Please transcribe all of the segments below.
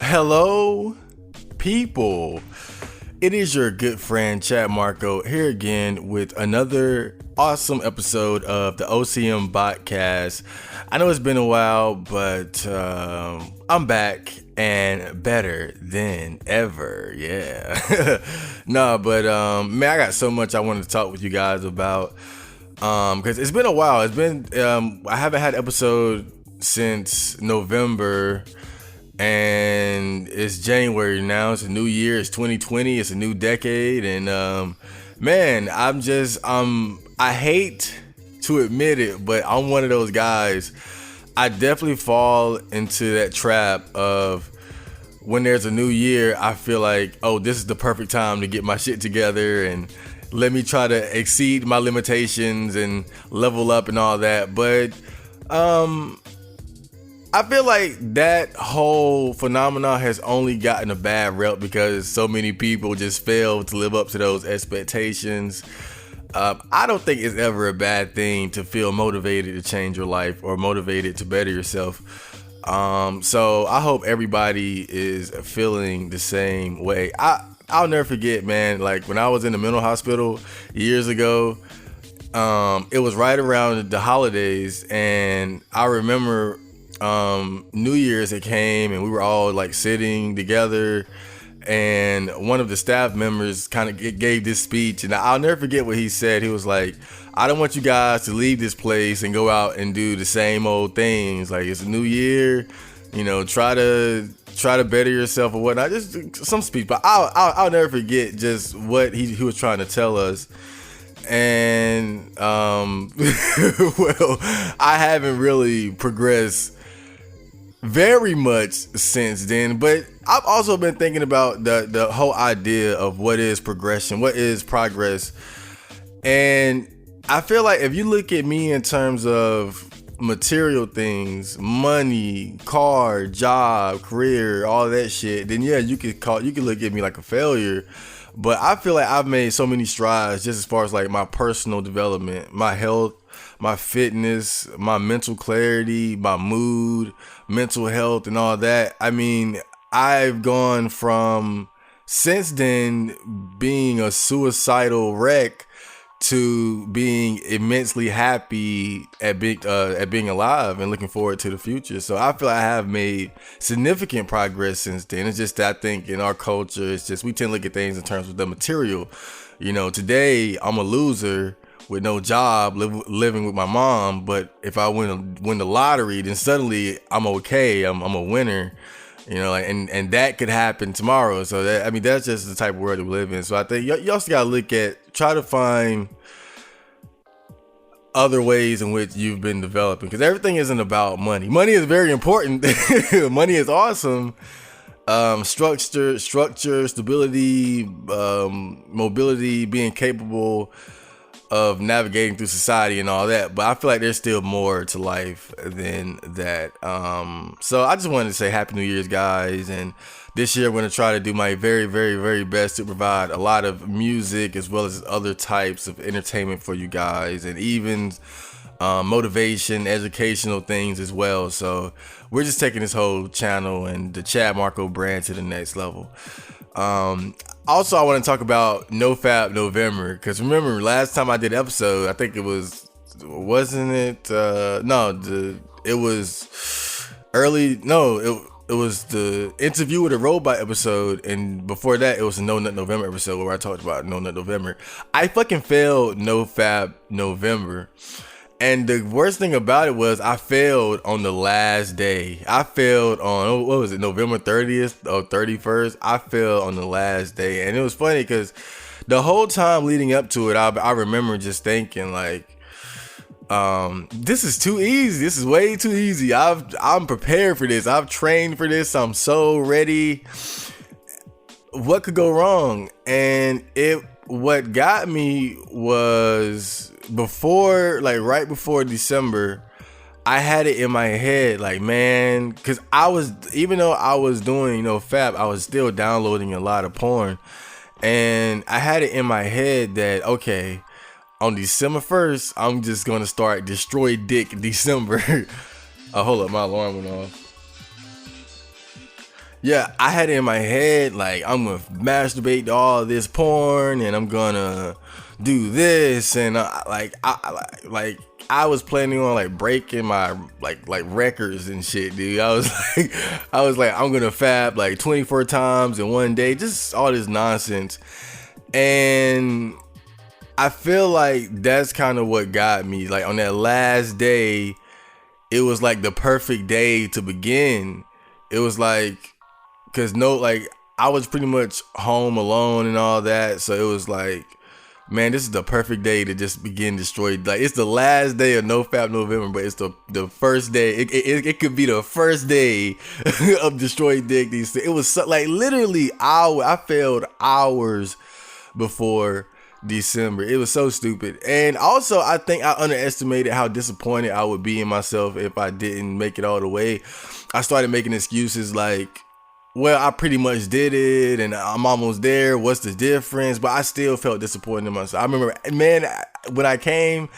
Hello, people. It is your good friend Chad Marco here again with another awesome episode of the OCM Botcast. I know it's been a while, but I'm back and better than ever. Yeah. Man, I got so much I wanted to talk with you guys about because it's been a while. It's been I haven't had an episode since November. And it's January now. It's a new year. It's 2020. It's a new decade. And man, I hate to admit it, but I'm one of those guys. I definitely fall into that trap of when there's a new year, I feel like, oh, this is the perfect time to get my shit together and let me try to exceed my limitations and level up and all that. But I feel like that whole phenomenon has only gotten a bad rep because so many people just fail to live up to those expectations. I don't think it's ever a bad thing to feel motivated to change your life or motivated to better yourself. So I hope everybody is feeling the same way. I'll never forget, man, like when I was in the mental hospital years ago, it was right around the holidays, and I remember New Year's it came and we were all like sitting together, and one of the staff members kind of gave this speech, and I'll never forget what he said. He was like, I don't want you guys to leave this place and go out and do the same old things. Like, it's a new year, you know, try to better yourself or whatnot. Just some speech, but I'll never forget just what he was trying to tell us. And well, I haven't really progressed very much since then, but I've also been thinking about the whole idea of what is progression, what is progress. And I feel like if you look at me in terms of material things, money, car, job, career, all that shit, then yeah, you could look at me like a failure. But I feel like I've made so many strides just as far as like my personal development, my health, my fitness, my mental clarity, my mood, mental health, and all that. I mean, I've gone from, since then, being a suicidal wreck to being immensely happy at being alive and looking forward to the future. So I feel like I have made significant progress since then. It's just that I think in our culture, it's just we tend to look at things in terms of the material. You know, today I'm a loser with no job, living with my mom. But if I win the lottery, then suddenly I'm okay. I'm a winner. You know, and that could happen tomorrow. So that, I mean, that's just the type of world we live in. So I think you also gotta try to find other ways in which you've been developing, because everything isn't about money. Money is very important. Money is awesome. Structure, stability, mobility, being capable of navigating through society and all that, but I feel like there's still more to life than that. So I just wanted to say Happy New Year's, guys, and this year I'm going to try to do my very, very, very best to provide a lot of music as well as other types of entertainment for you guys, and even motivation, educational things as well. So we're just taking this whole channel and the Chad Marco brand to the next level. Also, I want to talk about No-Fap November, because remember last time I did an episode, I think it was, wasn't it? It was early. No, it was the interview with a robot episode, and before that, it was a No Nut November episode where I talked about No Nut November. I fucking failed No-Fap November. And the worst thing about it was I failed on the last day. I failed on, what was it, November 30th or 31st? I failed on the last day. And it was funny because the whole time leading up to it, I remember just thinking like, this is too easy. This is way too easy. I'm prepared for this. I've trained for this. I'm so ready. What could go wrong? And what got me was right before December, I had it in my head, like, man, because even though I was doing, Fap, I was still downloading a lot of porn. And I had it in my head that, okay, on December 1st, I'm just going to start Destroy Dick December. Hold up, my alarm went off. Yeah, I had it in my head, like, I'm going to masturbate to all this porn, and I'm going to do this, and I was planning on like breaking my like records and shit, dude. I was like, I'm gonna fap like 24 times in one day, just all this nonsense. And I feel like that's kind of what got me. Like on that last day, it was like the perfect day to begin. It was like, cause I was pretty much home alone and all that, so it was like, man, this is the perfect day to just begin Destroy. Like, it's the last day of No-Fap November, but it's the first day. It could be the first day of Destroy Dick. It was like literally hours. I failed hours before December. It was so stupid. And also, I think I underestimated how disappointed I would be in myself if I didn't make it all the way. I started making excuses like, well, I pretty much did it and I'm almost there. What's the difference? But I still felt disappointed in myself. I remember, man, when I came,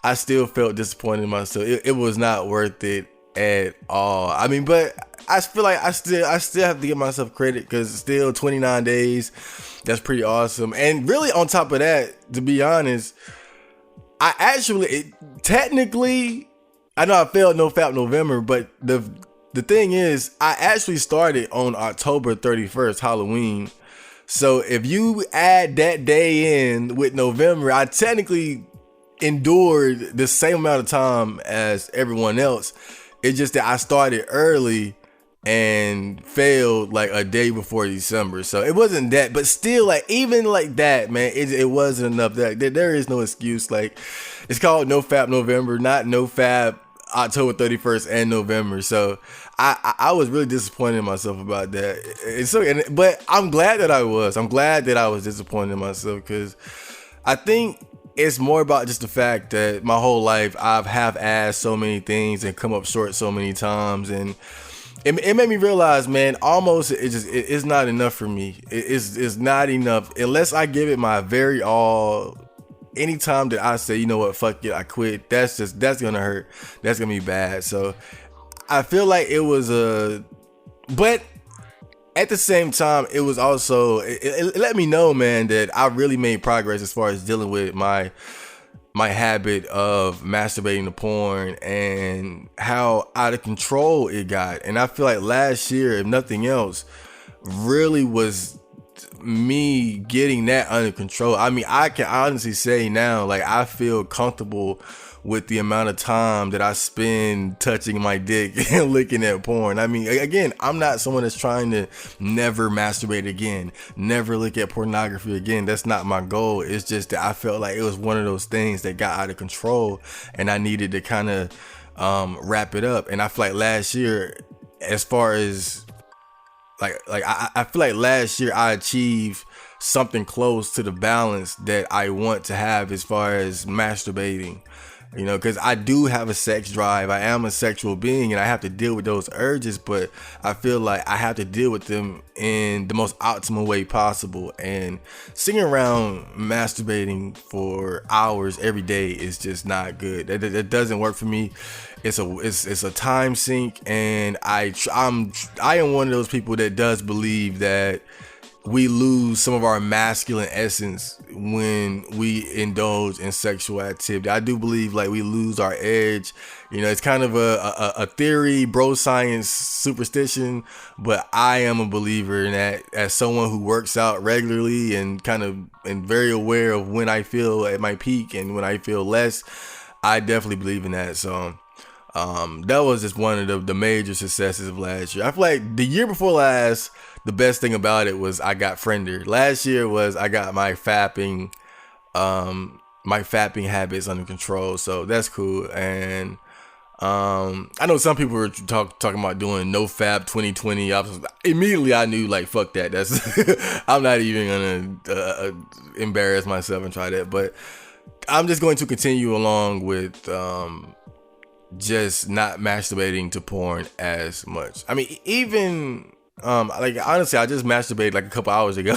I still felt disappointed in myself. It was not worth it at all. I mean, but I feel like I still have to give myself credit because it's still 29 days. That's pretty awesome. And really on top of that, to be honest, technically, I know I failed No-Fap November, but the thing is, I actually started on October 31st, Halloween. So if you add that day in with November, I technically endured the same amount of time as everyone else. It's just that I started early and failed like a day before December. So it wasn't that, but still, like, even like that, man, it wasn't enough. There is no excuse. Like, it's called No-Fap November, not No-Fap October 31st and November. So I was really disappointed in myself about that. But I'm glad that I was. I'm glad that I was disappointed in myself because I think it's more about just the fact that my whole life I've half-assed so many things and come up short so many times, and it made me realize, man, almost it's not enough for me. It's not enough unless I give it my very all. Anytime that I say, you know what, fuck it, I quit, that's gonna hurt. That's gonna be bad. So I feel like it was but at the same time, it was also, it let me know, man, that I really made progress as far as dealing with my habit of masturbating to porn and how out of control it got. And I feel like last year, if nothing else, really was me getting that under control. I mean, I can honestly say now, like, I feel comfortable with the amount of time that I spend touching my dick and looking at porn. I mean, again, I'm not someone that's trying to never masturbate again, never look at pornography again. That's not my goal. It's just that I felt like it was one of those things that got out of control and I needed to kind of wrap it up. And I feel like last year, as far as I feel like last year I achieved something close to the balance that I want to have as far as masturbating, you know, because I do have a sex drive. I am a sexual being and I have to deal with those urges, but I feel like I have to deal with them in the most optimal way possible. And sitting around masturbating for hours every day is just not good. That doesn't work for me. It's a time sink, and I am one of those people that does believe that we lose some of our masculine essence when we indulge in sexual activity. I do believe like we lose our edge. You know, it's kind of a theory, bro science superstition, but I am a believer in that as someone who works out regularly and very aware of when I feel at my peak and when I feel less. I definitely believe in that. So that was just one of the major successes of last year. I feel like the year before last, the best thing about it was I got Friender. Last year was I got my fapping habits under control. So that's cool. And I know some people were talking about doing No-Fap 2020. Immediately I knew, like, fuck that. That's I'm not even gonna embarrass myself and try that. But I'm just going to continue along with just not masturbating to porn as much. I mean, even like honestly, I just masturbated like a couple hours ago.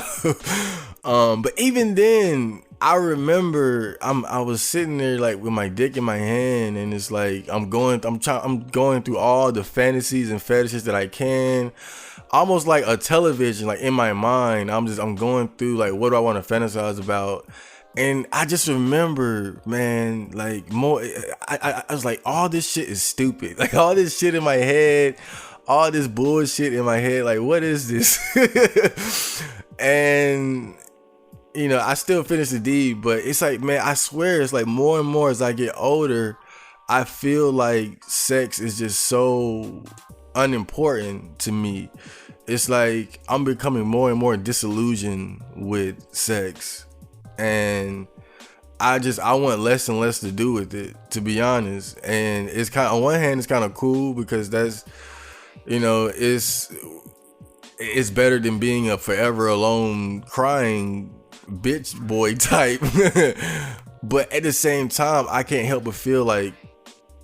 But even then, I remember I was sitting there like with my dick in my hand, and it's like I'm going through all the fantasies and fetishes that I can, almost like a television, like in my mind. I'm going through like, what do I want to fantasize about? And I just remember, man, like I was like, all this shit is stupid. Like all this shit in my head, all this bullshit in my head. Like, what is this? And you know, I still finished the deed, but it's like, man, I swear, it's like more and more as I get older, I feel like sex is just so unimportant to me. It's like I'm becoming more and more disillusioned with sex. And I want less and less to do with it, to be honest. And it's kind of, on one hand, it's kind of cool because that's, you know, it's better than being a forever alone crying bitch boy type. But at the same time, I can't help but feel like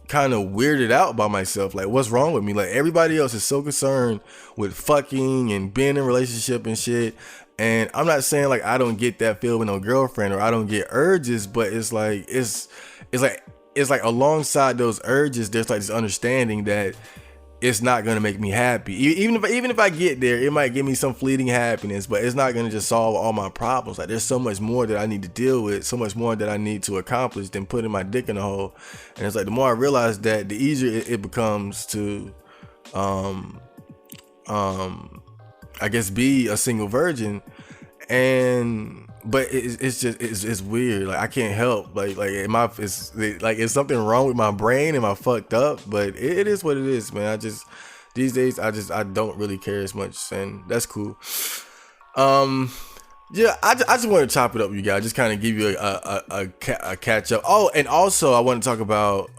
kind of weirded out by myself. Like, what's wrong with me? Like, everybody else is so concerned with fucking and being in a relationship and shit. And I'm not saying like I don't get that feel with no girlfriend or I don't get urges, but it's like alongside those urges, there's like this understanding that it's not gonna make me happy. Even if I get there, it might give me some fleeting happiness, but it's not gonna just solve all my problems. Like, there's so much more that I need to deal with, so much more that I need to accomplish than putting my dick in a hole. And it's like, the more I realize that, the easier it becomes to I guess be a single virgin. But it's weird. Like, I can't help is something wrong with my brain? Am I fucked up? But it is what it is, man. These days I don't really care as much, and that's cool. Yeah, I just want to chop it up with you guys, just kind of give you a catch up. Oh, and also I want to talk about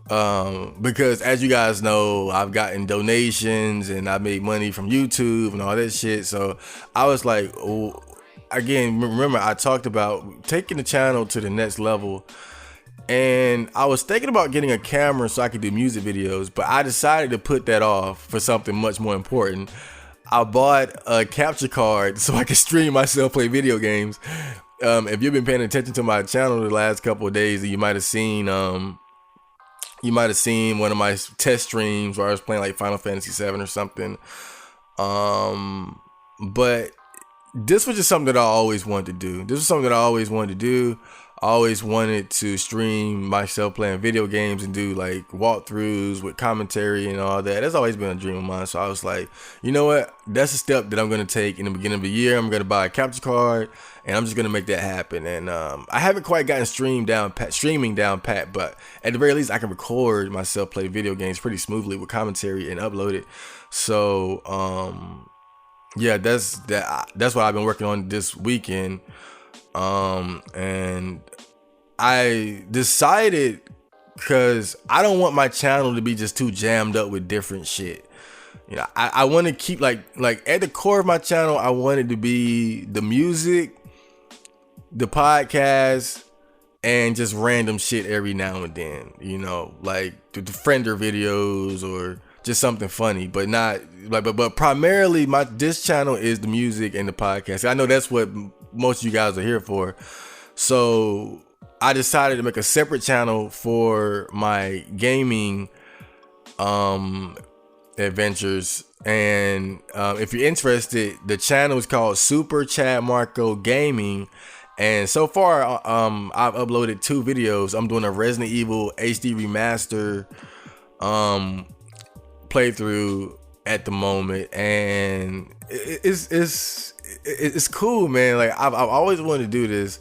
because as you guys know, I've gotten donations and I made money from YouTube and all that shit. So I was like, oh, again, remember I talked about taking the channel to the next level, and I was thinking about getting a camera so I could do music videos, but I decided to put that off for something much more important. I bought a capture card so I could stream myself play video games. If you've been paying attention to my channel the last couple of days, you might have seen one of my test streams where I was playing like Final Fantasy VII or something. But this was just something that I always wanted to do. I always wanted to stream myself playing video games and do like walkthroughs with commentary and all that. That's always been a dream of mine. So I was like, you know what? That's a step that I'm going to take in the beginning of the year. I'm going to buy a capture card and I'm just going to make that happen. And I haven't quite gotten streaming down pat, but at the very least I can record myself play video games pretty smoothly with commentary and upload it. So yeah, that's what I've been working on this weekend. And I decided, because I don't want my channel to be just too jammed up with different shit. You know, I want to keep like at the core of my channel, I want it to be the music, the podcast, and just random shit every now and then, you know, like the Friender videos or just something funny, but not like, but primarily this channel is the music and the podcast. I know that's what most of you guys are here for. So I decided to make a separate channel for my gaming adventures. And if you're interested, the channel is called Super Chad Marco Gaming. And so far, I've uploaded 2 videos. I'm doing a Resident Evil HD remaster playthrough at the moment, and it's cool, man. Like I've always wanted to do this,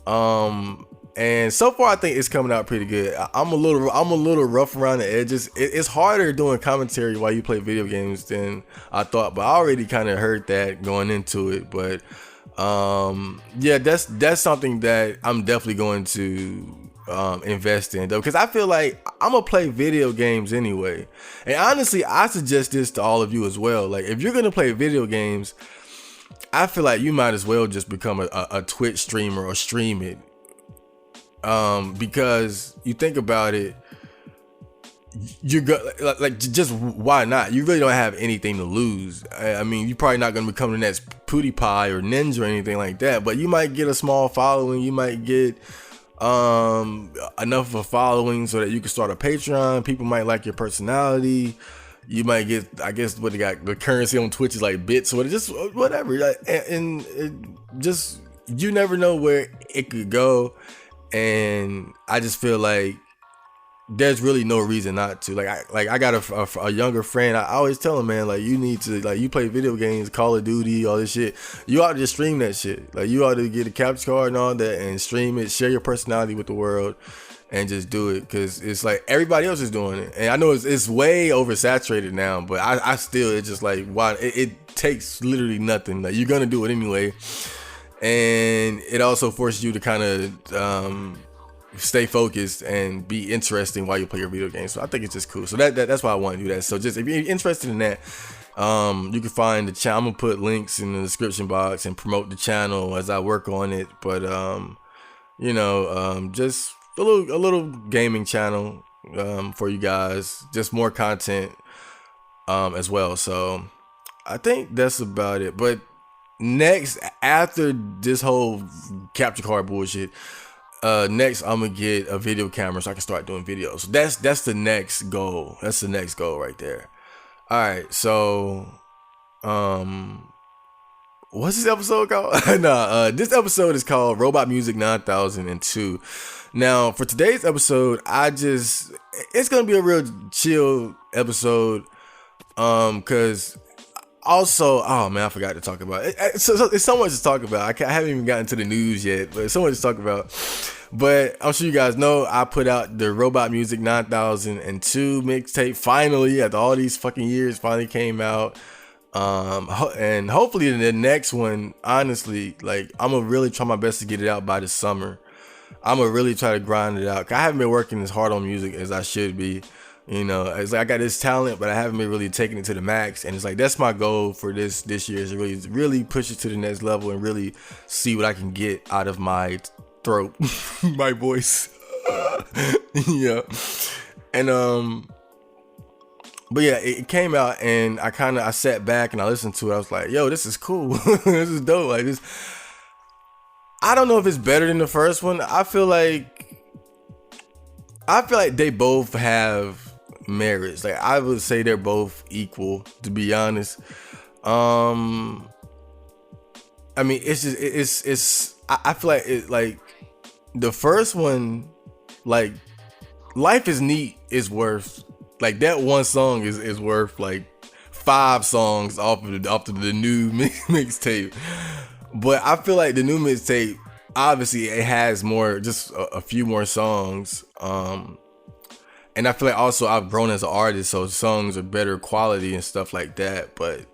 and so far I think it's coming out pretty good. I'm a little rough around the edges. It's harder doing commentary while you play video games than I thought, but I already kind of heard that going into it. But yeah, that's something that I'm definitely going to invest in though, because I feel like I'm gonna play video games anyway. And honestly, I suggest this to all of you as well. Like, if you're gonna play video games, I feel like you might as well just become a Twitch streamer or stream it. Because you think about it, you go like just why not? You really don't have anything to lose. I mean, you're probably not going to become the next PewDiePie or Ninja or anything like that, but you might get a small following. You might get enough of a following so that you can start a Patreon. People might like your personality. You might get, I guess, what they got, the currency on Twitch is like bits or just whatever. And it just, you never know where it could go. And I just feel like there's really no reason not to. I got a younger friend. I always tell him, man, like, you need to, like, you play video games, Call of Duty, all this shit. You ought to just stream that shit. Like, you ought to get a capture card and all that and stream it, share your personality with the world, and just do it. Because it's like everybody else is doing it. And I know it's way oversaturated now, but I still, it's just like, why? It takes literally nothing. Like, you're going to do it anyway. And it also forces you to kind of stay focused and be interesting while you play your video game. So I think it's just cool. So that's why I want to do that. So just if you're interested in that, you can find the channel. I'm gonna put links in the description box and promote the channel as I work on it. But just a little gaming channel for you guys. Just more content as well. So I think that's about it. But next, after this whole capture card bullshit, next I'm gonna get a video camera so I can start doing videos. So that's the next goal. That's the next goal right there. All right, so what's this episode called? This episode is called Robot Music 9002. Now, for today's episode, it's gonna be a real chill episode, cause also, oh man, I forgot to talk about it. So it's so much to talk about. I haven't even gotten to the news yet, but it's so much to talk about. But I'm sure you guys know I put out the Robot Music 9002 mixtape. Finally, after all these fucking years, finally came out. And hopefully the next one, honestly, like, I'm gonna really try my best to get it out by the summer. I'm gonna really try to grind it out. I haven't been working as hard on music as I should be. You know, it's like I got this talent, but I haven't been really taking it to the max. And it's like, that's my goal for this year, is to really push it to the next level and really see what I can get out of my throat, my voice. Yeah. And but yeah, it came out and I sat back and I listened to it. I was like, yo, this is cool. This is dope. Like, this, I don't know if it's better than the first one. I feel like they both have merits. Like, I would say they're both equal, to be honest. I mean, I feel like it, like, the first one, like, Life is Neat is worth, like, that one song is worth like 5 songs off of the new mixtape. But I feel like the new mixtape, obviously it has more, just a few more songs. And I feel like also I've grown as an artist, so songs are better quality and stuff like that. But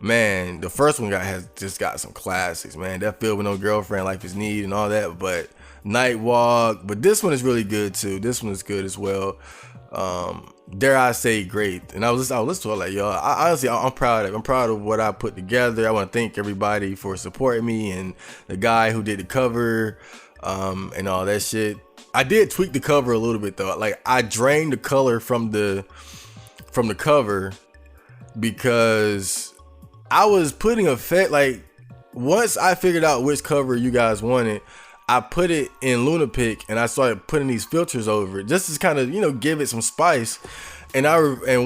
man, the first one has just got some classics, man. That Feel With No Girlfriend, Life Is Need, and all that. But Night Walk, but this one is really good too. This one is good as well. Dare I say great. And I was listening to it like, yo, I'm proud of it. I'm proud of what I put together. I want to thank everybody for supporting me, and the guy who did the cover, and all that shit. I did tweak the cover a little bit though. Like, I drained the color from the cover because I was putting like, once I figured out which cover you guys wanted, I put it in Lunapic and I started putting these filters over it just to kind of, give it some spice. And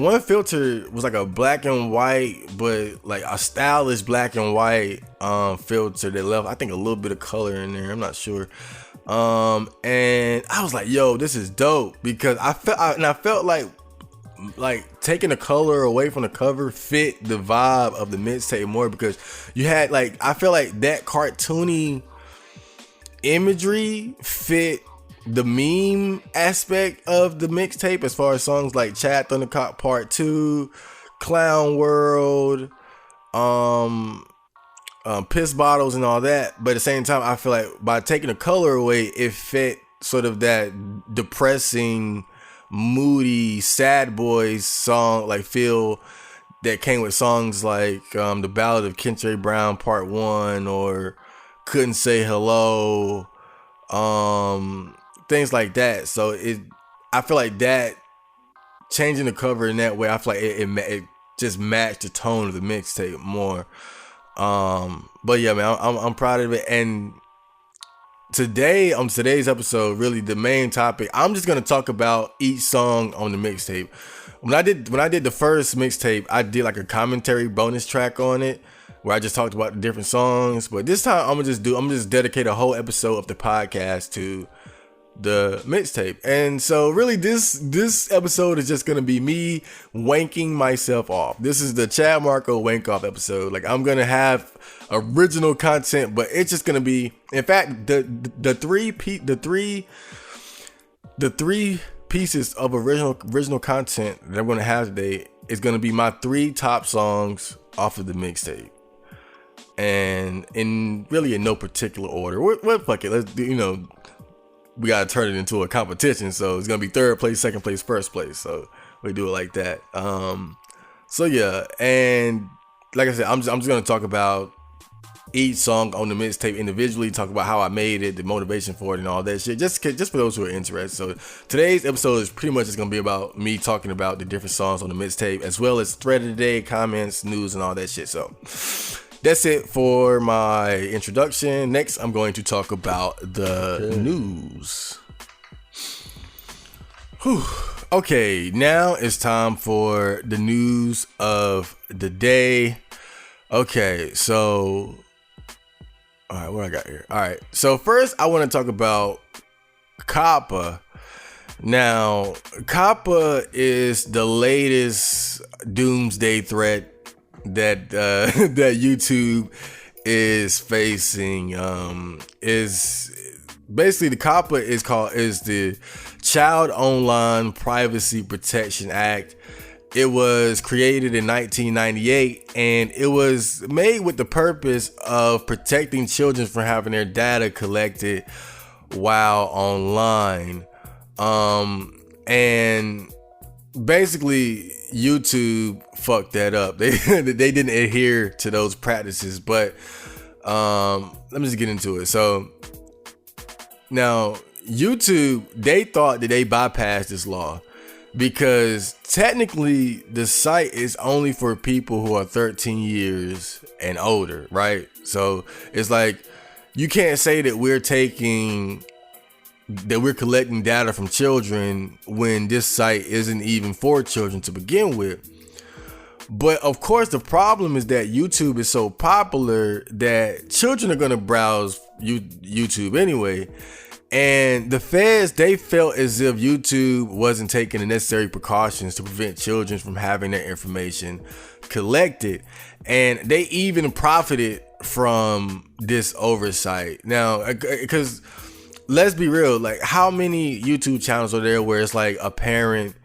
one filter was like a black and white, but like a stylish black and white filter that left, I think, a little bit of color in there. I'm not sure. And I was like, yo, this is dope, because I felt like taking the color away from the cover fit the vibe of the mixtape more, because you had, like, I feel like that cartoony imagery fit the meme aspect of the mixtape, as far as songs like Chad Thundercock Part 2, Clown World, piss bottles and all that. But at the same time, I feel like by taking the color away, it fit sort of that depressing, moody, sad boys song like feel that came with songs like The Ballad of Kentrell Brown Part 1, or Couldn't Say Hello, things like that. So I feel like that changing the cover in that way, I feel like it just matched the tone of the mixtape more. But yeah, man, I'm proud of it. And today, on today's episode, really the main topic, I'm just gonna talk about each song on the mixtape. When I did the first mixtape, I did like a commentary bonus track on it where I just talked about the different songs. But this time I'm gonna just dedicate a whole episode of the podcast to the mixtape. And so really this episode is just gonna be me wanking myself off. This is the Chad Marco wank off episode. Like, I'm gonna have original content, but it's just gonna be, in fact, the three pieces of original content that I'm gonna have today is gonna be my 3 top songs off of the mixtape, and in no particular order. What fuck it, let's do, we gotta turn it into a competition, so it's gonna be 3rd place, 2nd place, 1st place, so we do it like that. So yeah, and like I said, I'm just gonna talk about each song on the mixtape individually, talk about how I made it, the motivation for it, and all that shit, just for those who are interested. So today's episode is pretty much just gonna be about me talking about the different songs on the mixtape, as well as thread of the day, comments, news, and all that shit. So that's it for my introduction. Next, I'm going to talk about the news. Whew. Okay, now it's time for the news of the day. Okay, so all right, what I got here? All right, so first I want to talk about COPPA. Now, COPPA is the latest doomsday threat that that YouTube is facing. Is basically, the COPPA is the Child Online Privacy Protection Act. It was created in 1998, and it was made with the purpose of protecting children from having their data collected while online. And basically YouTube fucked that up. They didn't adhere to those practices, but let me just get into it. So now YouTube, they thought that they bypassed this law, because technically the site is only for people who are 13 years and older, right? So it's like, you can't say that we're collecting data from children when this site isn't even for children to begin with. But of course, the problem is that YouTube is so popular that children are going to browse YouTube anyway. And the feds, they felt as if YouTube wasn't taking the necessary precautions to prevent children from having their information collected. And they even profited from this oversight. Now, because let's be real, like, how many YouTube channels are there where it's like a parent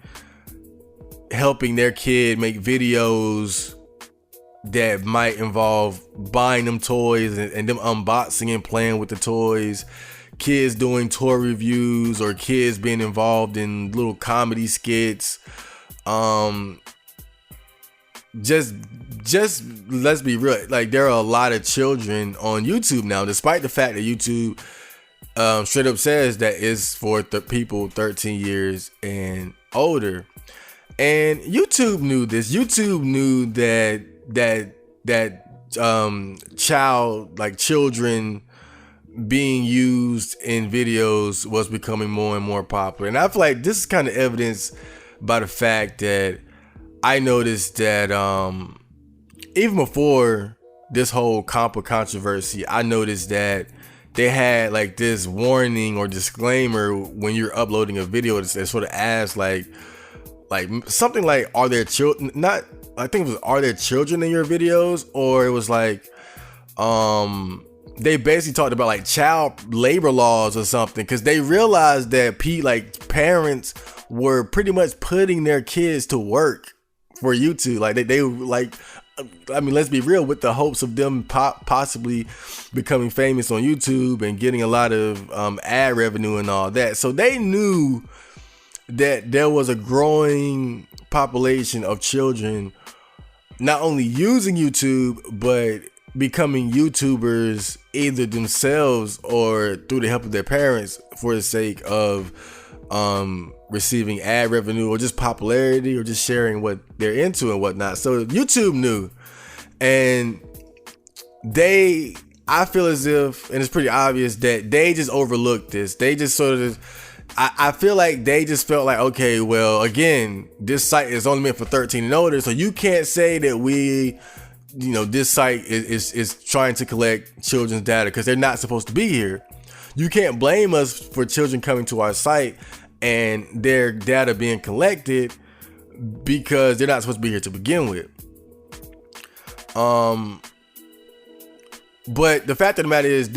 helping their kid make videos that might involve buying them toys and them unboxing and playing with the toys, kids doing toy reviews, or kids being involved in little comedy skits. Just let's be real, like, there are a lot of children on YouTube now, despite the fact that YouTube straight up says that it's for people 13 years and older. And YouTube knew this. YouTube knew that children being used in videos was becoming more and more popular. And I feel like this is kind of evidenced by the fact that I noticed that even before this whole COPPA controversy, I noticed that they had like this warning or disclaimer when you're uploading a video that sort of asks like something like, are there children? Not, I think it was, are there children in your videos? Or it was like, they basically talked about like child labor laws or something, because they realized that parents were pretty much putting their kids to work for YouTube. Like they like, I mean, let's be real, with the hopes of them possibly becoming famous on YouTube and getting a lot of ad revenue and all that. So they knew that there was a growing population of children not only using YouTube, but becoming YouTubers either themselves or through the help of their parents for the sake of receiving ad revenue or just popularity or just sharing what they're into and whatnot. So YouTube knew, and I feel as if, and it's pretty obvious that they just overlooked this. They just sort of, I feel like they just felt like, okay, well, again, this site is only meant for 13 and older, so you can't say that this site is trying to collect children's data because they're not supposed to be here. You can't blame us for children coming to our site and their data being collected because they're not supposed to be here to begin with. But the fact of the matter is,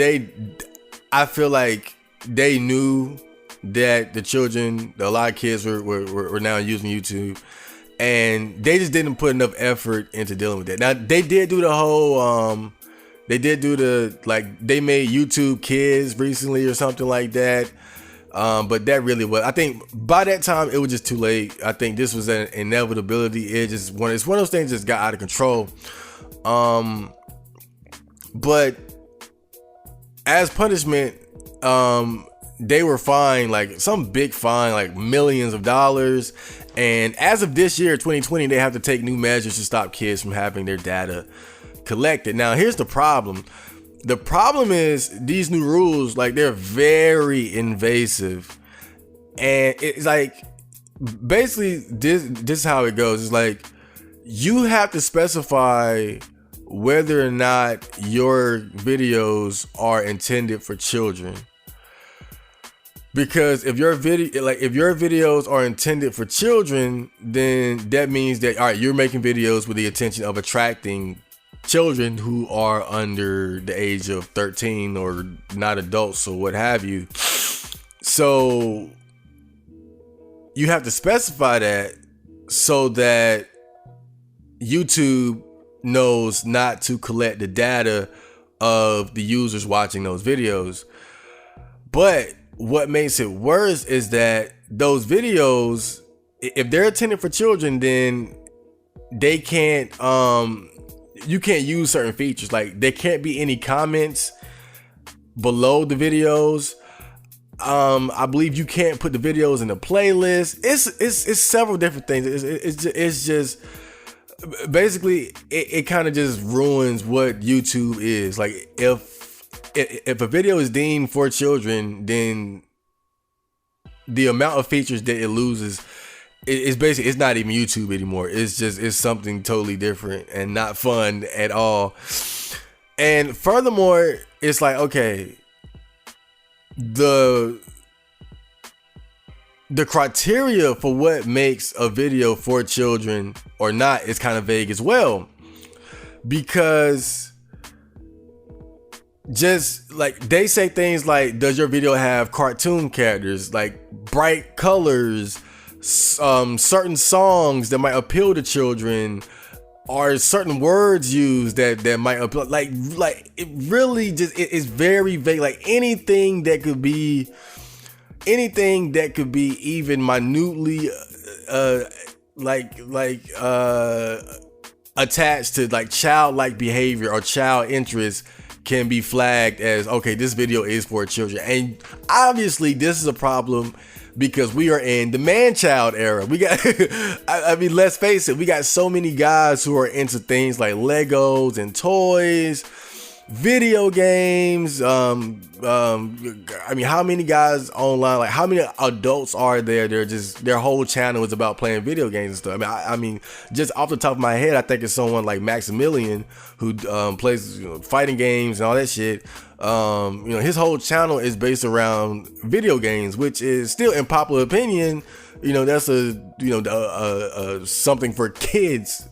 I feel like they knew that the children, a lot of kids were now using YouTube, and they just didn't put enough effort into dealing with that. Now they did do the whole, they made YouTube Kids recently or something like that. But that really was, I think by that time it was just too late. I think this was an inevitability. It's one of those things that just got out of control. But as punishment, they were fined like some big fine, like millions of dollars. And as of this year, 2020, they have to take new measures to stop kids from having their data collected. Now, here's the problem. The problem is these new rules, like, they're very invasive. And it's like, basically, this is how it goes. It's like, you have to specify whether or not your videos are intended for children. Because if your videos are intended for children, then that means that, all right, you're making videos with the intention of attracting children who are under the age of 13 or not adults or what have you. So you have to specify that so that YouTube knows not to collect the data of the users watching those videos. But what makes it worse is that those videos, if they're intended for children, then they can't, you can't use certain features. Like, there can't be any comments below the videos. I believe you can't put the videos in a playlist. It's several different things. It's just basically it kind of just ruins what YouTube is. Like, if a video is deemed for children, then the amount of features that it loses is basically, it's not even YouTube anymore. It's something totally different and not fun at all. And furthermore, it's like, okay, the criteria for what makes a video for children or not is kind of vague as well, because just like they say things like, does your video have cartoon characters, like bright colors, certain songs that might appeal to children, or certain words used that might appeal, like it really just it's very vague. Like anything that could be even minutely attached to like childlike behavior or child interest can be flagged as, okay, this video is for children. And obviously this is a problem because we are in the man-child era. We got, I mean, let's face it, we got so many guys who are into things like Legos and toys, video games. I mean, how many guys online, like how many adults are there? They're just, their whole channel is about playing video games and stuff. I mean, just off the top of my head, I think it's someone like Maximilian who plays fighting games and all that shit. His whole channel is based around video games, which is still, in popular opinion, that's something for kids,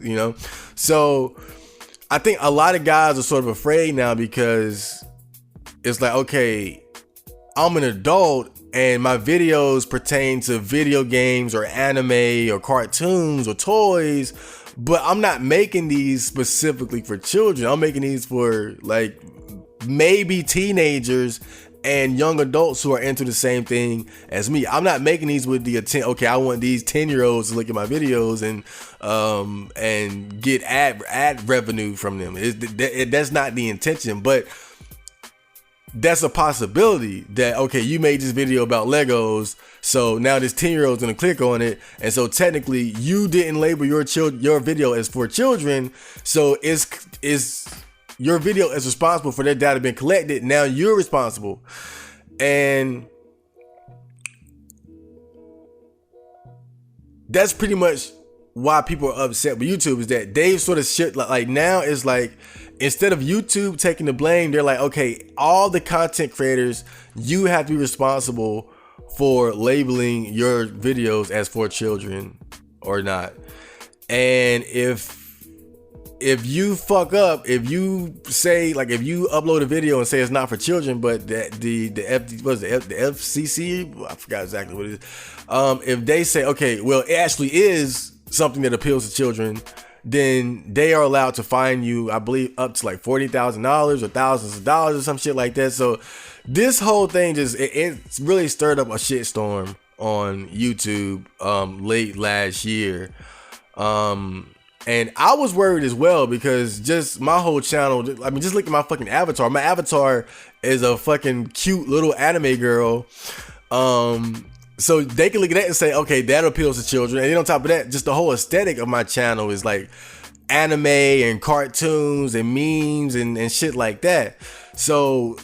So I think a lot of guys are sort of afraid now because it's like, okay, I'm an adult and my videos pertain to video games or anime or cartoons or toys, but I'm not making these specifically for children. I'm making these for like maybe teenagers and young adults who are into the same thing as me. I'm not making these with the intent, okay, I want these 10-year-olds to look at my videos and get ad revenue from them. That's not the intention, but that's a possibility that, okay, you made this video about Legos, so now this 10-year-old's gonna click on it, and so technically you didn't label your video as for children, so it's your video is responsible for their data being collected. Now you're responsible. And that's pretty much why people are upset with YouTube, is that they've sort of shit like now it's like, instead of YouTube taking the blame, they're like, okay, all the content creators, you have to be responsible for labeling your videos as for children or not. And if you fuck up, if you say, like, if you upload a video and say it's not for children, but the FCC, I forgot exactly what it is. If they say, okay, well, it actually is something that appeals to children, then they are allowed to fine you, I believe, up to like $40,000 or thousands of dollars or some shit like that. So this whole thing just, it's really stirred up a shitstorm on YouTube late last year. And I was worried as well, because just my whole channel, I mean, just look at my fucking avatar. My avatar is a fucking cute little anime girl. So they can look at that and say, okay, that appeals to children. And then on top of that, just the whole aesthetic of my channel is like anime and cartoons and memes and shit like that. So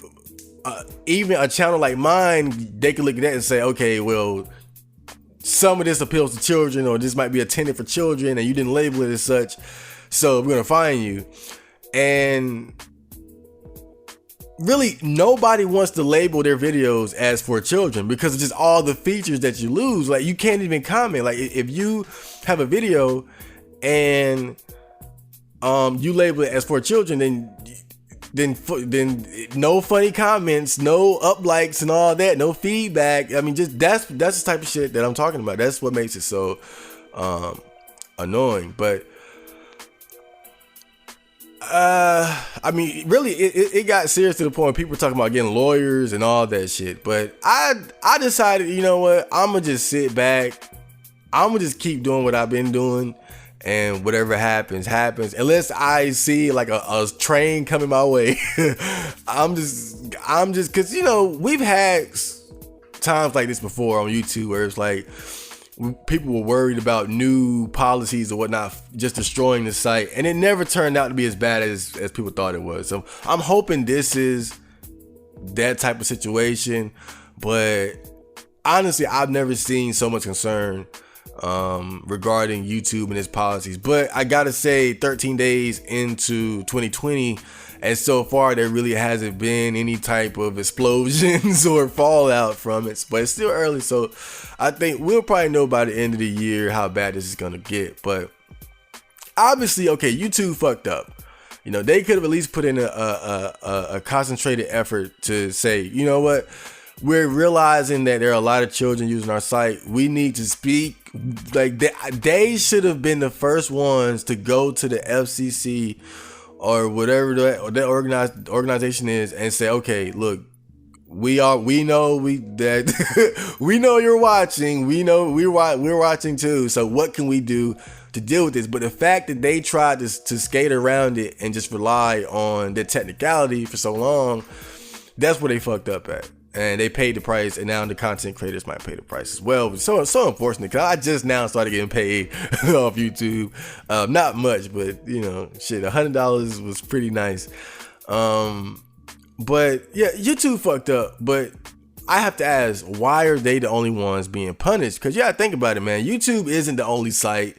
even a channel like mine, they can look at that and say, okay, well, some of this appeals to children, or this might be intended for children and you didn't label it as such, so we're gonna fine you. And really, nobody wants to label their videos as for children because of just all the features that you lose. Like, you can't even comment. Like, if you have a video and you label it as for children, then no funny comments, no up likes and all that, no feedback. I mean, just that's the type of shit that I'm talking about. That's what makes it so annoying. But I mean, really, it got serious to the point people were talking about getting lawyers and all that shit. But I decided, you know what, I'm gonna just sit back. I'm gonna just keep doing what I've been doing, and whatever happens, unless I see like a train coming my way. I'm just, cause you know, we've had times like this before on YouTube where it's like people were worried about new policies or whatnot just destroying the site, and it never turned out to be as bad as people thought it was. So I'm hoping this is that type of situation, but honestly, I've never seen so much concern regarding YouTube and its policies. But I gotta say, 13 days into 2020, and so far there really hasn't been any type of explosions or fallout from it. But it's still early, so I think we'll probably know by the end of the year how bad this is gonna get. But obviously, okay, YouTube fucked up. You know, they could have at least put in a concentrated effort to say, you know what, we're realizing that there are a lot of children using our site. We need to speak. Like, they should have been the first ones to go to the FCC or whatever that organization is and say, okay, look, we know that we know you're watching. We know we're watching too. So what can we do to deal with this? But the fact that they tried to skate around it and just rely on the technicality for so long, that's where they fucked up at. And they paid the price, and now the content creators might pay the price as well. So unfortunate, because I just now started getting paid off YouTube. Not much, but you know, shit, $100 was pretty nice. But yeah, YouTube fucked up. But I have to ask, why are they the only ones being punished? Because you gotta think about it, man. YouTube isn't the only site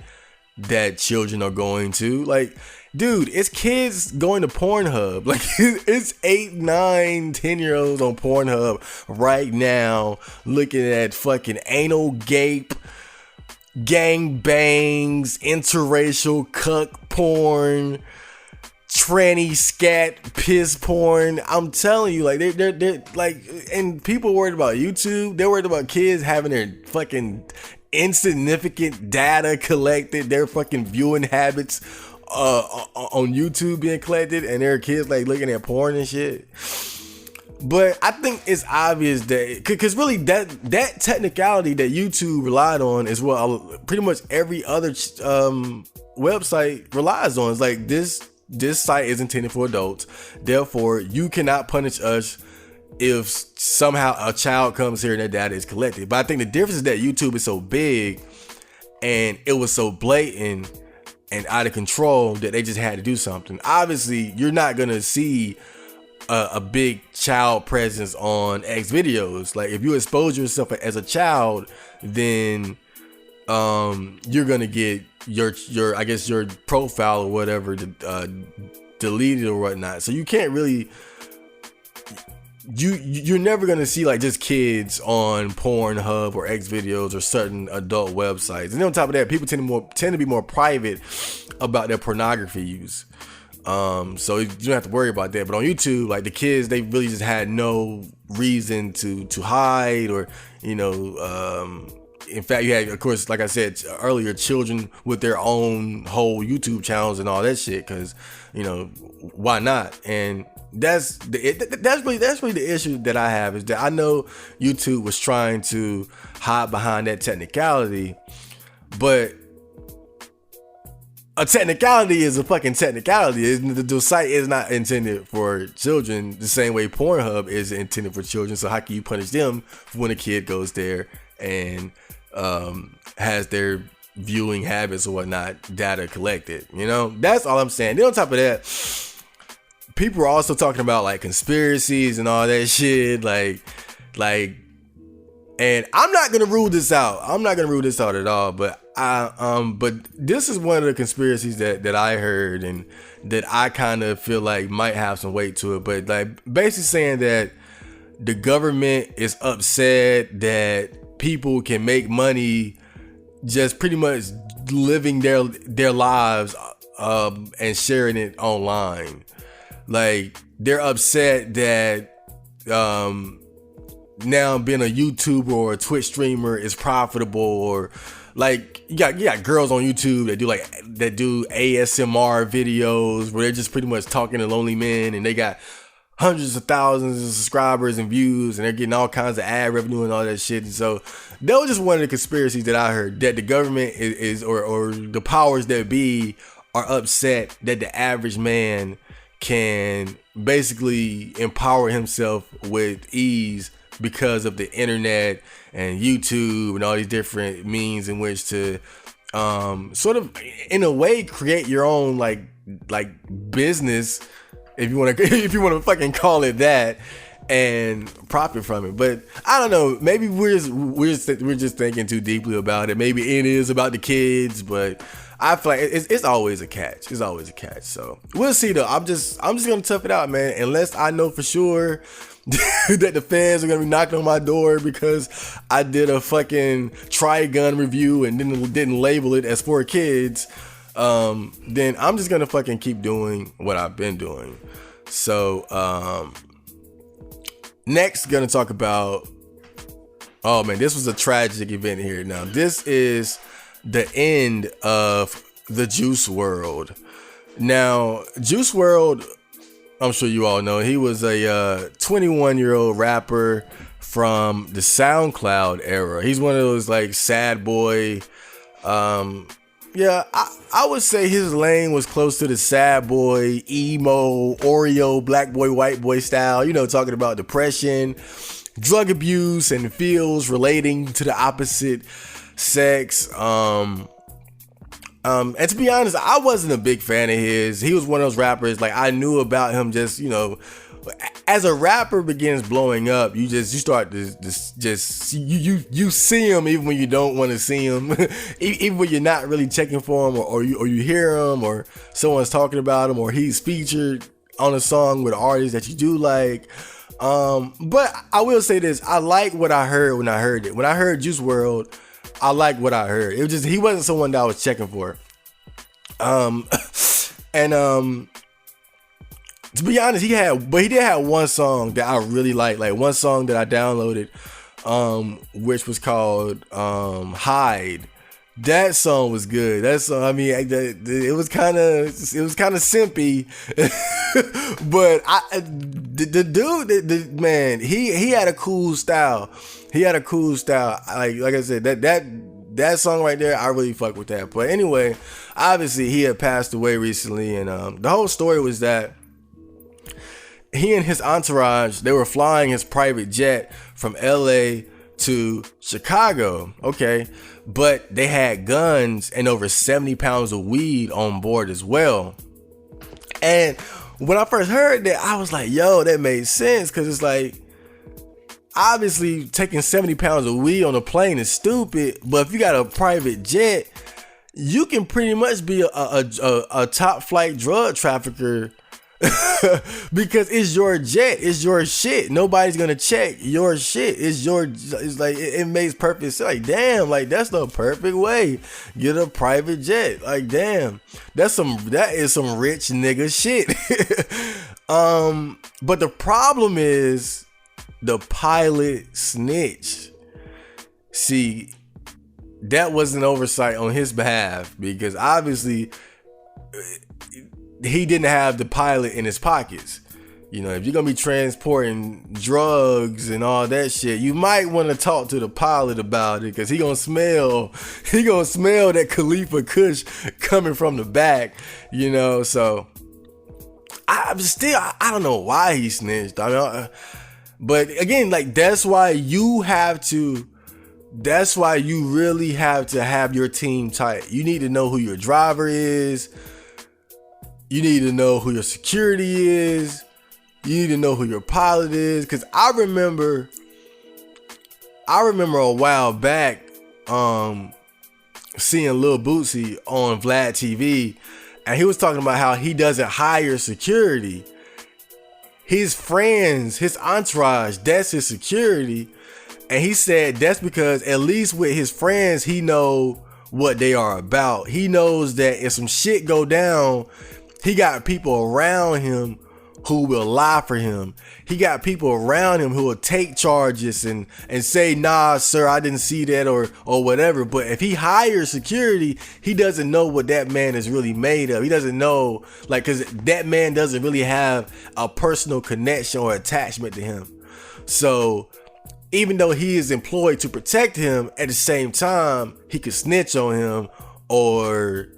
that children are going to. Like, dude, it's kids going to Pornhub. Like, it's 8, 9, 10-year-olds on Pornhub right now looking at fucking anal gape, gang bangs, interracial cuck porn, tranny scat piss porn. I'm telling you, like, they're like, and people worried about YouTube. They're worried about kids having their fucking insignificant data collected, their fucking viewing habits on YouTube being collected, and there are kids like looking at porn and shit. But I think it's obvious that, because really that technicality that YouTube relied on is what pretty much every other website relies on. It's like this site is intended for adults, therefore you cannot punish us if somehow a child comes here and that data is collected. But I think the difference is that YouTube is so big and it was so blatant and out of control that they just had to do something. Obviously, you're not gonna see a big child presence on X videos. Like if you expose yourself as a child, then you're gonna get your I guess your profile or whatever deleted or whatnot. So you can't really, you're never gonna see like just kids on Pornhub or X videos or certain adult websites. And then on top of that, people tend to be more private about their pornography use. So you don't have to worry about that. But on YouTube, like the kids, they really just had no reason to hide, or in fact, you had, of course, like I said earlier, children with their own whole YouTube channels and all that shit, because why not? And that's really the issue that I have, is that I know YouTube was trying to hide behind that technicality, but a technicality is a fucking technicality. The site is not intended for children the same way Pornhub is intended for children. So how can you punish them when a kid goes there and has their viewing habits or whatnot data collected? That's all I'm saying. Then on top of that, people are also talking about like conspiracies and all that shit. Like, and I'm not gonna rule this out. I'm not gonna rule this out at all. But but this is one of the conspiracies that I heard and that I kind of feel like might have some weight to it. But like basically saying that the government is upset that people can make money just pretty much living their lives and sharing it online. Like they're upset that now being a YouTuber or a Twitch streamer is profitable, or like you got girls on YouTube that do ASMR videos where they're just pretty much talking to lonely men, and they got hundreds of thousands of subscribers and views, and they're getting all kinds of ad revenue and all that shit. And so that was just one of the conspiracies that I heard, that the government is or the powers that be are upset that the average man can basically empower himself with ease because of the internet and YouTube and all these different means in which to sort of in a way create your own like business, if you want to fucking call it that, and profit from it. But I don't know, maybe we're just thinking too deeply about it. Maybe it is about the kids, but I feel like it's always a catch. It's always a catch. So we'll see though. I'm just gonna tough it out, man. Unless I know for sure that the fans are gonna be knocking on my door because I did a fucking Trigun review and didn't label it as for kids. Then I'm just gonna fucking keep doing what I've been doing. So next, gonna talk about, oh man, this was a tragic event here. Now this is the end of the Juice WRLD. Now Juice WRLD, I'm sure you all know, he was a 21-year-old rapper from the SoundCloud era. He's one of those like sad boy, yeah, I would say his lane was close to the sad boy, emo, Oreo, black boy, white boy style, talking about depression, drug abuse, and feels relating to the opposite sex. And to be honest, I wasn't a big fan of his. He was one of those rappers, like I knew about him just, as a rapper begins blowing up, you start to you see him even when you don't want to see him, even when you're not really checking for him, or you hear him, or someone's talking about him, or he's featured on a song with artists that you do like. But I will say this, I like what I heard when I heard it. When I heard Juice WRLD, I like what I heard. It was just, he wasn't someone that I was checking for. To be honest, he did have one song that I really liked, like one song that I downloaded, which was called Hide, That song was good. That song, I mean, it was kind of simpy, but the dude, man, he had a cool style. He had a cool style. Like I said, that song right there, I really fuck with that. But anyway, obviously he had passed away recently, and the whole story was that he and his entourage, they were flying his private jet from LA to Chicago, okay, but they had guns and over 70 pounds of weed on board as well. And when I first heard that, I was like, yo, that made sense, because it's like, obviously taking 70 pounds of weed on a plane is stupid, but if you got a private jet, you can pretty much be a top flight drug trafficker because it's your jet, it's your shit. Nobody's gonna check your shit. It's like it makes perfect sense. Like, damn, like that's the perfect way. Get a private jet. Like, damn, that is some rich nigga shit. But the problem is the pilot snitched. See, that was an oversight on his behalf, because obviously he didn't have the pilot in his pockets. You know, if you're gonna be transporting drugs and all that shit, you might want to talk to the pilot about it, because he gonna smell that Khalifa Kush coming from the back. You know, so I don't know why he snitched. I mean, but again, like that's why you really have to have your team tight. You need to know who your driver is. You need to know who your security is. You need to know who your pilot is. Because I remember a while back seeing Lil Bootsy on Vlad TV, and he was talking about how he doesn't hire security. His friends, his entourage, that's his security. And he said that's because at least with his friends, he know what they are about. He knows that if some shit go down, he got people around him who will lie for him. He got people around him who will take charges and say, nah, sir, I didn't see that or whatever. But if he hires security, he doesn't know what that man is really made of. He doesn't know, like, because that man doesn't really have a personal connection or attachment to him. So even though he is employed to protect him, at the same time, he could snitch on him or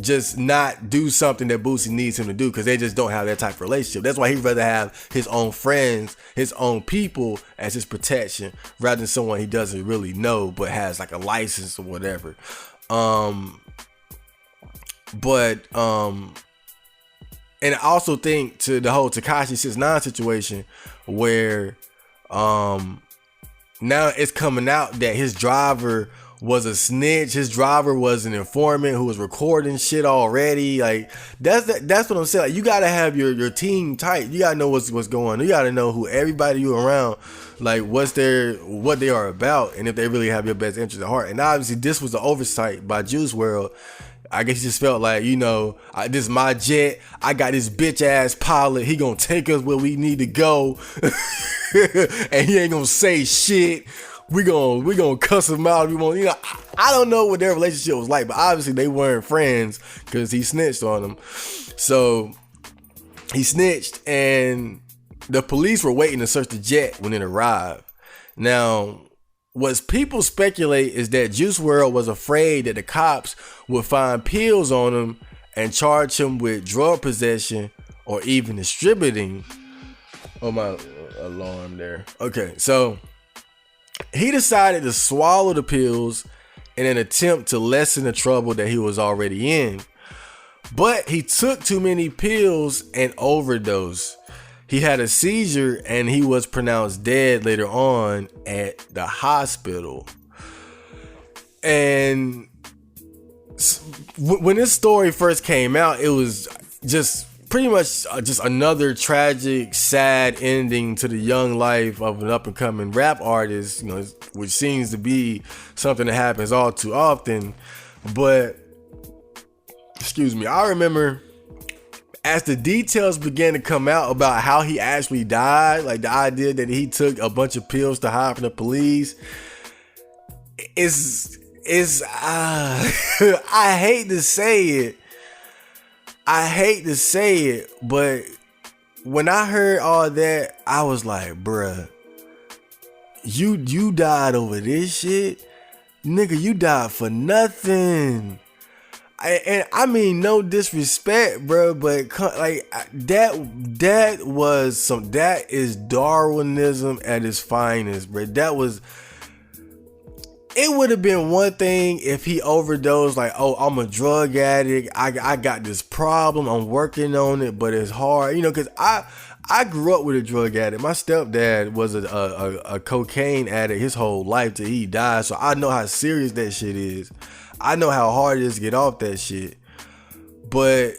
just not do something that Boosie needs him to do, because they just don't have that type of relationship. That's why he'd rather have his own friends, his own people as his protection, rather than someone he doesn't really know but has like a license or whatever. And I also think to the whole Tekashi 6ix9ine situation, where now it's coming out that his driver was a snitch. His driver was an informant who was recording shit already. Like that's what I'm saying. Like, you gotta have your team tight. You gotta know what's going on. You gotta know who everybody you around, like what they are about, and if they really have your best interest at heart. And obviously this was an oversight by Juice WRLD. I guess he just felt like, you know, this is my jet. I got this bitch ass pilot. He gonna take us where we need to go, and he ain't gonna say shit. We gonna cuss him out. We want, you know, I don't know what their relationship was like, but obviously they weren't friends because he snitched on them. So he snitched, and the police were waiting to search the jet when it arrived. Now, what people speculate is that Juice WRLD was afraid that the cops would find pills on him and charge him with drug possession or even distributing. Oh, my alarm there. Okay, so he decided to swallow the pills in an attempt to lessen the trouble that he was already in. But he took too many pills and overdosed. He had a seizure and he was pronounced dead later on at the hospital. And when this story first came out, it was just pretty much just another tragic, sad ending to the young life of an up-and-coming rap artist, you know, which seems to be something that happens all too often. But, excuse me, I remember as the details began to come out about how he actually died, like the idea that he took a bunch of pills to hide from the police, it's I hate to say it. I hate to say it, but when I heard all that, I was like, bruh, you died over this shit? Nigga, you died for nothing. And I mean, no disrespect, bro, but like that is Darwinism at its finest, bro. It would have been one thing if he overdosed, like, oh, I'm a drug addict, I got this problem, I'm working on it, but it's hard, because I grew up with a drug addict. My stepdad was a cocaine addict his whole life till he died, so I know how serious that shit is. I know how hard it is to get off that shit. But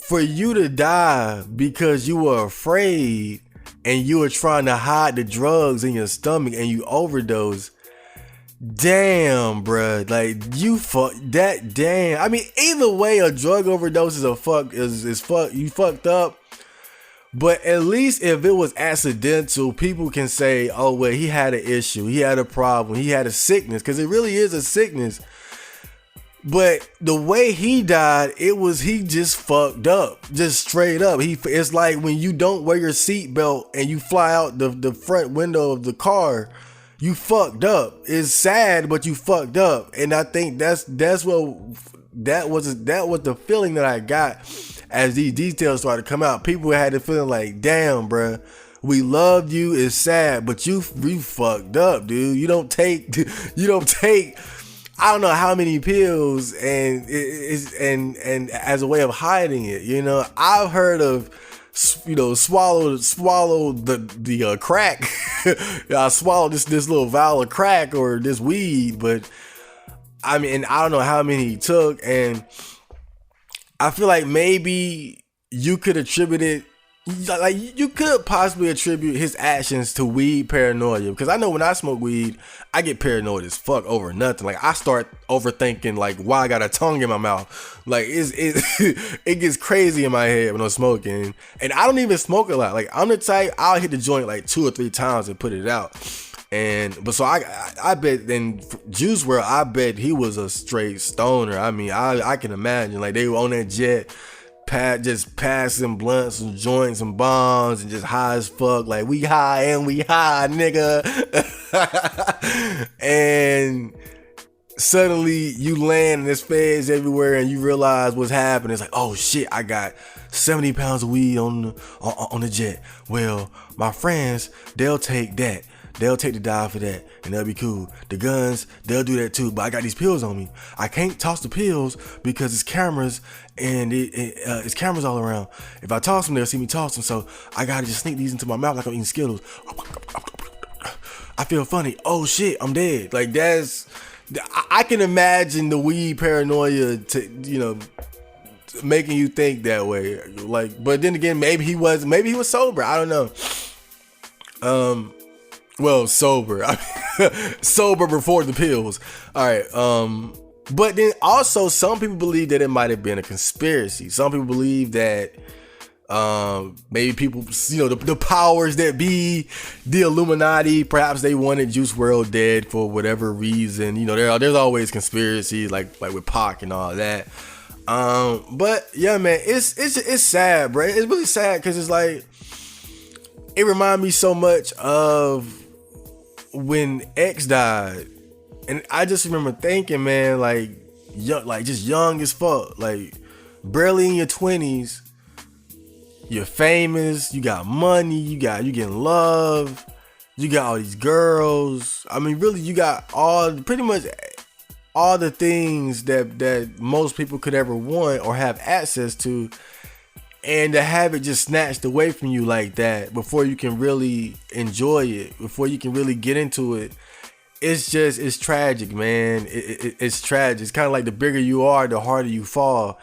for you to die because you were afraid and you were trying to hide the drugs in your stomach and you overdose, damn, bruh. Like, you damn. I mean, either way, a drug overdose is you fucked up. But at least if it was accidental, people can say, oh, well, he had an issue, he had a problem, he had a sickness, because it really is a sickness. But the way he died, he just fucked up, just straight up. It's like when you don't wear your seatbelt and you fly out the front window of the car, you fucked up. It's sad, but you fucked up. And I think that was the feeling that I got as these details started to come out. People had the feeling like, damn, bruh, we loved you. It's sad, but you fucked up, dude. You don't take I don't know how many pills and as a way of hiding it. I've heard of, swallow the crack. I swallowed this little vial of crack or this weed, but I mean, and I don't know how many he took, and I feel like maybe you could attribute it, like you could possibly attribute his actions to weed paranoia. Because I know when I smoke weed, I get paranoid as fuck over nothing. Like, I start overthinking, like, why I got a tongue in my mouth. Like, it gets crazy in my head when I'm smoking. And I don't even smoke a lot. Like, I'm the type, I'll hit the joint like 2 or 3 times and put it out. But so I bet then Juice WRLD, I bet he was a straight stoner. I mean, I can imagine, like, they were on that jet, just passing blunts and joints and bombs and just high as fuck. Like, we high, nigga. And suddenly you land and there's feds everywhere and you realize what's happening. It's like, oh shit, I got 70 pounds of weed on the jet. Well, my friends, they'll take that. They'll take the dive for that, and they'll be cool. The guns, they'll do that too, but I got these pills on me. I can't toss the pills because it's cameras, and it's cameras all around. If I toss them, they'll see me toss them, so I gotta just sneak these into my mouth like I'm eating Skittles. I feel funny. Oh shit, I'm dead. Like, I can imagine the weed paranoia making you think that way. Like, but then again, maybe he was sober. I don't know. Well, sober. Sober before the pills. All right. But then also some people believe that it might have been a conspiracy. Some people believe that maybe people, the powers that be, the Illuminati, perhaps they wanted Juice WRLD dead for whatever reason. There's always conspiracies like with Pac and all that. But yeah, man, it's sad, bro. It's really sad because it's like, it reminds me so much of when X died, and I just remember thinking, man, like just young as fuck, like barely in your 20s, you're famous, you got money, you getting love, you got all these girls. I mean, really, you got pretty much all the things that most people could ever want or have access to. And to have it just snatched away from you like that before you can really enjoy it, before you can really get into it, it's tragic, man. It's tragic. It's kind of like the bigger you are, the harder you fall.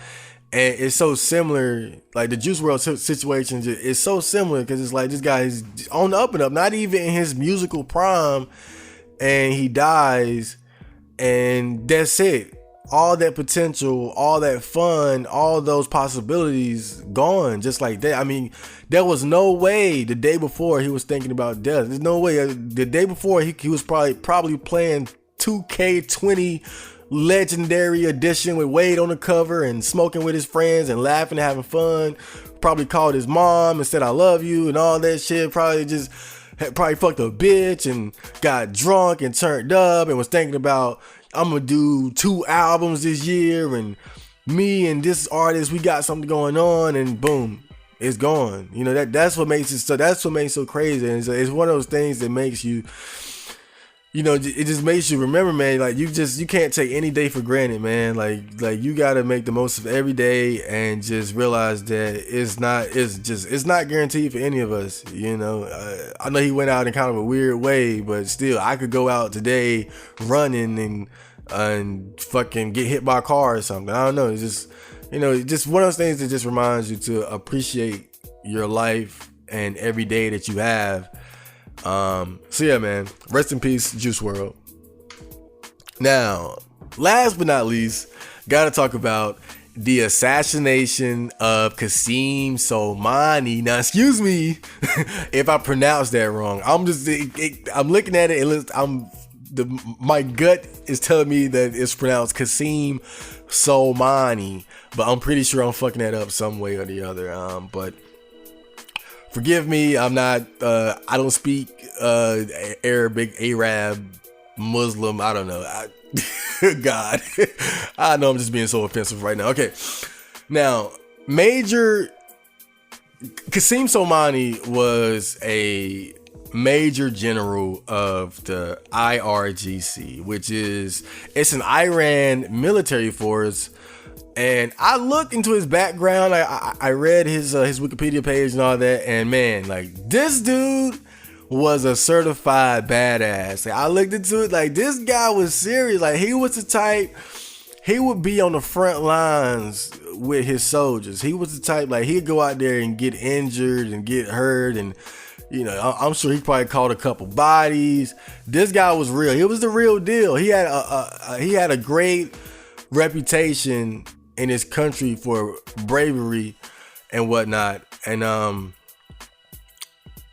And it's so similar, like the Juice WRLD situation is so similar because it's like this guy is on the up and up, not even in his musical prime, and he dies, and that's it. all that potential, all that fun, all those possibilities gone just like that. I mean, there was no way the day before he was thinking about death. There's no way. The day before he was probably playing 2K20 Legendary Edition with Wade on the cover and smoking with his friends and laughing and having fun. Probably called his mom and said I love you and all that shit. Probably fucked a bitch and got drunk and turned up and was thinking about, I'm gonna do 2 albums this year and me and this artist, we got something going on, and boom, it's gone. You know, that's what makes it so. That's what makes it so crazy. And it's one of those things that makes you, you know, it just makes you remember, man. Like you can't take any day for granted, man. Like you gotta make the most of every day and just realize that it's not guaranteed for any of us. You know, I know he went out in kind of a weird way, but still, I could go out today running and fucking get hit by a car or something. I don't know. It's just, you know, just one of those things that just reminds you to appreciate your life and every day that you have. So yeah, man, rest in peace, Juice WRLD. Now, last but not least, gotta talk about the assassination of Qasem Soleimani. Now, excuse me if I pronounced that wrong. I'm looking at it and my gut is telling me that it's pronounced Qasem Soleimani, but I'm pretty sure I'm fucking that up some way or the other. But forgive me, I'm not, I don't speak Arabic, Arab, Muslim, I don't know. God, I know I'm just being so offensive right now. Okay, now, Qasem Soleimani was a major general of the IRGC, it's an Iran military force. And I looked into his background. I read his Wikipedia page and all that. And man, like, this dude was a certified badass. Like, I looked into it, like, this guy was serious. Like, he was the type, he would be on the front lines with his soldiers. He was the type, like, he'd go out there and get injured and get hurt, and you know, I'm sure he probably caught a couple bodies. This guy was real. He was the real deal. He had a great reputation in his country for bravery and whatnot. And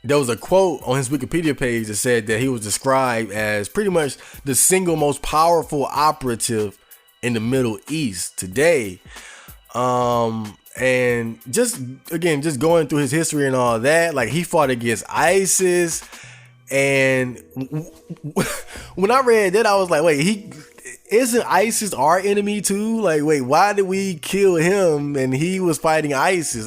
there was a quote on his Wikipedia page that said that he was described as pretty much the single most powerful operative in the Middle East today. And just going through his history and all that, like, he fought against ISIS. And when I read that, I was like, wait, isn't ISIS our enemy too? Like, wait, why did we kill him and he was fighting ISIS?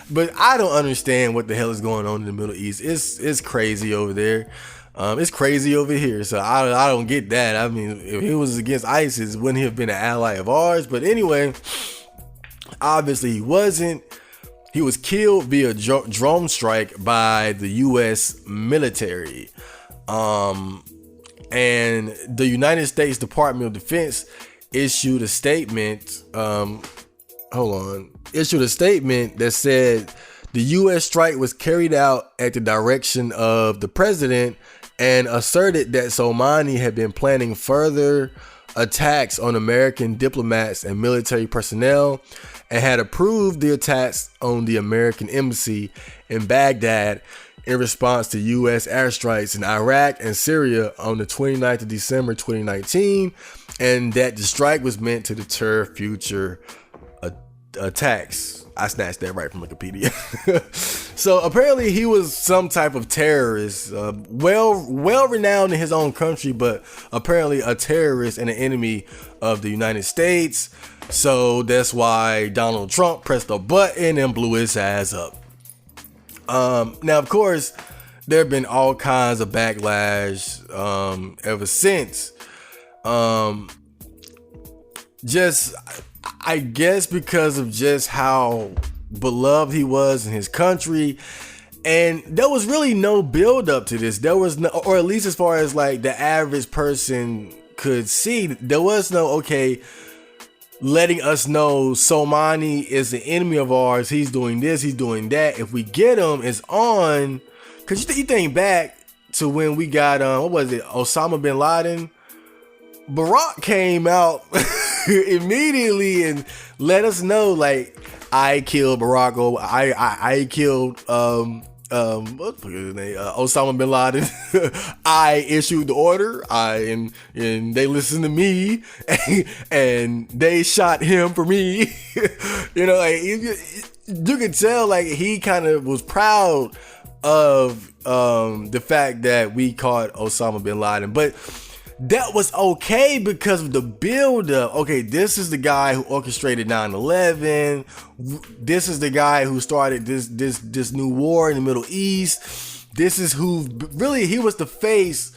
But I don't understand what the hell is going on in the Middle East. It's crazy over there. It's crazy over here. So I don't get that. I mean, if he was against ISIS, wouldn't he have been an ally of ours? But anyway, obviously he wasn't. He was killed via drone strike by the U.S. military. And the United States Department of Defense issued a statement. Issued a statement that said the U.S. strike was carried out at the direction of the president, and asserted that Soleimani had been planning further attacks on American diplomats and military personnel, and had approved the attacks on the American embassy in Baghdad in response to U.S. airstrikes in Iraq and Syria on the 29th of December 2019, and that the strike was meant to deter future attacks. I snatched that right from Wikipedia. So apparently he was some type of terrorist, well renowned in his own country, but apparently a terrorist and an enemy of the United States. So that's why Donald Trump pressed a button and blew his ass up. Now, of course, there have been all kinds of backlash ever since. I guess because of just how beloved he was in his country. And there was really no build up to this. There was no, or at least as far as like the average person could see, there was no, okay, letting us know Soleimani is an enemy of ours. He's doing this, he's doing that. If we get him, it's on. Cause you think back to when we got, Osama bin Laden. Barack came out immediately and let us know, like, I killed Barack Obama. I killed what the fuck is his name? Osama bin Laden. I issued the order. And they listened to me, and they shot him for me. You know, like you could tell, like he kind of was proud of the fact that we caught Osama bin Laden, but that was okay because of the build-up. Okay, this is the guy who orchestrated 9/11. This is the guy who started this new war in the Middle East. This is who really, he was the face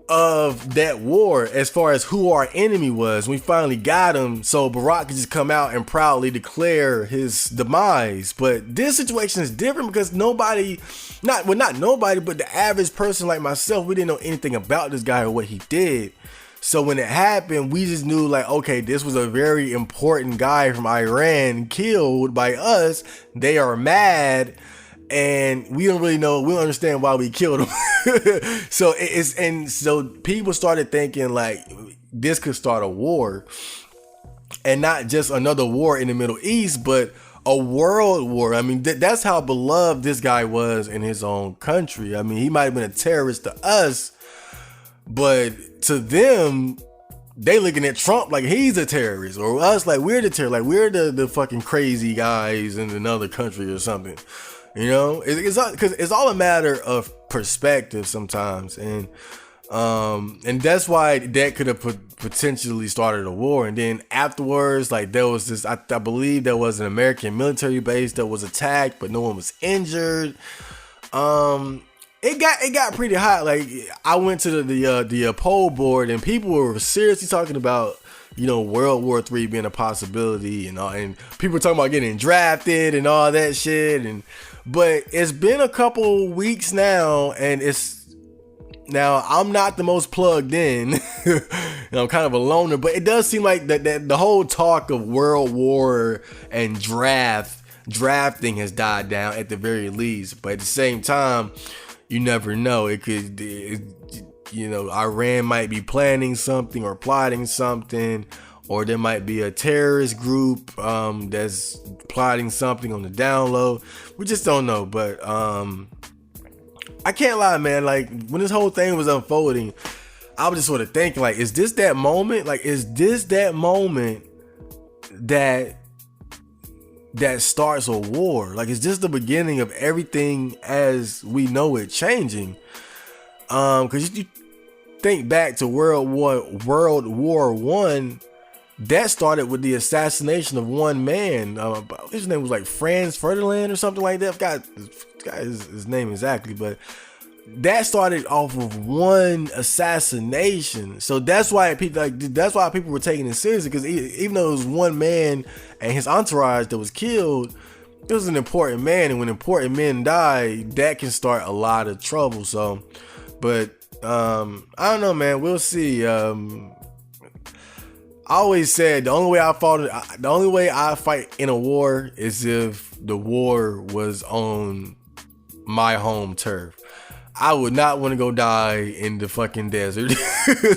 of that war as far as who our enemy was. We finally got him, so Barack could just come out and proudly declare his demise. But this situation is different because not nobody, but the average person like myself, we didn't know anything about this guy or what he did. So when it happened, we just knew, like, okay, this was a very important guy from Iran killed by us. They are mad. And we don't really know, we don't understand why we killed him. So people started thinking like this could start a war, and not just another war in the Middle East, but a world war. I mean, that's how beloved this guy was in his own country. I mean, he might have been a terrorist to us, but to them, they looking at Trump like he's a terrorist, or us like we're the terrorist, like we're the fucking crazy guys in another country or something. You know, it's all a matter of perspective sometimes, and that's why that could have potentially started a war. And then afterwards, like there was this, I believe there was an American military base that was attacked, but no one was injured. It got pretty hot. Like I went to the poll board, and people were seriously talking about, you know, World War III being a possibility, and people were talking about getting drafted and all that shit. But it's been a couple weeks now, and I'm not the most plugged in. I'm kind of a loner, but it does seem like that the whole talk of World War and drafting has died down at the very least. But at the same time, you never know. You know, Iran might be planning something or plotting something, or there might be a terrorist group that's plotting something on the down low. We just don't know. But I can't lie, man. Like when this whole thing was unfolding, I was just sort of thinking, like, is this that moment? Like, is this that moment that starts a war? Like, is this the beginning of everything as we know it changing? Because you think back to World War I, that started with the assassination of one man. His name was like Franz Ferdinand or something like that. I forgot his name exactly, but that started off of one assassination. So that's why people were taking it seriously, because even though it was one man and his entourage that was killed, it was an important man, and when important men die, that can start a lot of trouble. So, but I don't know, man. We'll see. I always said the only way I fight in a war is if the war was on my home turf. I would not want to go die in the fucking desert.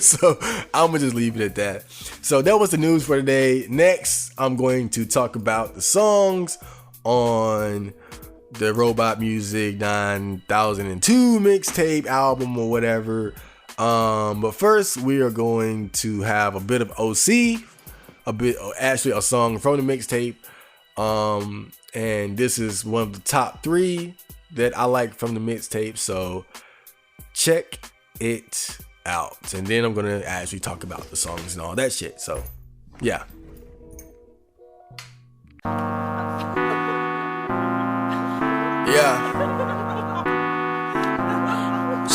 So I'm gonna just leave it at that. So that was the news for today. Next, I'm going to talk about the songs on the Robot Music 9002 mixtape album or whatever. But first we are going to have a bit of OC, a song from the mixtape. And this is one of the top 3 that I like from the mixtape, so check it out. And then I'm gonna actually talk about the songs and all that shit. So yeah.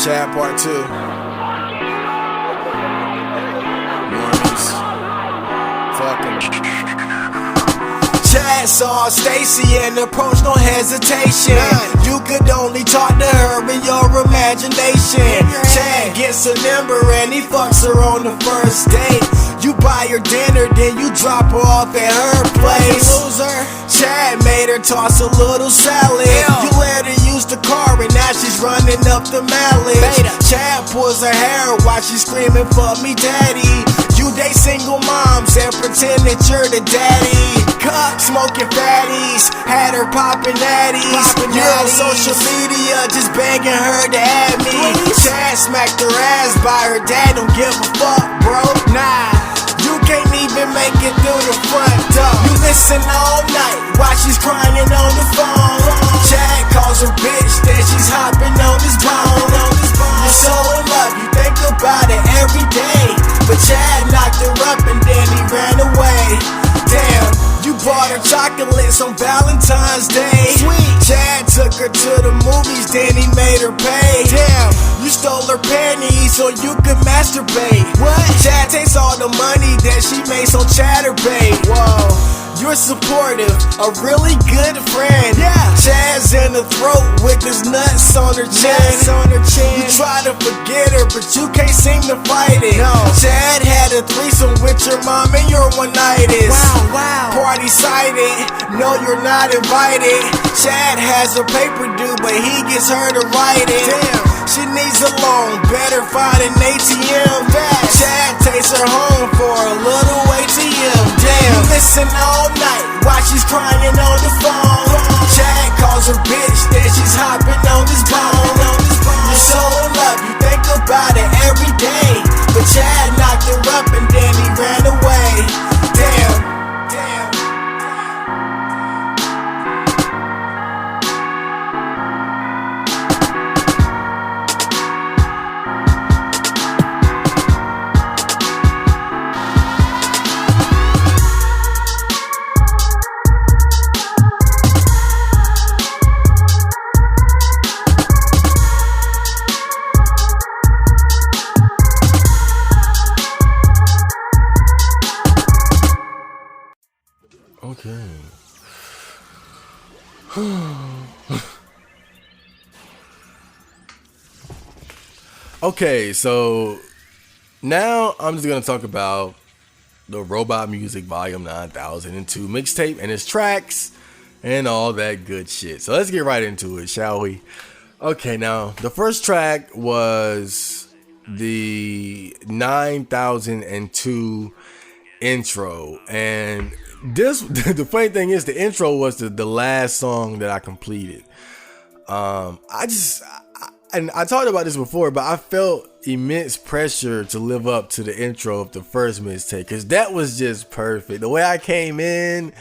Chad Part 2. Chad saw Stacy and approached no hesitation. You could only talk to her in your imagination. Chad gets a number and he fucks her on the first date. You buy her dinner, then you drop her off at her place. Chad made her toss a little salad. You let her use the car and now she's running up the mileage. Chad pulls her hair while she's screaming, "Fuck me, daddy." You date single moms and pretend that you're the daddy. Cup smoking fatties, had her popping natties. You're on social media just begging her to add me. Chad smacked her ass by her dad, don't give a fuck, bro. Nah, you can't even make it through the front door. You listen all night while she's crying on the phone. Chad calls her bitch, then she's hopping on his bone. You're so in love, you think about it every day. But Chad knocked her up and then he ran away. Damn, you bought her chocolates on Valentine's Day. Sweet. Chad took her to the movies, then he made her pay. Damn, you stole her panties so you could masturbate. What? Chad takes all the money that she makes on Chatterbait. Whoa. You're supportive, a really good friend. Yeah. Chad's in the throat with his nuts on her chin. You try to forget her, but you can't seem to fight it. No. Chad had a threesome with your mom and your one-nightists. Wow. Party cited, no, you're not invited. Chad has a paper due, but he gets her to write it. Damn. She needs a loan, better find an ATM. Chad takes her home for a little ATM. Damn. You listen all night while she's crying on the phone. Chad calls her bitch, then she's hopping on his bone. You're so in love, you think about it every day. But Chad knocked her up and then he ran away. Damn. Okay. Okay, so now I'm just gonna talk about the Robot Music Volume 9002 mixtape and its tracks and all that good shit. So let's get right into it, shall we? Okay, now the first track was the 9002 intro, and this the funny thing is the intro was the last song that I completed. And I talked about this before, but I felt immense pressure to live up to the intro of the first mixtape, because that was just perfect. The way I came in,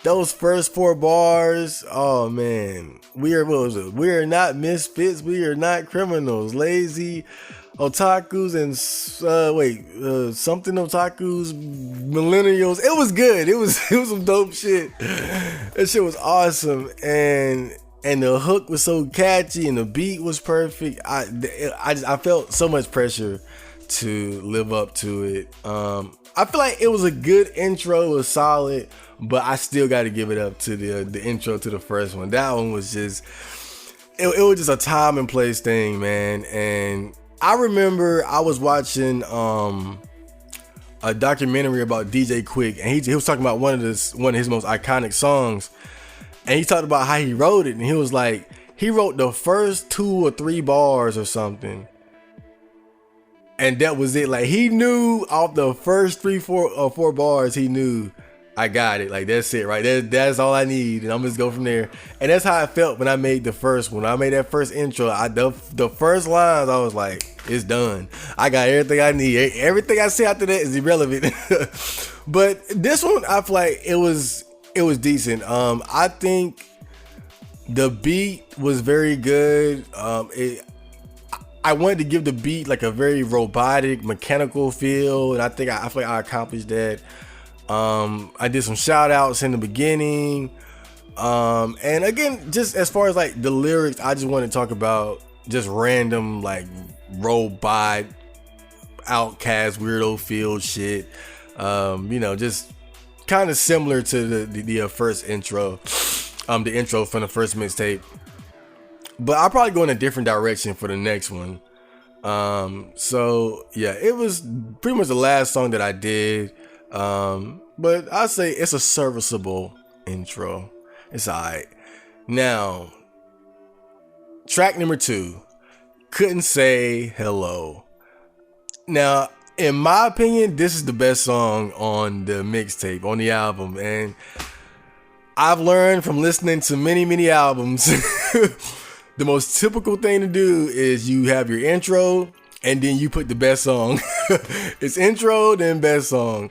those first 4 bars, oh man, we are not misfits, we are not criminals, lazy otakus and something otakus, millennials. It was good. It was some dope shit. That shit was awesome, and the hook was so catchy and the beat was perfect. I felt so much pressure to live up to it. I feel like it was a good intro, it was solid, but I still got to give it up to the intro to the first one. That one was just it was just a time and place thing, man. And I remember I was watching a documentary about DJ Quick, and he was talking about one of his most iconic songs, and he talked about how he wrote it, and he was like, he wrote the first 2 or 3 bars or something, and that was it. Like, he knew off the first 4 bars, he knew, I got it. Like, that's it, right? That's all I need, and I'm just go from there. And that's how I felt when I made the first one. When I made that first intro, the first lines, I was like, it's done. I got everything I need. Everything I say after that is irrelevant. But this one, I feel like it was decent. I think the beat was very good. I wanted to give the beat like a very robotic, mechanical feel, and I feel like I accomplished that. I did some shout outs in the beginning. And again, just as far as like the lyrics, I just want to talk about just random like robot, outcast, weirdo field shit. Just kind of similar to the first intro, the intro from the first mixtape. But I'll probably go in a different direction for the next one. So yeah, it was pretty much the last song that I did. But I'd say it's a serviceable intro. It's alright. Now, track number 2, Couldn't Say Hello. Now, in my opinion, this is the best song on the mixtape, on the album. And I've learned from listening to many albums, the most typical thing to do is you have your intro and then you put the best song. It's intro, then best song.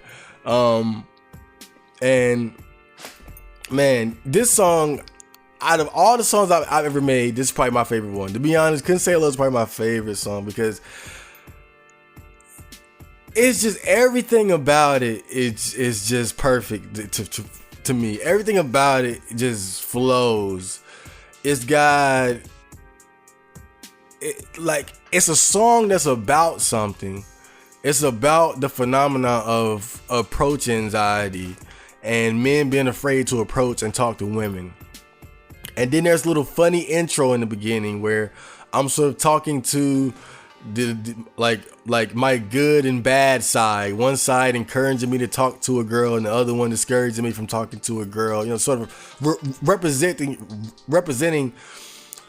And man, this song, out of all the songs I've ever made, this is probably my favorite one. To be honest, Couldn't Say Hello is probably my favorite song because it's just everything about it. It's just perfect to me. Everything about it just flows. It's got it's a song that's about something. It's about the phenomena of approach anxiety and men being afraid to approach and talk to women. And then there's a little funny intro in the beginning where I'm sort of talking to like my good and bad side. One side encouraging me to talk to a girl and the other one discouraging me from talking to a girl. You know, sort of representing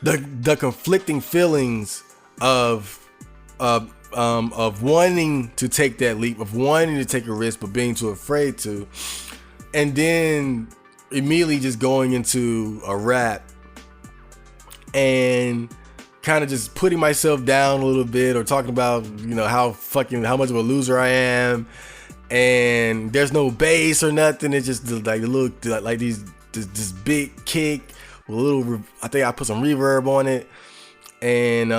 the conflicting feelings of wanting to take that leap, of wanting to take a risk but being too afraid to, and then immediately just going into a rap and kind of just putting myself down a little bit, or talking about, you know, how much of a loser I am, and there's no bass or nothing. It's just like a little like this big kick with a little, I think I put some reverb on it, and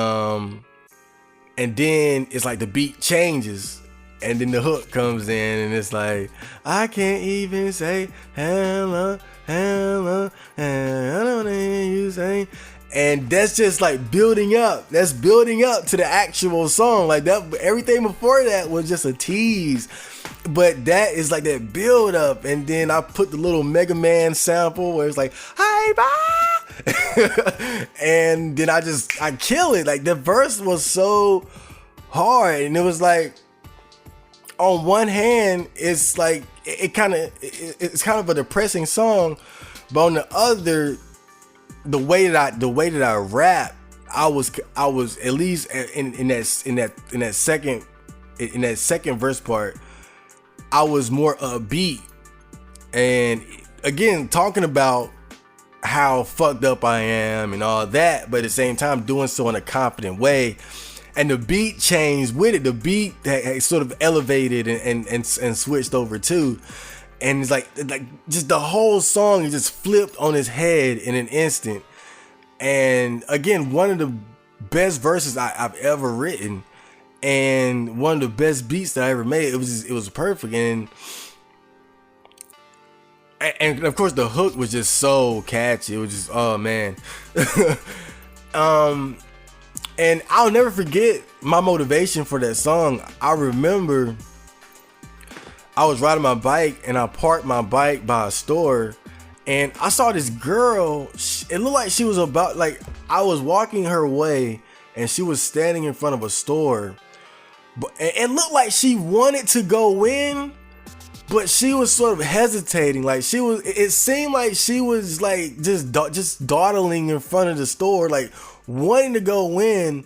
then it's like the beat changes and then the hook comes in and it's like, I can't even say hello, hello, and I don't hear you say. And that's just like building up. That's building up to the actual song. Like that, everything before that was just a tease. But that is like that build up. And then I put the little Mega Man sample where it's like, hi, bye. And then I kill it. Like the verse was so hard. And it was like, on one hand, it's like, it's kind of a depressing song. But on the other, the way that I rap, I was at least in that second verse part, I was more upbeat, and again talking about how fucked up I am and all that, but at the same time doing so in a confident way. And the beat changed with it. The beat had sort of elevated and switched over too. And it's like just the whole song is just flipped on its head in an instant. And again, one of the best verses I've ever written, and one of the best beats that I ever made. It was perfect. And of course the hook was just so catchy. It was just, oh man. And I'll never forget my motivation for that song. I remember I was riding my bike and I parked my bike by a store, and I saw this girl. It looked like she was about, like, I was walking her way and she was standing in front of a store, but it looked like she wanted to go in, but she was sort of hesitating. Like it seemed like she was like just dawdling in front of the store, like wanting to go in,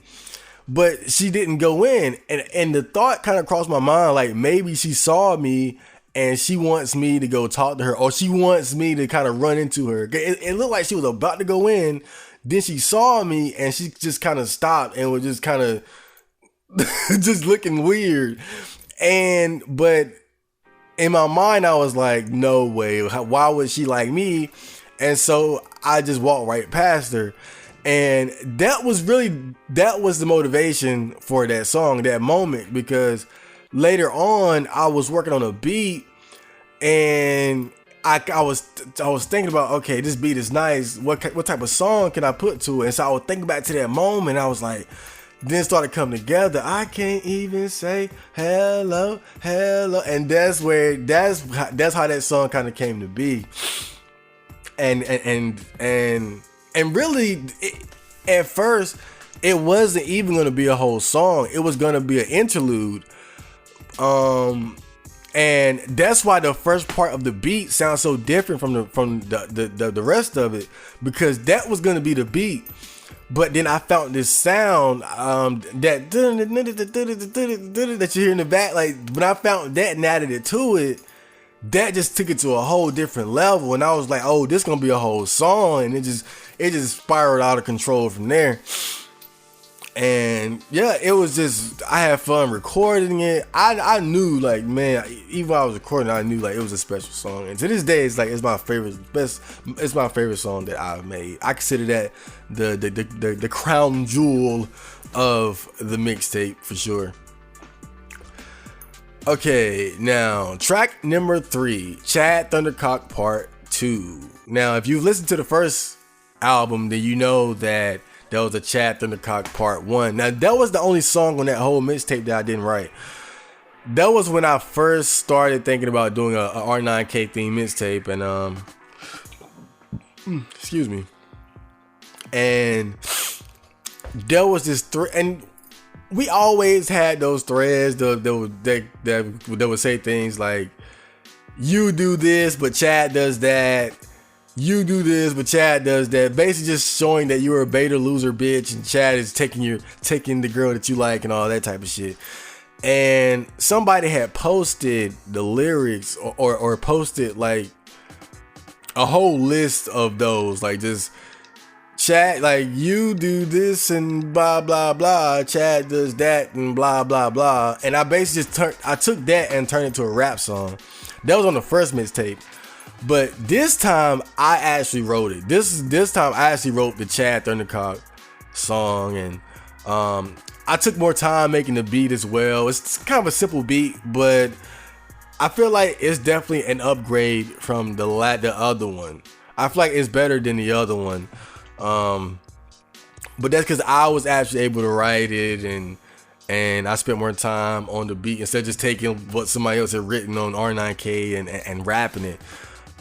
but she didn't go in. And the thought kind of crossed my mind, like maybe she saw me and she wants me to go talk to her, or she wants me to kind of run into her. It looked like she was about to go in, then she saw me and she just kind of stopped and was just kind of just looking weird. But in my mind I was like, no way, why would she like me? And so I just walked right past her. And that was the motivation for that song, that moment, because later on I was working on a beat and I was thinking about, okay, this beat is nice. What type of song can I put to it? And so I was thinking back to that moment. I was like, then started coming together. I can't even say hello, hello, and that's how that song kind of came to be. And really, at first, it wasn't even going to be a whole song. It was going to be an interlude. And that's why the first part of the beat sounds so different from the rest of it, because that was going to be the beat. But then I found this sound that you hear in the back. Like when I found that and added it to it, that just took it to a whole different level. And I was like, oh, this gonna be a whole song. And it just spiraled out of control from there. And yeah, it was just, I had fun recording it. I knew, like, man, even while I was recording, I knew like it was a special song. And to this day, it's like it's my favorite song that I've made. I consider that the crown jewel of the mixtape for sure. Okay, now track number 3, Chad Thundercock Part 2. Now, if you've listened to the first album, then you know that there was a Chad Thundercock Part 1. Now, that was the only song on that whole mixtape that I didn't write. That was when I first started thinking about doing a R9K theme mixtape, and excuse me. And there was this and we always had those threads that would say things like, "You do this, but Chad does that. You do this, but Chad does that." Basically just showing that you're a beta loser bitch and Chad is taking the girl that you like and all that type of shit. And somebody had posted the lyrics or posted like a whole list of those, like just Chad, like, you do this and blah blah blah, Chad does that and blah blah blah. And I basically I took that and turned it into a rap song. That was on the first mixtape. But this time I actually wrote it. This time I actually wrote the Chad Thundercock song, and I took more time making the beat as well. It's kind of a simple beat, but I feel like it's definitely an upgrade from the other one. I feel like it's better than the other one. But that's because I was actually able to write it, and I spent more time on the beat instead of just taking what somebody else had written on R9K and rapping it.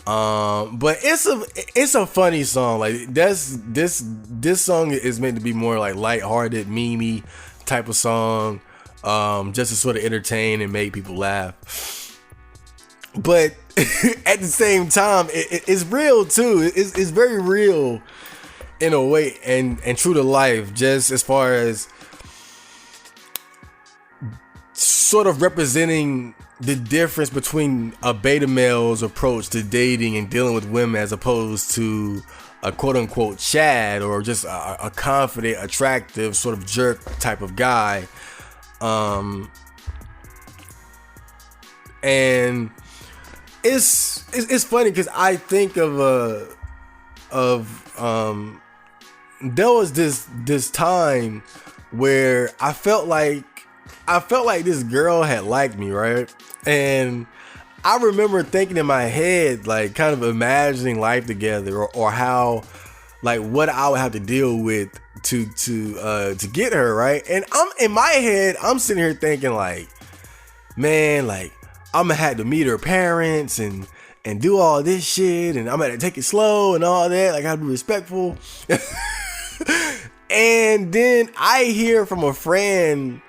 But it's a funny song. Like this song is meant to be more like lighthearted, memey type of song, just to sort of entertain and make people laugh. But at the same time, it's real too. It's very real in a way, and true to life, just as far as sort of representing the difference between a beta male's approach to dating and dealing with women as opposed to a quote unquote Chad, or just a confident, attractive sort of jerk type of guy. And it's funny because I think of there was this time where I felt like this girl had liked me, right? And I remember thinking in my head, like, kind of imagining life together, or how, like, what I would have to deal with to get her, right? And I'm in my head, I'm sitting here thinking like, man, like, I'm gonna have to meet her parents and do all this shit, and I'm gonna take it slow and all that. Like, I gotta be respectful. And then I hear from a friend,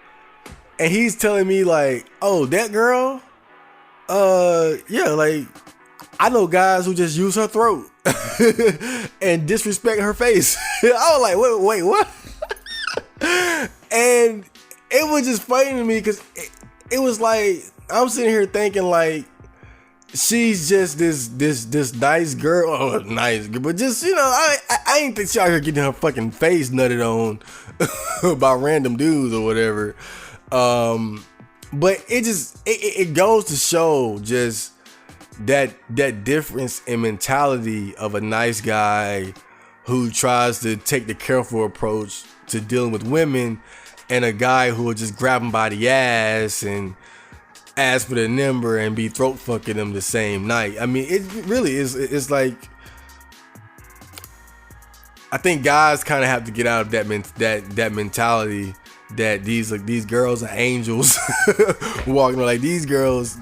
and he's telling me like, "Oh, that girl? Yeah, like, I know guys who just use her throat and disrespect her face." I was like, wait, what? And it was just funny to me because it was like, I'm sitting here thinking like, she's just this nice girl, but just, you know, I ain't think she out here getting her fucking face nutted on by random dudes or whatever. But it goes to show just that difference in mentality of a nice guy who tries to take the careful approach to dealing with women, and a guy who will just grab them by the ass and ask for the number and be throat fucking them the same night. I mean, it really is. It's like, I think guys kind of have to get out of that mentality that these girls are angels walking around. Like, these girls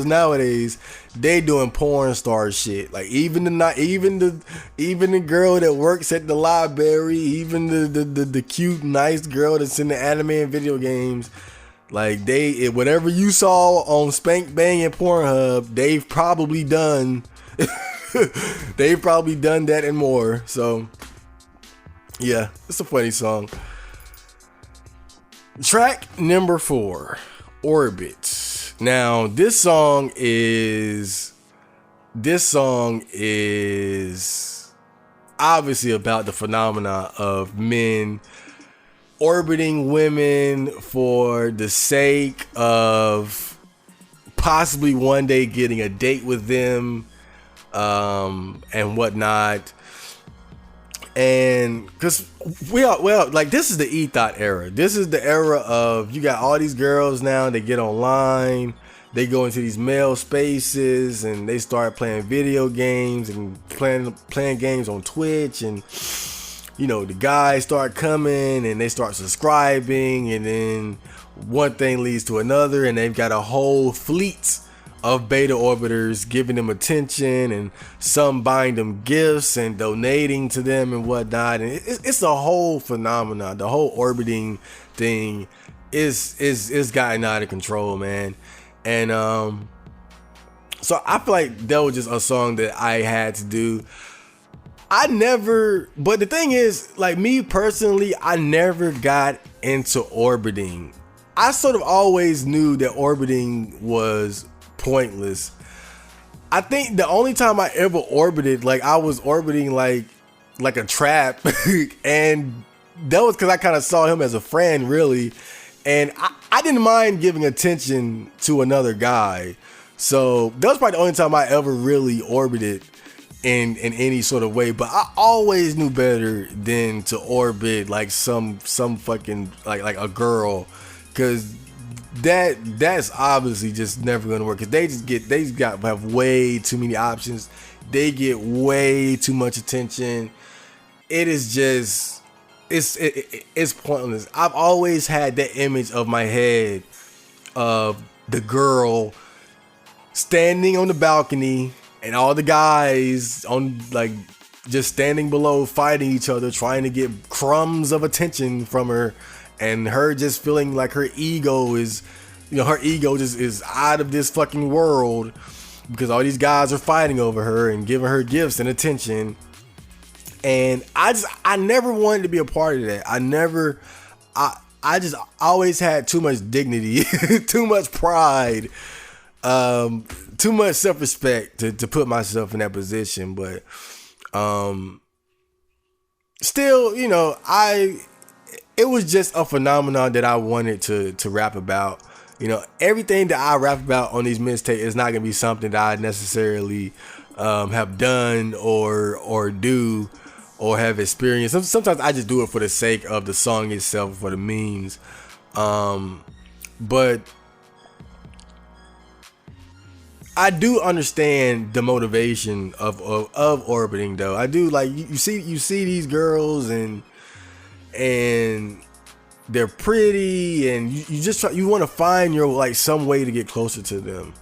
nowadays, they doing porn star shit. Like, even the girl that works at the library, even the cute nice girl that's in the anime and video games, like, whatever you saw on Spank Bang and Pornhub, they've probably done that and more. So Yeah, it's a funny song. Track number 4, Orbit. Now, this song is obviously about the phenomena of men orbiting women for the sake of possibly one day getting a date with them, and whatnot. And because like, this is the e-thought era. This is the era of, you got all these girls now, they get online, they go into these male spaces, and they start playing video games and playing games on Twitch, and you know, the guys start coming and they start subscribing, and then one thing leads to another, and they've got a whole fleet of beta orbiters giving them attention, and some buying them gifts and donating to them and whatnot. And it's a whole phenomenon. The whole orbiting thing is gotten out of control, man. And so I feel like that was just a song that I had to do. But the thing is, like, me personally, I never got into orbiting. I sort of always knew that orbiting was pointless. I think the only time I ever orbited, like, I was orbiting like a trap, and that was because I kind of saw him as a friend, really, and I didn't mind giving attention to another guy. So that was probably the only time I ever really orbited in any sort of way. But I always knew better than to orbit like some fucking like a girl, because that's obviously just never gonna work, because they just have way too many options. They get way too much attention. It is just it's pointless. I've always had that image of my head of the girl standing on the balcony and all the guys on, like, just standing below fighting each other, trying to get crumbs of attention from her, and her just feeling like her ego is, her ego just is out of this fucking world, because all these guys are fighting over her and giving her gifts and attention. And I never wanted to be a part of that. I just always had too much dignity, too much pride, too much self-respect to put myself in that position. But still, it was just a phenomenon that I wanted to rap about. Everything that I rap about on these mixtapes is not gonna be something that I necessarily have done or do or have experienced. Sometimes I just do it for the sake of the song itself, for the memes. But I do understand the motivation of orbiting, though. I do. Like, you see these girls and they're pretty, and you want to find your, some way to get closer to them.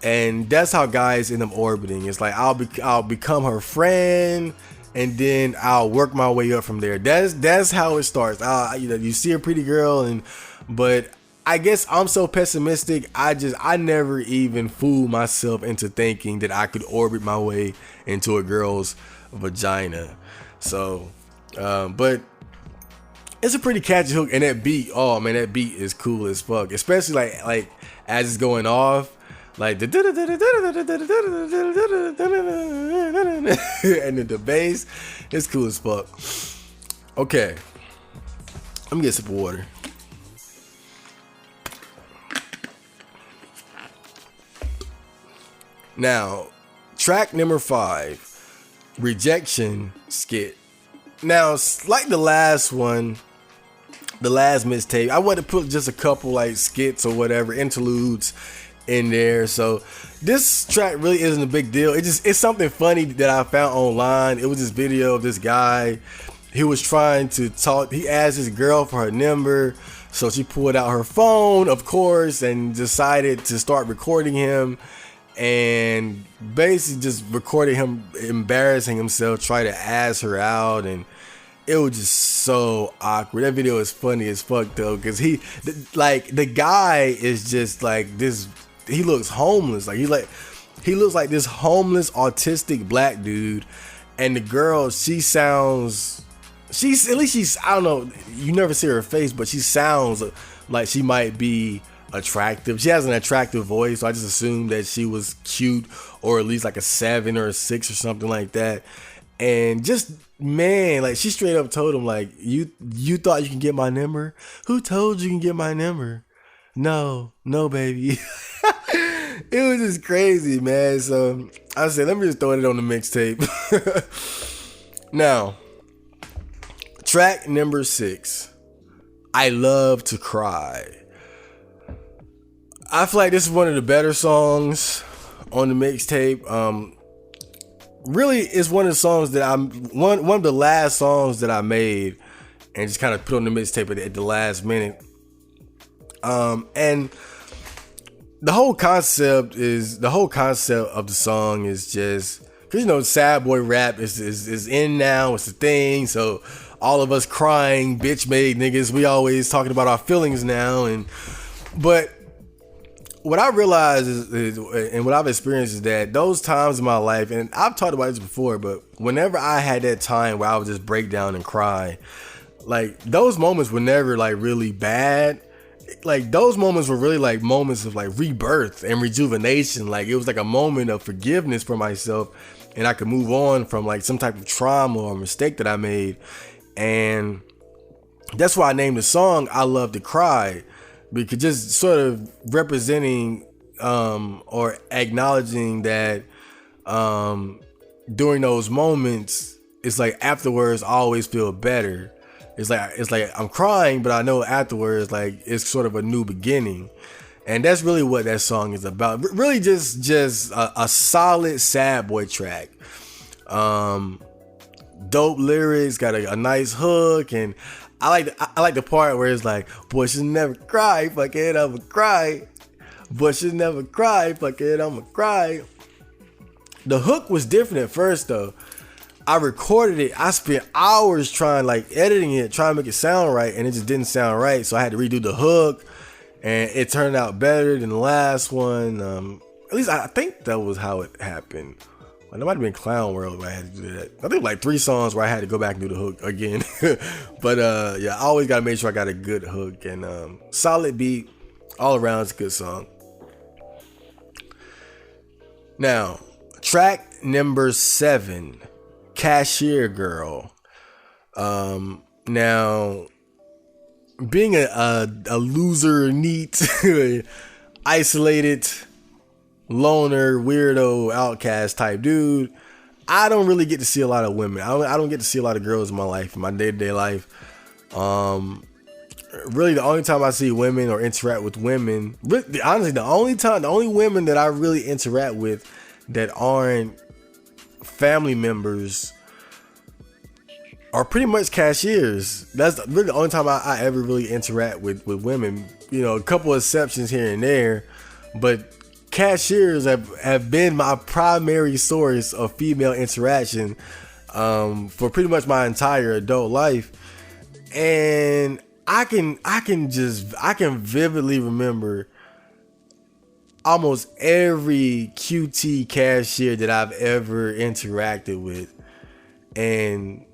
And that's how guys end up orbiting. It's like, I'll become her friend, and then I'll work my way up from there. That's how it starts. You see a pretty girl, but I guess I'm so pessimistic. I never even fooled myself into thinking that I could orbit my way into a girl's vagina. So, but it's a pretty catchy hook, and that beat, oh man, that beat is cool as fuck. Especially like as it's going off, like and then the bass, it's cool as fuck. Okay, let me get a sip of water. Now, track number 5, Rejection Skit. Now, like the last one, the last mixtape, I wanted to put just a couple like skits or whatever, interludes in there. So this track really isn't a big deal. It's something funny that I found online. It was this video of this guy. He was trying to talk. He asked his girl for her number. So she pulled out her phone, of course, and decided to start recording him. And basically just recorded him embarrassing himself, try to ask her out, and it was just so awkward. That video is funny as fuck though, because the guy is just like this. He looks homeless. He looks like this homeless autistic black dude, and the girl, she sounds she's I don't know, you never see her face, but she sounds like she might be attractive. She has an attractive voice, so I just assumed that she was cute, or at least like a 7 or a 6 or something like that. And just, man, like she straight up told him, like, you thought you can get my number? Who told you can get my number? No, baby. It was just crazy, man. So I said, let me just throw it on the mixtape. Now, track number 6, I Love to Cry. I feel like this is one of the better songs on the mixtape. Really, it's one of the songs that one of the last songs that I made and just kind of put on the mixtape at the last minute. And the whole concept of the song is just, cause you know, sad boy rap is in now. It's a thing. So all of us crying, bitch made niggas, we always talking about our feelings now. But what I realize is, and what I've experienced is that those times in my life, and I've talked about this before, but whenever I had that time where I would just break down and cry, like those moments were never like really bad. Like those moments were really like moments of like rebirth and rejuvenation. Like it was like a moment of forgiveness for myself, and I could move on from like some type of trauma or mistake that I made. And that's why I named the song I Love to Cry, because just sort of representing or acknowledging that during those moments, it's like afterwards I always feel better. It's like I'm crying, but I know afterwards, like it's sort of a new beginning. And that's really what that song is about. Really just a solid sad boy track. Dope lyrics, got a nice hook, and I like the part where it's like, boy should never cry, fuck it, I'ma cry. Boy should never cry, fuck it, I'ma cry. The hook was different at first though. I recorded it. I spent hours editing it, trying to make it sound right, and it just didn't sound right. So I had to redo the hook, and it turned out better than the last one. At least I think that was how it happened. It might have been Clown World where I had to do that. I think like 3 songs where I had to go back and do the hook again. But yeah, I always got to make sure I got a good hook, and solid beat all around. It's a good song. Now, track number 7, Cashier Girl. Now, being a loser, neat, isolated, loner, weirdo, outcast type dude, I don't really get to see a lot of women. I don't get to see a lot of girls in my life, in my day-to-day life. Really, the only time I see women or interact with women, honestly, the only women that I really interact with that aren't family members are pretty much cashiers. That's really the only time I ever really interact with women. You know, a couple of exceptions here and there, but cashiers have been my primary source of female interaction for pretty much my entire adult life. And I can vividly remember almost every QT cashier that I've ever interacted with, and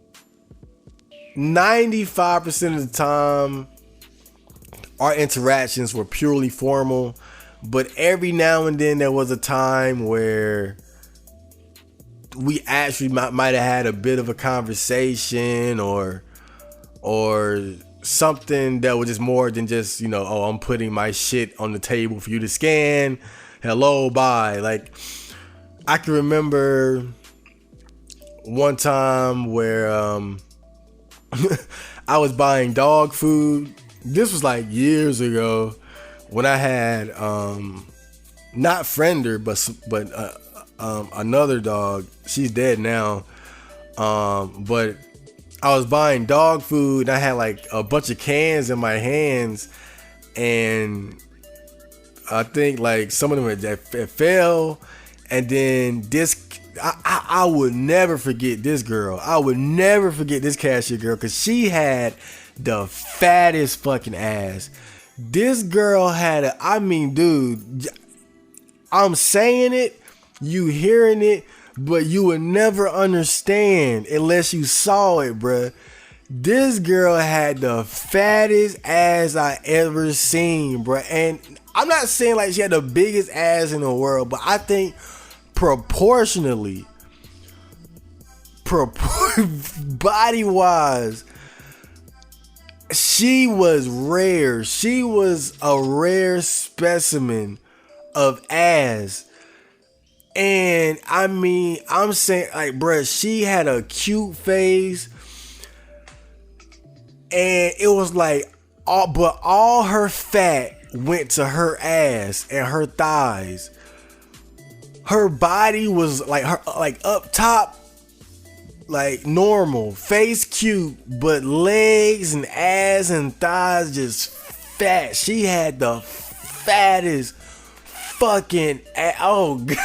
95% of the time our interactions were purely formal, but every now and then there was a time where we actually might have had a bit of a conversation or something that was just more than just, you know, oh, I'm putting my shit on the table for you to scan. Hello, bye. Like, I can remember one time where I was buying dog food. This was like years ago when I had not Friender, but another dog. She's dead now. But I was buying dog food, and I had like a bunch of cans in my hands, and I think like some of them that fell, and then this. I would never forget this girl. I would never forget this cashier girl, because she had the fattest fucking ass. This girl had dude, I'm saying it, you hearing it, but you would never understand unless you saw it, bruh. This girl had the fattest ass I ever seen, bro. And I'm not saying like she had the biggest ass in the world, but I think proportionally, body wise, she was rare. She was a rare specimen of ass. And I mean, I'm saying like, bruh, she had a cute face. And it was like, all her fat went to her ass and her thighs. Her body was like up top, like normal, face cute, but legs and ass and thighs just fat. She had the fattest fucking oh god.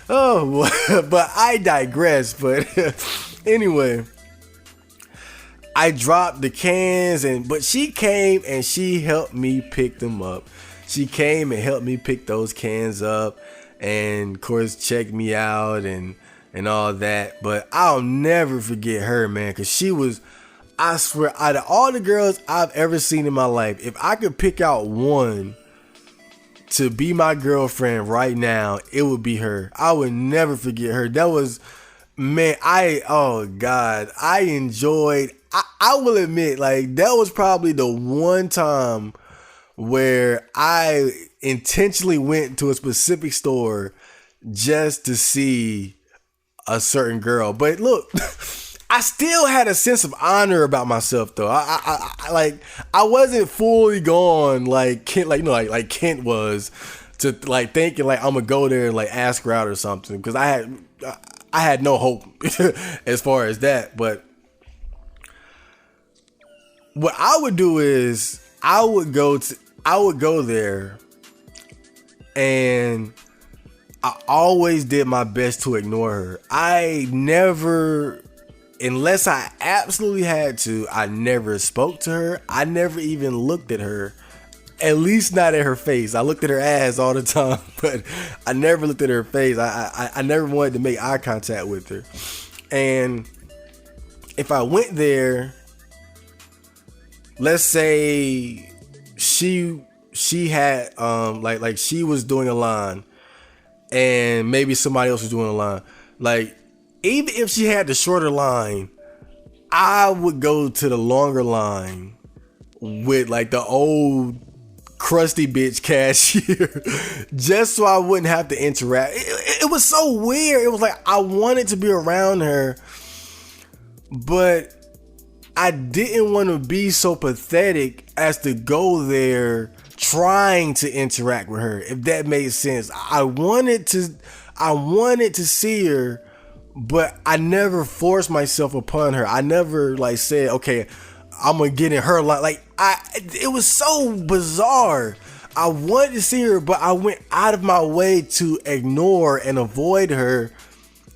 Oh, but I digress. But anyway, I dropped the cans, but she came and she helped me pick them up. She came and helped me pick those cans up, and of course checked me out and all that. But I'll never forget her, man, because she was, I swear, out of all the girls I've ever seen in my life, if I could pick out one to be my girlfriend right now, it would be her. I would never forget her. That was, man, oh God, I enjoyed, I will admit, like, that was probably the one time where I intentionally went to a specific store just to see a certain girl. But look, I still had a sense of honor about myself, though. I wasn't fully gone like Kent, like Kent was, to like thinking like I'm gonna go there and like ask her out or something, because I had no hope as far as that. But what I would do is I would go there, and I always did my best to ignore her. I never, unless I absolutely had to, I never spoke to her. I never even looked at her, at least not at her face. I looked at her ass all the time, but I never looked at her face. I never wanted to make eye contact with her. And if I went there, let's say she had like she was doing a line, and maybe somebody else was doing a line. Like, even if she had the shorter line, I would go to the longer line with like the old crusty bitch cashier just so I wouldn't have to interact. It was so weird. It was like I wanted to be around her, but I didn't want to be so pathetic as to go there trying to interact with her, if that made sense. I wanted to see her, but I never forced myself upon her. I never like said, okay, I'm gonna get in her line. Like, it was so bizarre. I wanted to see her, but I went out of my way to ignore and avoid her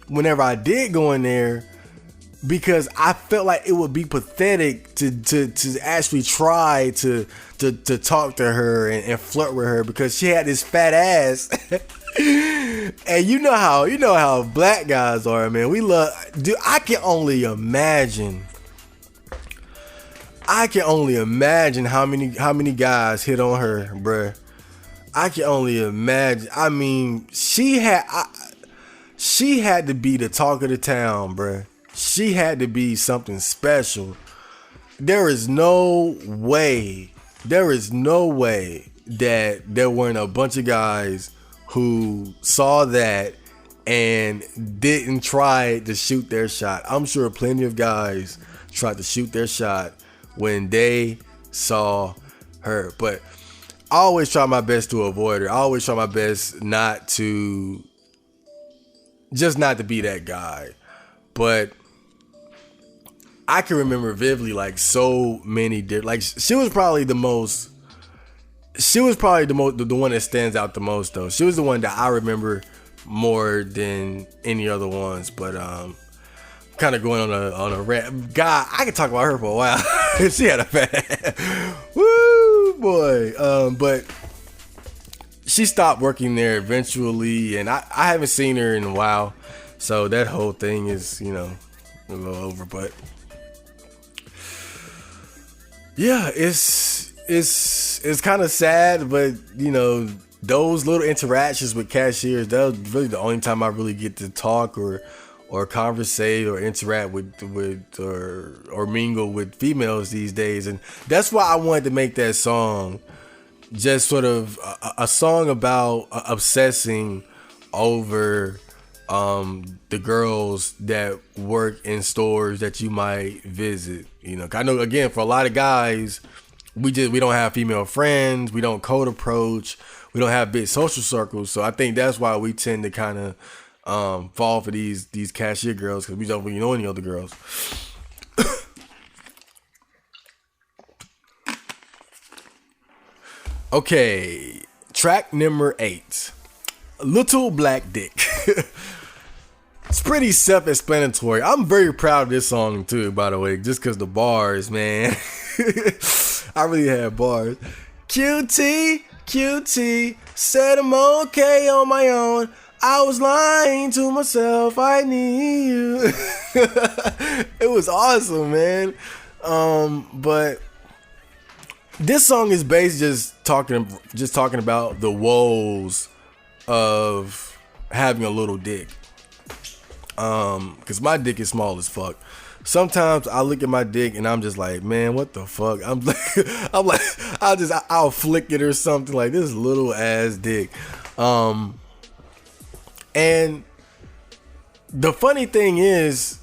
whenever I did go in there, because I felt like it would be pathetic to actually try to talk to her and flirt with her, because she had this fat ass. And you know how black guys are, man. We love, dude. I can only imagine how many guys hit on her, bruh. I can only imagine. I mean, she had to be the talk of the town, bruh. She had to be something special. There is no way that there weren't a bunch of guys who saw that and didn't try to shoot their shot. I'm sure plenty of guys tried to shoot their shot when they saw her. But I always try my best to avoid her. I always try my best not to be that guy. But I can remember vividly, like, so many different, like, she was probably the one that stands out the most, though. She was the one that I remember more than any other ones. But kind of going on a rant. God, I could talk about her for a while. She had a fat woo boy. But she stopped working there eventually, and I haven't seen her in a while, so that whole thing is, a little over. But Yeah, it's kind of sad, but you know, those little interactions with cashiers, that was really the only time I really get to talk or conversate or interact with or mingle with females these days. And that's why I wanted to make that song just sort of a song about obsessing over the girls that work in stores that you might visit. You know, I know, again, for a lot of guys, we don't have female friends, we don't code approach, we don't have big social circles. So I think that's why we tend to kind of fall for these cashier girls, because we don't really know any other girls. Okay, track number 8, Little Black Dick. It's pretty self-explanatory. I'm very proud of this song too, by the way, just because the bars, man. I really had bars. QT, said I'm okay on my own. I was lying to myself, I need you. It was awesome, man. But this song is basically just talking about the woes of having a little dick. Cause my dick is small as fuck. Sometimes I look at my dick and I'm just like, man, what the fuck? I'll flick it or something, like this little ass dick. And the funny thing is,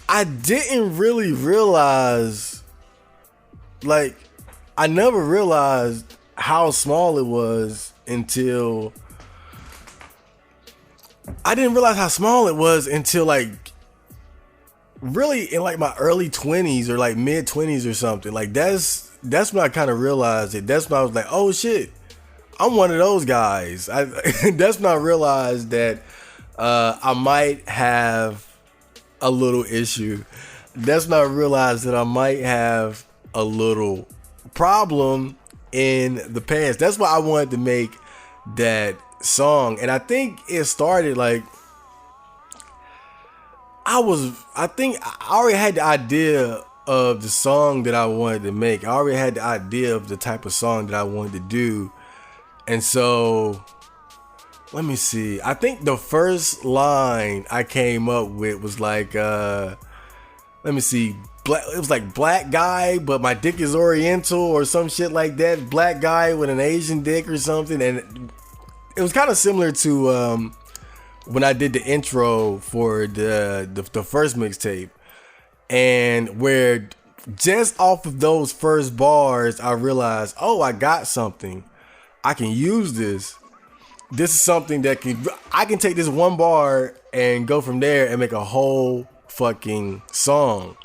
I didn't really realize, like, I never realized how small it was until like really in like my early 20s or like mid 20s or something. Like that's when I kind of realized it. That's when I was like, oh shit, I'm one of those guys. That's when I realized that I might have a little issue. That's when I realized that I might have a little problem in the past. That's why I wanted to make that song. And I think it started like I already had the idea of the song that I wanted to make. I already had the idea of the type of song that I wanted to do. And so let me see. I think the first line I came up with was like let me see. It was like black guy, but my dick is oriental or some shit like that. Black guy with an Asian dick or something. And it was kind of similar to when I did the intro for the first mixtape, and where just off of those first bars, I realized, oh, I got something. I can use this. This is something that I can take this one bar and go from there and make a whole fucking song.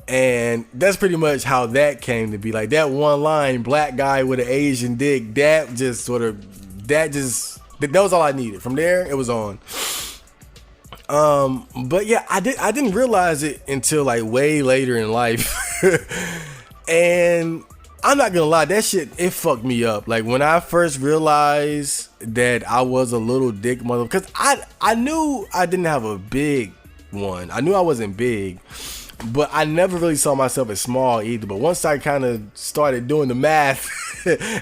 And that's pretty much how that came to be. Like that one line, black guy with an Asian dick, that was all I needed. From there, it was on. But yeah, I didn't realize it until like way later in life. And I'm not gonna lie, that shit, it fucked me up. Like when I first realized that I was a little dick mother, because I knew I didn't have a big one. I knew I wasn't big, but I never really saw myself as small either. But once I kind of started doing the math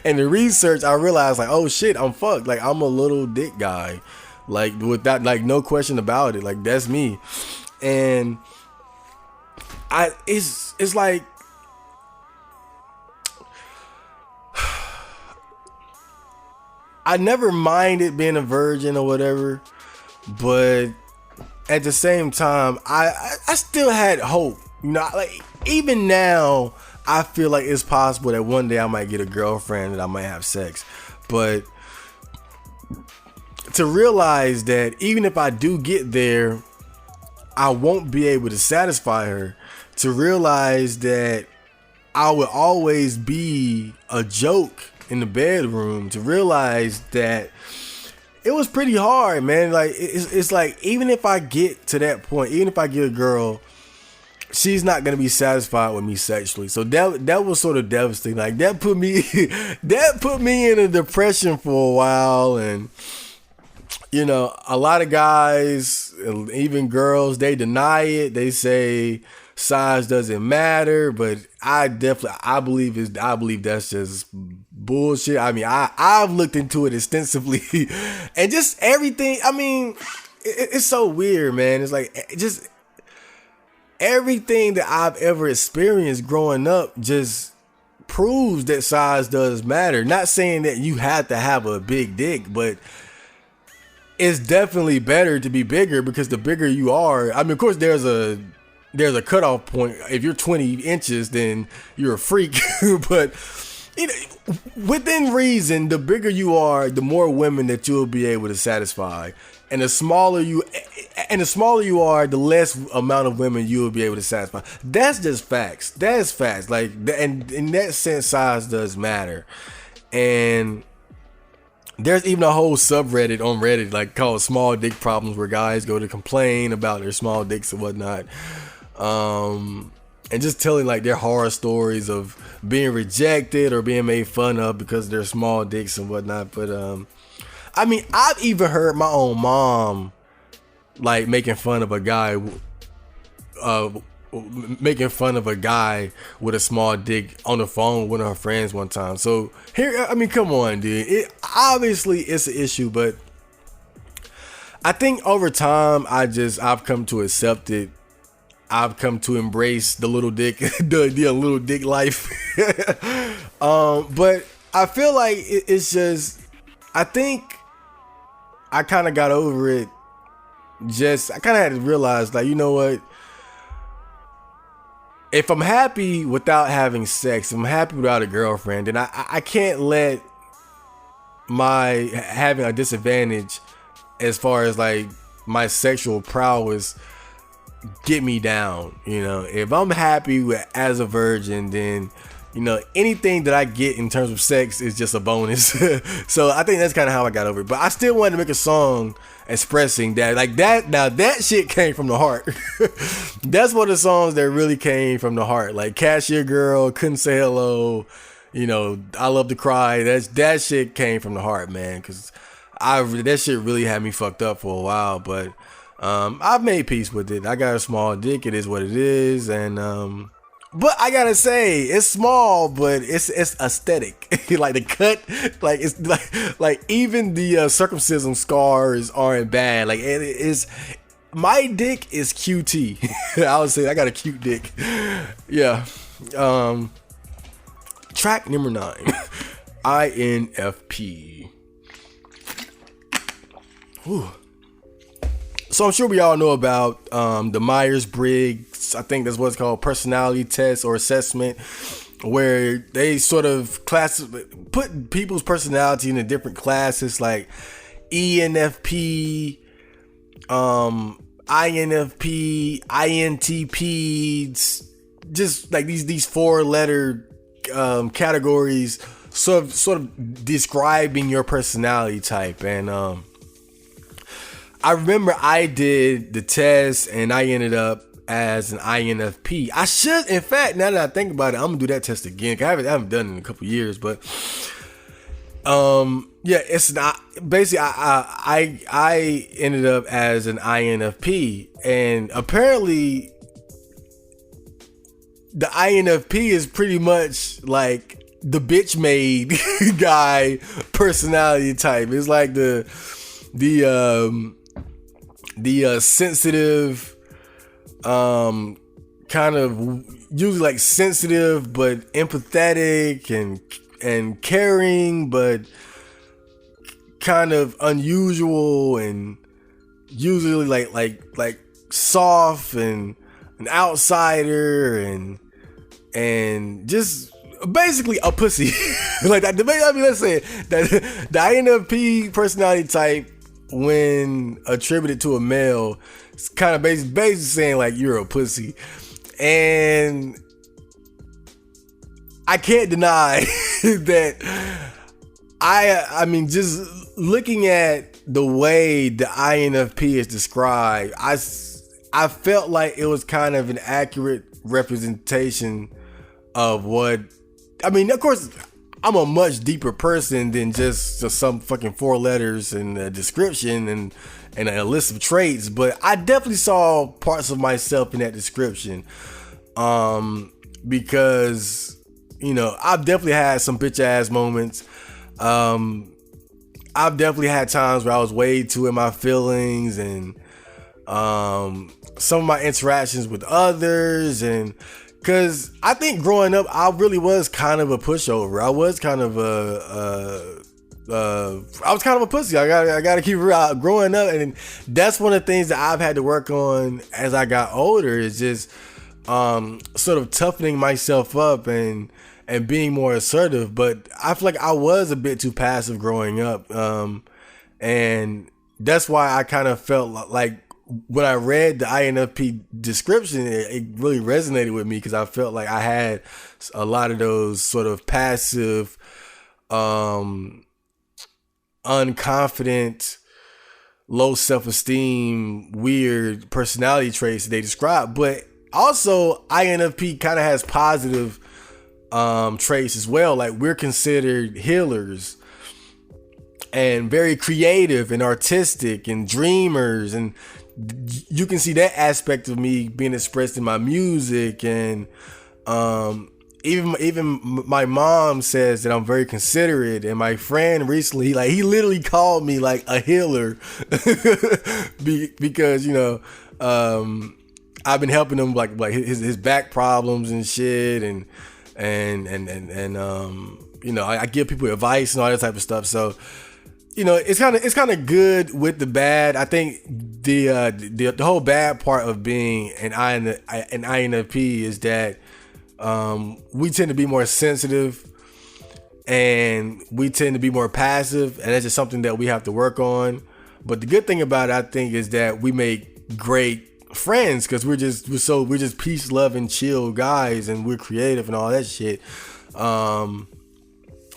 and the research, I realized like, oh shit, I'm fucked. Like I'm a little dick guy. Like with that, like no question about it. Like that's me. And it's like I never minded being a virgin or whatever, but at the same time, I still had hope. You know, like even now, I feel like it's possible that one day I might get a girlfriend and I might have sex. But to realize that even if I do get there, I won't be able to satisfy her. To realize that I will always be a joke in the bedroom. To realize that it was pretty hard, man. Like it's like even if I get to that point, even if I get a girl, she's not gonna be satisfied with me sexually. So that was sort of devastating. Like that put me in a depression for a while. And you know, a lot of guys, even girls, they deny it. They say size doesn't matter, but I believe that's just bullshit. I mean, I've looked into it extensively and just everything. I mean, it's so weird, man. It's like just everything that I've ever experienced growing up just proves that size does matter. Not saying that you have to have a big dick, but it's definitely better to be bigger, because the bigger you are, I mean, of course there's a cutoff point. If you're 20 inches, then you're a freak. But within reason, the bigger you are, the more women that you'll be able to satisfy. And the smaller you are, the less amount of women you will be able to satisfy. That's just facts. That's facts. Like, and in that sense, size does matter. And there's even a whole subreddit on Reddit, like, called Small Dick Problems, where guys go to complain about their small dicks and whatnot. And just telling, like, their horror stories of being rejected or being made fun of because of their small dicks and whatnot. But I mean, I've even heard my own mom, like, making fun of a guy with a small dick on the phone with one of her friends one time. So here, I mean, come on, dude. Obviously it's an issue, but I think over time I've come to accept it. I've come to embrace the little dick, the little dick life. But I feel like it's just, I think I kind of got over it. I kind of had to realize, like, you know what? If I'm happy without having sex, if I'm happy without a girlfriend, then I can't let my having a disadvantage as far as, like, my sexual prowess get me down. You know, if I'm happy as a virgin, then, you know, anything that I get in terms of sex is just a bonus. So I think that's kind of how I got over it. But I still wanted to make a song expressing that, like, that. Now that shit came from the heart. That's one of the songs that really came from the heart. Like Cashier Girl, Couldn't Say Hello, you know, I Love to Cry. That shit came from the heart, man. Cause that shit really had me fucked up for a while. But I've made peace with it. I got a small dick. It is what it is. And but I gotta say, it's small, but it's aesthetic. Like the cut, like it's like even the circumcision scars aren't bad. Like it is. My dick is QT. I would say I got a cute dick. Yeah. Track number 9, INFP. Whew. So I'm sure we all know about the Myers-Briggs, I think that's what it's called, personality test or assessment, where they sort of put people's personality into different classes, like ENFP, INFP, INTP, just like these 4-letter categories, sort of describing your personality type. And I remember I did the test and I ended up as an INFP. I should, in fact, now that I think about it, I'm gonna do that test again. I haven't done it in a couple years, but yeah, it's not basically. I ended up as an INFP, and apparently the INFP is pretty much like the bitch made guy personality type. It's like the sensitive, kind of usually like sensitive but empathetic and caring, but kind of unusual, and usually like soft and an outsider and just basically a pussy. Like that. I mean, let's say that the INFP personality type, when attributed to a male, it's kind of basically saying like you're a pussy. And I can't deny that I mean, just looking at the way the INFP is described, I felt like it was kind of an accurate representation of what, I mean, of course, I'm a much deeper person than just some fucking 4 letters and a description and a list of traits, but I definitely saw parts of myself in that description. because I've definitely had some bitch ass moments. I've definitely had times where I was way too in my feelings, and some of my interactions with others, and because I think growing up I really was kind of a pushover. I was kind of I was kind of a pussy. I gotta keep it real. Growing up, and that's one of the things that I've had to work on as I got older, is just sort of toughening myself up and being more assertive. But I feel like I was a bit too passive growing up, and that's why I kind of felt like when I read the INFP description, it really resonated with me, because I felt like I had a lot of those sort of passive, unconfident, low self-esteem, weird personality traits that they describe. But also INFP kind of has positive traits as well. Like, we're considered healers and very creative and artistic and dreamers, and you can see that aspect of me being expressed in my music. And even my mom says that I'm very considerate, and my friend recently, like, he literally called me like a healer because I've been helping him like his back problems and shit, and I give people advice and all that type of stuff. So it's kind of good with the bad. I think the whole bad part of being an INFP is that we tend to be more sensitive, and we tend to be more passive, and that's just something that we have to work on. But the good thing about it, I think, is that we make great friends, because we're just peace, love, and chill guys, and we're creative and all that shit.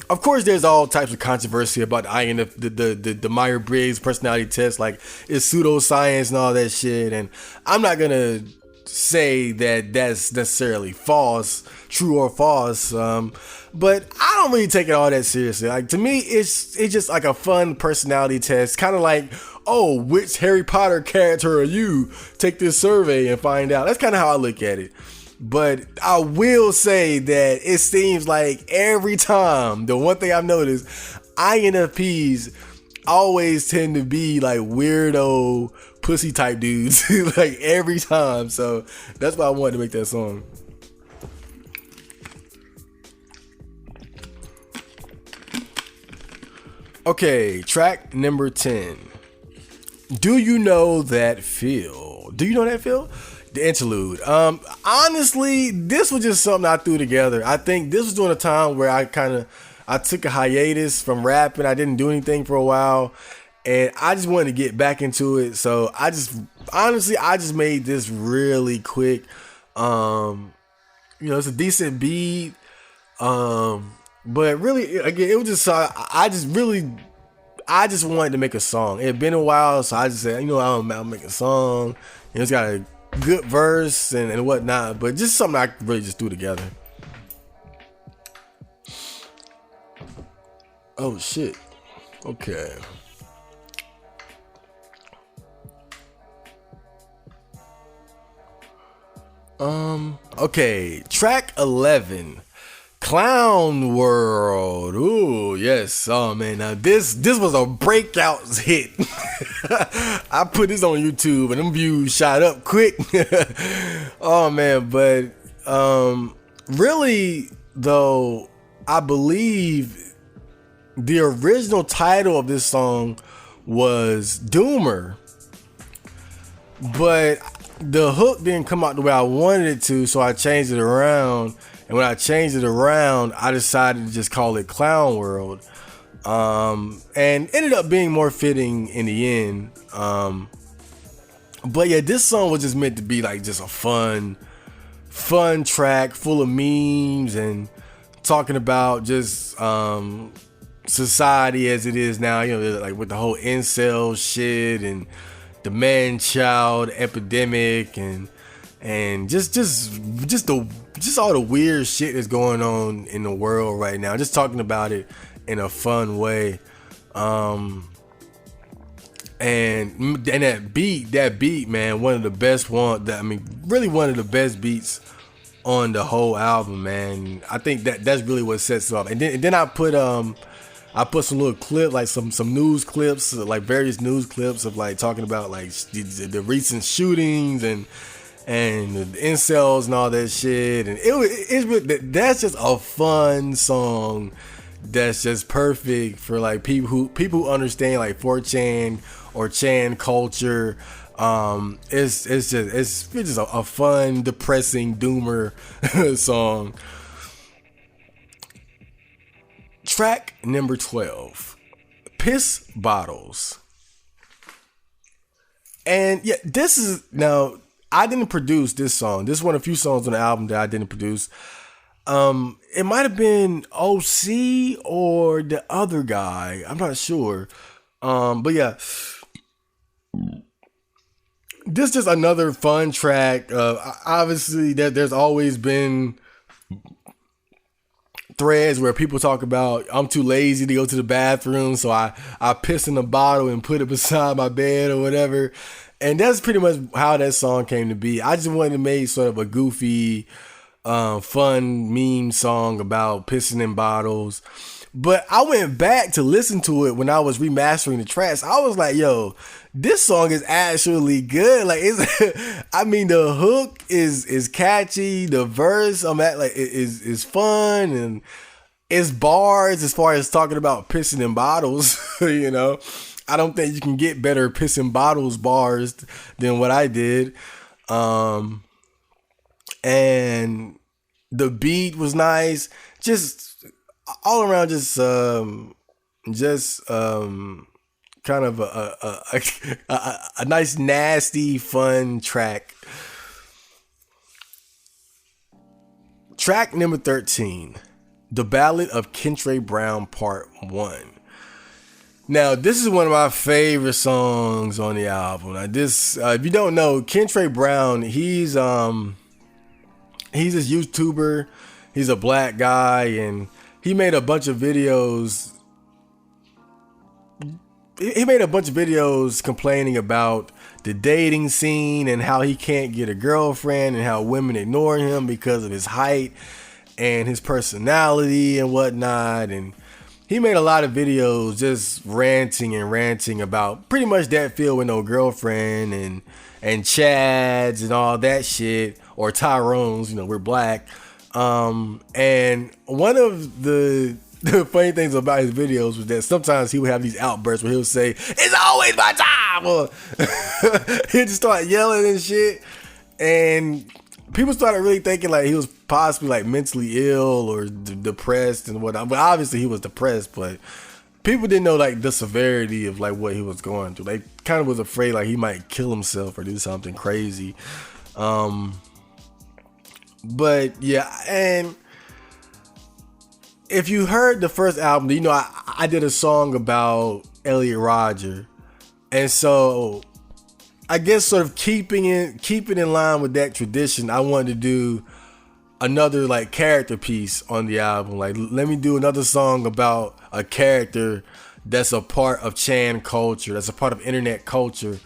Of course, there's all types of controversy about the Myers-Briggs personality test, like it's pseudoscience and all that shit. And I'm not gonna say that that's necessarily true or false. But I don't really take it all that seriously. Like, to me, it's just like a fun personality test, kind of like, oh, which Harry Potter character are you? Take this survey and find out. That's kind of how I look at it. But I will say that it seems like every time, the one thing I've noticed, INFPs always tend to be like weirdo pussy type dudes, like every time. So that's why I wanted to make that song. Okay, track number 10. Do you know that feel? Do you know that feel? The Interlude. Honestly, this was just something I threw together. I think this was during a time where I took a hiatus from rapping. I didn't do anything for a while, and I just wanted to get back into it. So I just made this really quick. It's a decent beat. But really, again, it was just I just wanted to make a song. It had been a while, so I just said, I'll make a song. It's got a good verse and whatnot, but just something I really just threw together. Oh shit. Okay. Okay, track 11. Clown World. Ooh, yes. Oh man, now this was a breakout hit. I put this on YouTube and them views shot up quick. Oh man, but really though, I believe the original title of this song was Doomer, but the hook didn't come out the way I wanted it to, so I changed it around. And when I changed it around, I decided to just call it Clown World. And ended up being more fitting in the end. But yeah, this song was just meant to be like just a fun track full of memes and talking about just society as it is now, like with the whole incel shit and the man-child epidemic and just all the weird shit that's going on in the world right now. Just talking about it in a fun way. And that beat, man, really one of the best beats on the whole album, man. I think that's really what sets it off. And then I put some little clip, like some news clips, like various news clips of like talking about like the recent shootings and the incels and all that shit. And that's just a fun song. That's just perfect for like people who understand like 4chan or Chan culture. It's just a fun, depressing doomer song. Track number 12, Piss Bottles. And yeah, this is, now I didn't produce this song. This is one of the few songs on the album that I didn't produce. It might have been OC or the other guy. I'm not sure. But yeah, this is just another fun track. Obviously, there's always been threads where people talk about I'm too lazy to go to the bathroom, so I piss in a bottle and put it beside my bed or whatever. And that's pretty much how that song came to be. I just wanted to make sort of a goofy, fun meme song about pissing in bottles. But I went back to listen to it when I was remastering the tracks. I was like, yo, this song is actually good. Like, I mean, the hook is catchy. The verse is fun, and it's bars as far as talking about pissing in bottles. You know, I don't think you can get better pissing bottles bars than what I did. And the beat was nice. Just all around, just kind of a nice, nasty, fun track. Track number 13, The Ballad of Kentre Brown Part 1. Now, this is one of my favorite songs on the album. Now, this, if you don't know, Kentre Brown, he's this YouTuber. He's a black guy, and he made a bunch of videos. He made a bunch of videos complaining about the dating scene and how he can't get a girlfriend and how women ignore him because of his height and his personality and whatnot. And he made a lot of videos just ranting about pretty much that feel with no girlfriend and Chads and all that shit, or Tyrones, you know, we're black. And one of the funny things about his videos was that sometimes he would have these outbursts where he'll say, "It's always my time," or he'd just start yelling and shit. And people started really thinking like he was possibly like mentally ill or depressed and whatnot. But obviously he was depressed, but people didn't know like the severity of like what he was going through. They kind of was afraid like he might kill himself or do something crazy. But yeah, and if you heard the first album, you know I did a song about Elliot Rodger, and so I guess sort of keeping in line with that tradition, I wanted to do another like character piece on the album. Like, let me do another song about a character that's a part of Chan culture, that's a part of internet culture.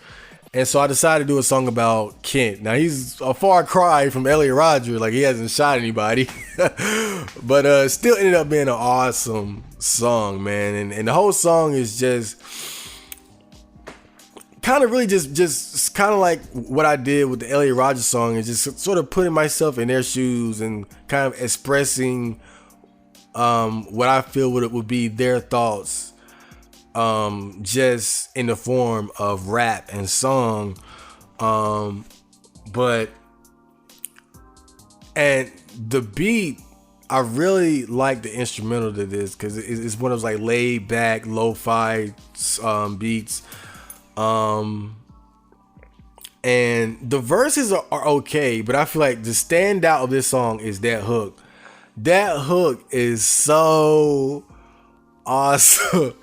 And so I decided to do a song about Kent. Now, he's a far cry from Elliot Rodger. Like, he hasn't shot anybody. But still ended up being an awesome song, man. And the whole song is just kind of really just kind of like what I did with the Elliot Rodger song, is just sort of putting myself in their shoes and kind of expressing what I feel would be their thoughts, just in the form of rap and song. But the beat, I really like the instrumental to this because it's one of those like laid back lo-fi beats. And the verses are okay, but I feel like the standout of this song is that hook. That hook is so Also,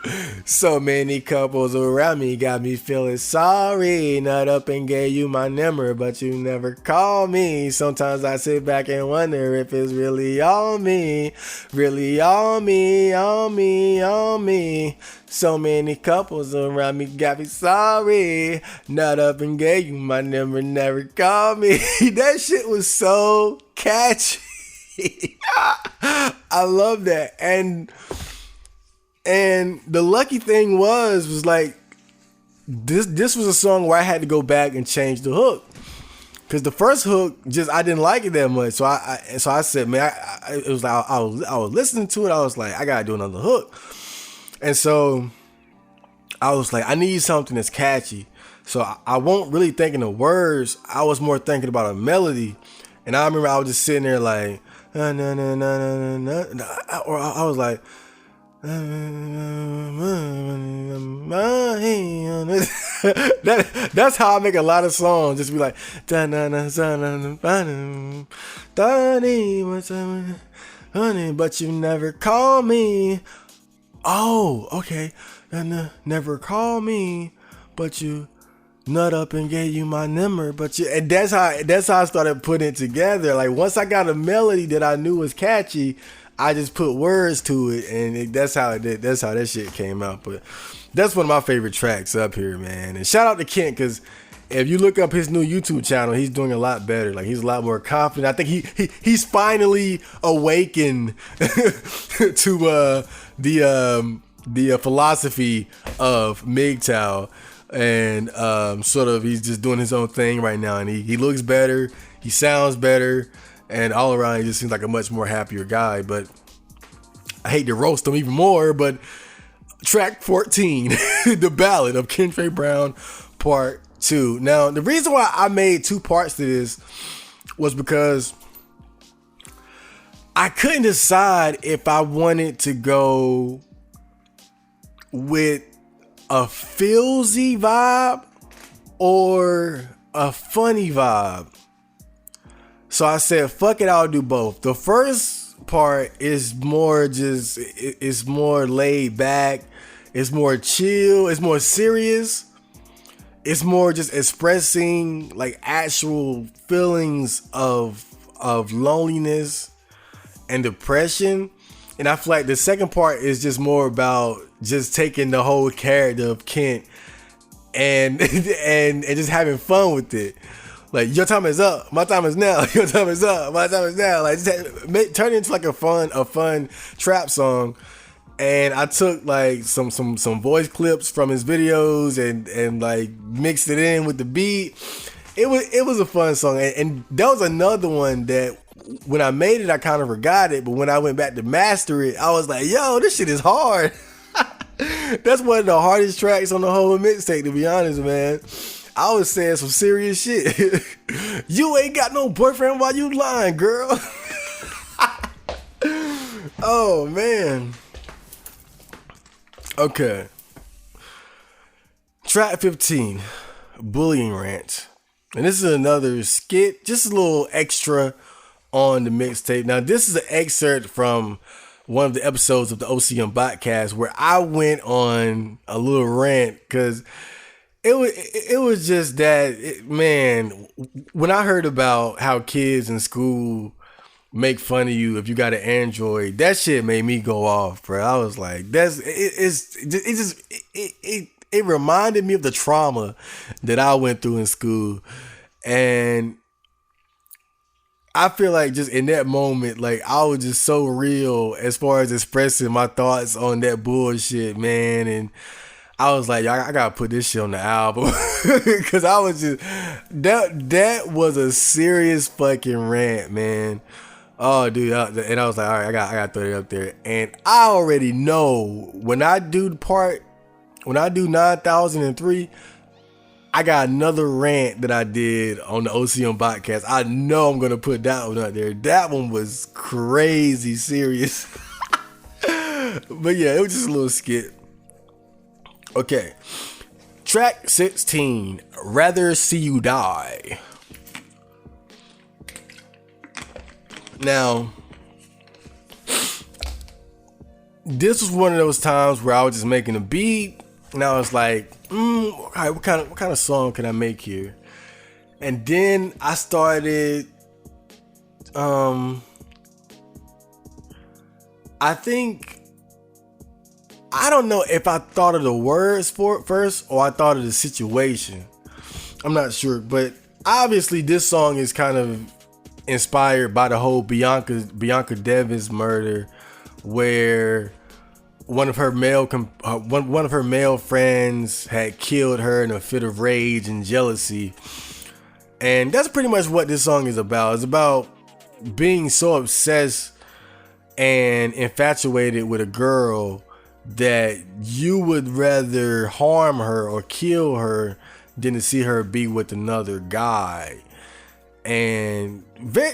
so many couples around me got me feeling sorry. Nut up and gave you my number, but you never call me. Sometimes I sit back and wonder if it's really on me. Really on me, on me, on me. So many couples around me got me sorry. Nut up and gave you my number, never call me. That shit was so catchy. I love that. And the lucky thing was like this was a song where I had to go back and change the hook, because the first hook I didn't like it that much. So I said, man, it was like I was listening to it. I was like, I gotta do another hook. And so I was like, I need something that's catchy. So I wasn't really thinking of words. I was more thinking about a melody. And I remember I was just sitting there like, na, na, na, na, na, na, or I was like, that's how I make a lot of songs. Just be like, honey, but you never call me. Oh, okay. Never call me, but you nut up and gave you my number, but you, and that's how I started putting it together. Like once I got a melody that I knew was catchy, I just put words to it, and that's how that shit came out. But that's one of my favorite tracks up here, man. And shout out to Kent, because if you look up his new YouTube channel, he's doing a lot better. Like he's a lot more confident. I think he's finally awakened to the philosophy of MGTOW, and sort of he's just doing his own thing right now, and he looks better, he sounds better. And all around, he just seems like a much more happier guy. But I hate to roast him even more, but track 14, The Ballad of Kentrell Brown, Part 2. Now, the reason why I made two parts to this was because I couldn't decide if I wanted to go with a feelsy vibe or a funny vibe. So I said, fuck it, I'll do both. The first part is more just, it's more laid back. It's more chill. It's more serious. It's more just expressing like actual feelings of loneliness and depression. And I feel like the second part is just more about just taking the whole character of Kent and just having fun with it. Like, your time is up, my time is now. Your time is up, my time is now. Like, turn it into like a fun trap song. And I took like some voice clips from his videos and like mixed it in with the beat. It was a fun song. And that was another one that when I made it, I kind of forgot it. But when I went back to master it, I was like, yo, this shit is hard. That's one of the hardest tracks on the whole mixtape, to be honest, man. I was saying some serious shit. You ain't got no boyfriend while you lying, girl. Oh, man. Okay. Track 15, Bullying Rant. And this is another skit, just a little extra on the mixtape. Now, this is an excerpt from one of the episodes of the OCM Botcast where I went on a little rant because it was just that, man, when I heard about how kids in school make fun of you if you got an Android, that shit made me go off, bro. I was like, it reminded me of the trauma that I went through in school. And I feel like just in that moment, like I was just so real as far as expressing my thoughts on that bullshit, man. And I was like, I gotta put this shit on the album. Cause I was just, that was a serious fucking rant, man. Oh, dude. And I was like, all right, I gotta throw it up there. And I already know when I do 9003, I got another rant that I did on the OCM Botcast. I know I'm gonna put that one out there. That one was crazy serious. But yeah, it was just a little skit. Okay, track 16, Rather See You Die. Now, this was one of those times where I was just making a beat, and I was like, all right, what kind of song can I make here? And then I started, I don't know if I thought of the words for it first or I thought of the situation. I'm not sure, but obviously this song is kind of inspired by the whole Bianca Devins murder, where one of her male friends had killed her in a fit of rage and jealousy. And that's pretty much what this song is about. It's about being so obsessed and infatuated with a girl that you would rather harm her or kill her than to see her be with another guy. And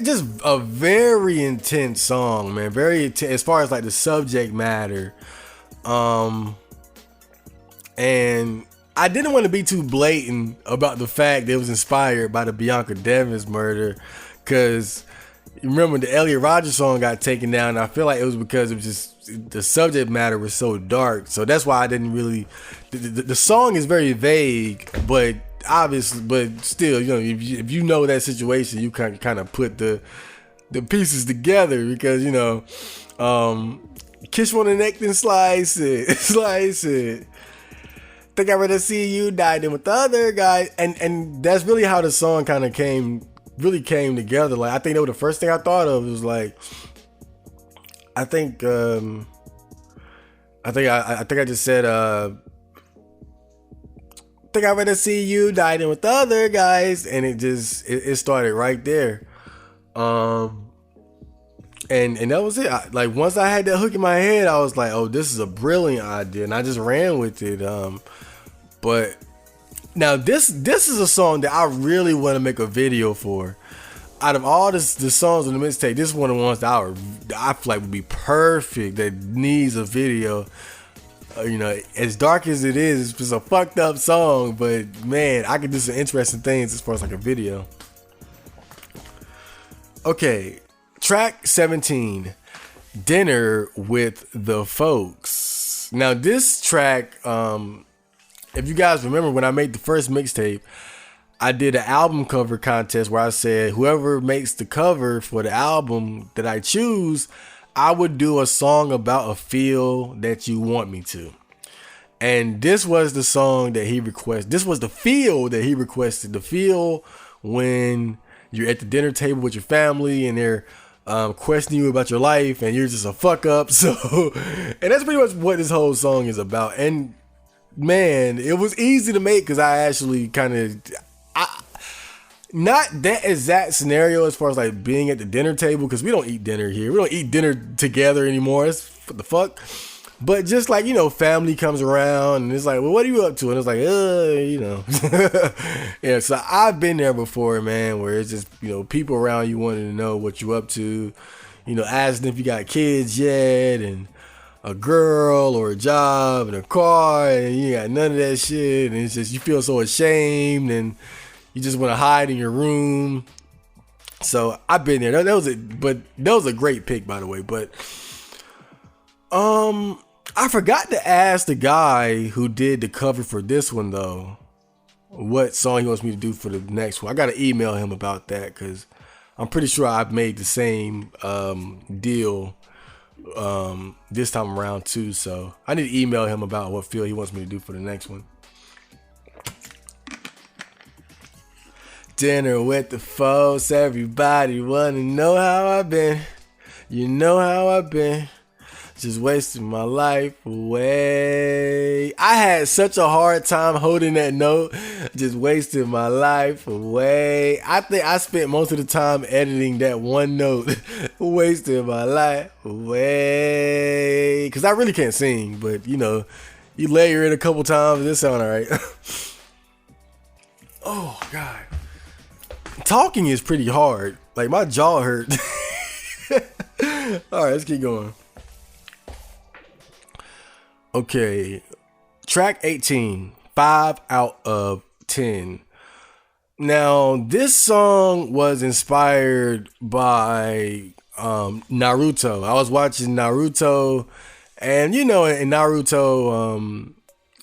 just a very intense song, man. Very intense as far as like the subject matter. And I didn't want to be too blatant about the fact that it was inspired by the Bianca Devins murder, because remember the Elliot Rodgers song got taken down, and I feel like it was because it was just the subject matter was so dark. So that's why I didn't really. The song is very vague, but obviously, but still, you know, if you know that situation, you can kind of put the pieces together, because you know, kiss you on the neck then slice it. Think I'd rather see you die than with the other guy, and that's really how the song kind of came together. Like, I think that was the first thing I thought of. It was like, I think I just said, think I'd rather see you die than with the other guys, and it started right there. And that was it. Like, once I had that hook in my head, I was like, oh, this is a brilliant idea, and I just ran with it. But now this is a song that I really want to make a video for. Out of all the songs on the mixtape, this is one of the ones that I feel like would be perfect, that needs a video. You know, as dark as it is, it's just a fucked up song, but man, I could do some interesting things as far as like a video. Okay, track 17, Dinner with the Folks. Now this track, if you guys remember, when I made the first mixtape, I did an album cover contest where I said whoever makes the cover for the album that I choose, I would do a song about a feel that you want me to. And this was the song that he requested. This was the feel that he requested. The feel when you're at the dinner table with your family and they're questioning you about your life and you're just a fuck up. So, and that's pretty much what this whole song is about. And man, it was easy to make because I actually not that exact scenario as far as like being at the dinner table, because we don't eat dinner here. We don't eat dinner together anymore. It's what the fuck. But just like, you know, family comes around and it's like, well, what are you up to? And it's like, you know. Yeah, so I've been there before, man, where it's just, you know, people around you wanting to know what you up to, you know, asking if you got kids yet, and a girl or a job and a car, and you got none of that shit, and it's just, you feel so ashamed and you just want to hide in your room. So I've been there. That was a great pick, by the way. But I forgot to ask the guy who did the cover for this one though, what song he wants me to do for the next one. I gotta email him about that, because I'm pretty sure I've made the same deal this time around too. So I need to email him about what feel he wants me to do for the next one. Dinner with the folks, everybody wanna know how I've been. You know how I've been, just wasting my life away. I had such a hard time holding that note, just wasting my life away. I think I spent most of the time editing that one note, wasting my life away. Because I really can't sing, but you know, you layer it a couple times, it sound alright. Oh, God. Talking is pretty hard. Like, my jaw hurt. Alright, let's keep going. Okay, track 18, 5 out of 10. Now, this song was inspired by Naruto. I was watching Naruto, And you know, in Naruto,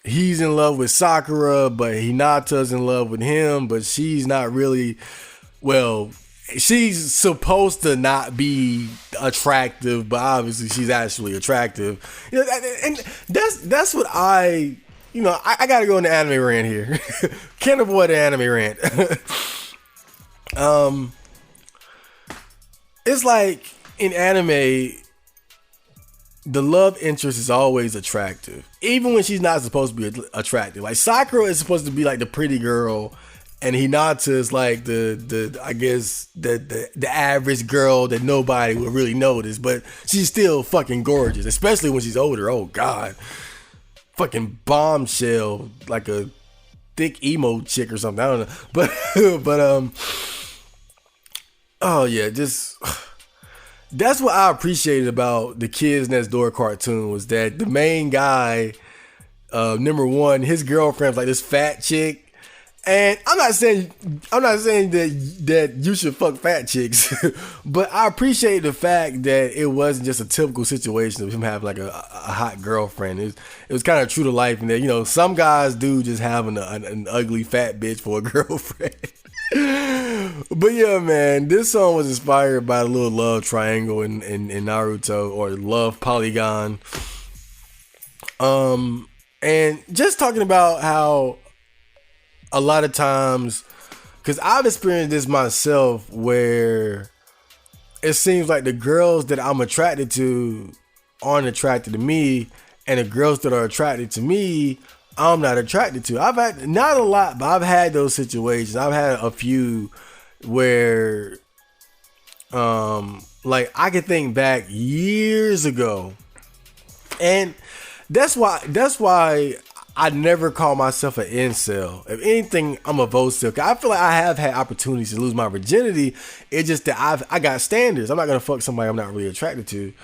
he's in love with Sakura, but Hinata's in love with him, but she's not really, well, she's supposed to not be attractive, but obviously she's actually attractive. You know, and that's what I gotta go in the anime rant here. Can't avoid the anime rant. It's like in anime, the love interest is always attractive, even when she's not supposed to be attractive. Like Sakura is supposed to be like the pretty girl, and Hinata is like the I guess the average girl that nobody would really notice, but she's still fucking gorgeous, especially when she's older. Oh God, fucking bombshell, like a thick emo chick or something. I don't know, but oh yeah, just. That's what I appreciated about the Kids Next Door cartoon, was that the main guy, number one, his girlfriend's like this fat chick, and I'm not saying that you should fuck fat chicks, but I appreciate the fact that it wasn't just a typical situation of him having like a hot girlfriend. It was kind of true to life, and that, you know, some guys do just having an ugly fat bitch for a girlfriend. But yeah, man, this song was inspired by the little love triangle in Naruto, or love polygon. And just talking about how a lot of times, because I've experienced this myself, where it seems like the girls that I'm attracted to aren't attracted to me, and the girls that are attracted to me, I'm not attracted to. I've had, not a lot, but I've had those situations. I've had a few where, like I can think back years ago, and that's why I never call myself an incel. If anything, I'm a vocel. I feel like I have had opportunities to lose my virginity. It's just that I got standards. I'm not gonna fuck somebody I'm not really attracted to.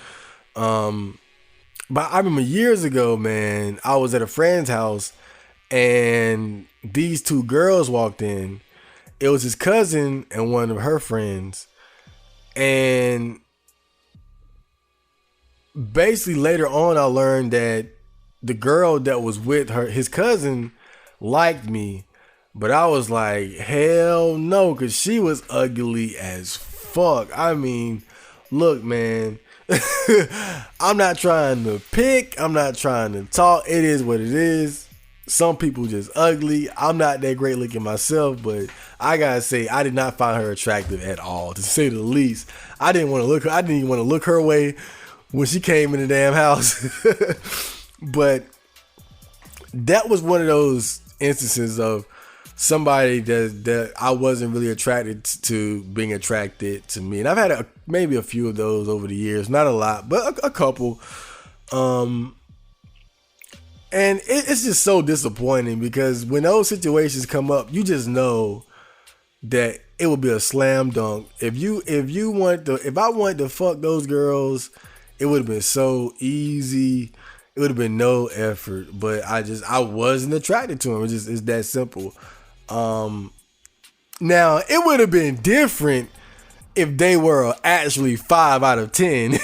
But I remember years ago, man, I was at a friend's house and these two girls walked in. It was his cousin and one of her friends. And basically later on, I learned that the girl that was with his cousin, liked me. But I was like, hell no, because she was ugly as fuck. I mean, look, man. I'm not trying to pick. I'm not trying to talk. It is what it is. Some people just ugly. I'm not that great looking myself, but I gotta say, I did not find her attractive at all, to say the least. I didn't want to look her. I didn't even want to look her way when she came in the damn house. But that was one of those instances of somebody that I wasn't really attracted to being attracted to me. And I've had maybe a few of those over the years. Not a lot, but a couple. And it's just so disappointing, because when those situations come up, you just know that it would be a slam dunk. If I wanted to fuck those girls, it would have been so easy. It would have been no effort. But I wasn't attracted to them. It's that simple. Now it would have been different if they were actually 5 out of 10.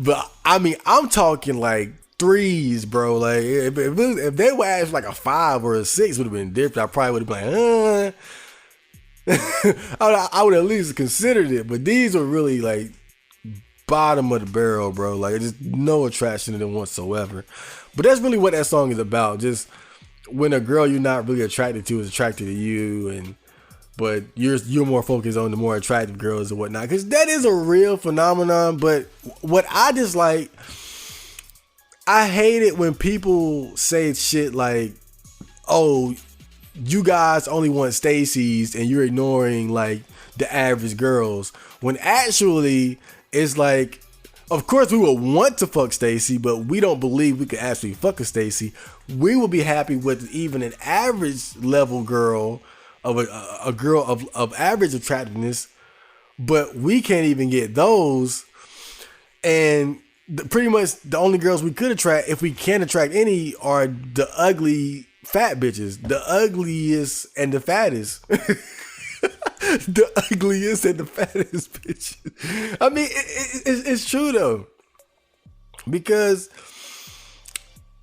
But I mean, I'm talking like 3s, bro. Like if they were actually like a 5 or a 6, would have been different. I probably would have been like, I would at least considered it. But these were really like bottom of the barrel, bro. Like just no attraction to them whatsoever. But that's really what that song is about. Just when a girl you're not really attracted to is attracted to you, but you're more focused on the more attractive girls and whatnot, because that is a real phenomenon. But what I dislike, I hate it when people say shit like, "Oh, you guys only want Stacy's and you're ignoring like the average girls," when actually it's like, of course we would want to fuck Stacy, but we don't believe we could actually fuck a Stacy. We will be happy with even an average level girl, of a girl of average attractiveness, but we can't even get those. And pretty much the only girls we could attract, if we can attract any, are the ugly fat bitches, the ugliest and the fattest. The ugliest and the fattest bitches. I mean, it's true though, because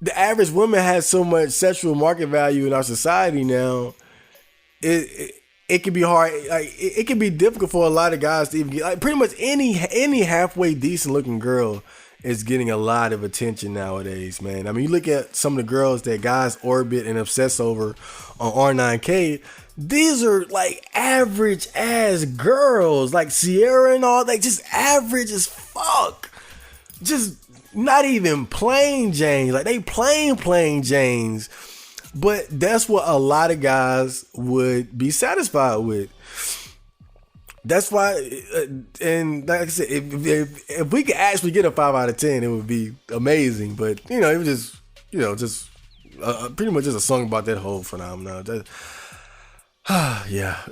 the average woman has so much sexual market value in our society now. It can be hard. Like it can be difficult for a lot of guys to even get. Like pretty much any halfway decent looking girl is getting a lot of attention nowadays, man. I mean, you look at some of the girls that guys orbit and obsess over on R9K. These are like average ass girls, like Sierra and all, like just average as fuck. Just not even plain Janes. Like they plain Janes. But that's what a lot of guys would be satisfied with. That's why, and like I said, if we could actually get a 5 out of 10, it would be amazing. But it was just pretty much just a song about that whole phenomenon. Yeah.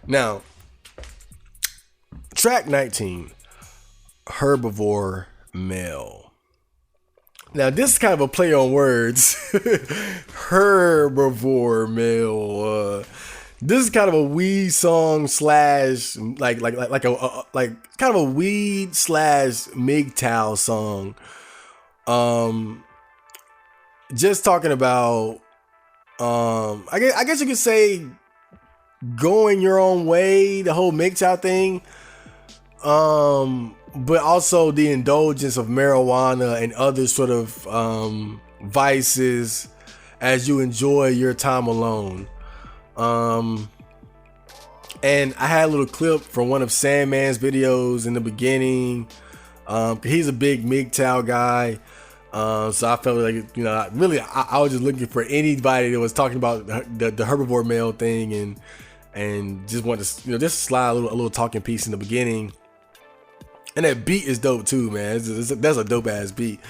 Now, track 19, Herbivore Male. Now, this is kind of a play on words. Herbivore Male. This is kind of a weed song slash like kind of a weed slash MGTOW song. Just talking about I guess you could say going your own way, the whole MGTOW thing. But also the indulgence of marijuana and other sort of vices as you enjoy your time alone. And I had a little clip from one of Sandman's videos in the beginning. He's a big MGTOW guy. So I felt like, really, I was just looking for anybody that was talking about the herbivore male thing and just wanted to, just slide a little talking piece in the beginning. And that beat is dope too, man. That's a dope ass beat.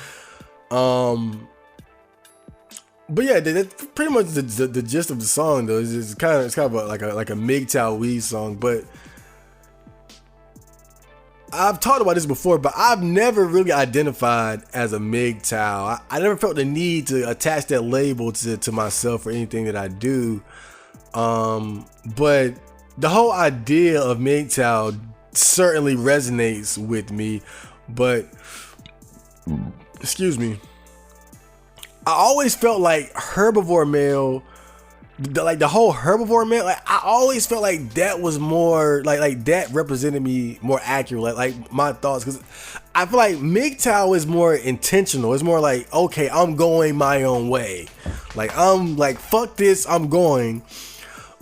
But yeah, that's pretty much the gist of the song though. It's kind of like a MGTOW weed song. But I've talked about this before, but I've never really identified as a MGTOW. I never felt the need to attach that label to myself or anything that I do. But the whole idea of MGTOW certainly resonates with me, but excuse me, I always felt like herbivore male, the whole herbivore male, like I always felt like that was more like that represented me more accurate, like my thoughts, because I feel like MGTOW is more intentional. It's more like, okay, I'm going my own way, like I'm like, fuck this, I'm going.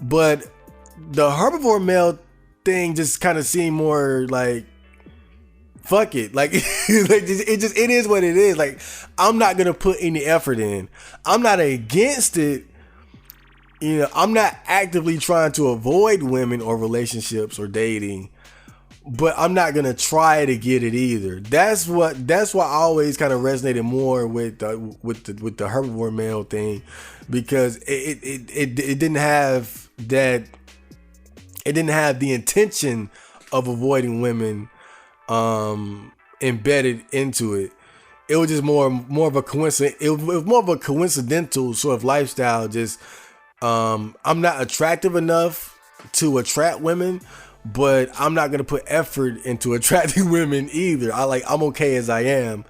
But the herbivore male thing just kind of seemed more like, fuck it, like it is what it is. Like I'm not gonna put any effort in. I'm not against it, I'm not actively trying to avoid women or relationships or dating, but I'm not gonna try to get it either. That's why I always kind of resonated more with the herbivore male thing, because it didn't have that. It didn't have the intention of avoiding women embedded into it. It was just more of a coincidence. It was more of a coincidental sort of lifestyle. Just I'm not attractive enough to attract women, but I'm not gonna put effort into attracting women either. I'm okay as I am,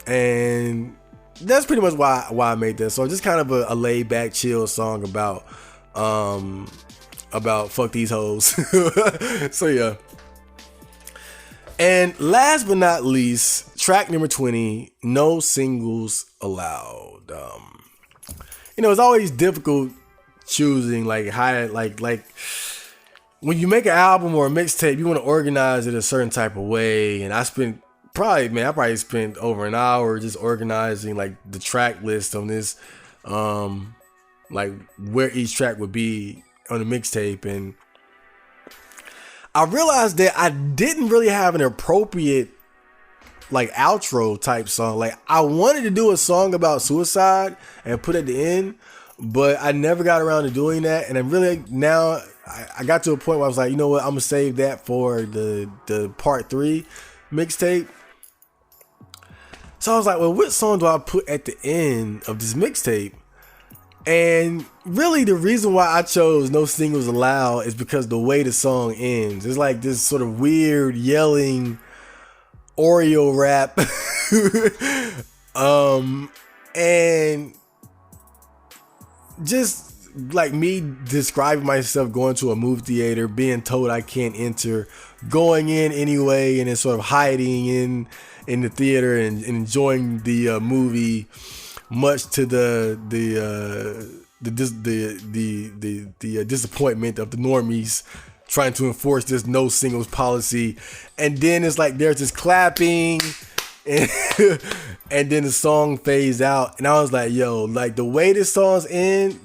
and that's pretty much why I made that. So just kind of a laid back, chill song about fuck these hoes. So yeah. And last but not least, track number 20, No Singles Allowed. It's always difficult choosing like how, like when you make an album or a mixtape, you want to organize it a certain type of way. And I probably spent over an hour just organizing like the track list on this, like where each track would be on the mixtape. And I realized that I didn't really have an appropriate like outro type song. Like I wanted to do a song about suicide and put it at the end, but I never got around to doing that. And I'm really now I got to a point where I was like, you know what, I'm gonna save that for the part 3 mixtape. So I was like, well, what song do I put at the end of this mixtape? And really the reason why I chose No Singles Allowed is because the way the song ends. It's like this sort of weird yelling Oreo rap And just like me describing myself going to a movie theater, being told I can't enter, going in anyway, and then sort of hiding in the theater and enjoying the movie, much to the disappointment of the normies trying to enforce this no singles policy. And then it's like there's this clapping and, and then the song fades out, and I was like, yo, like the way this song ends,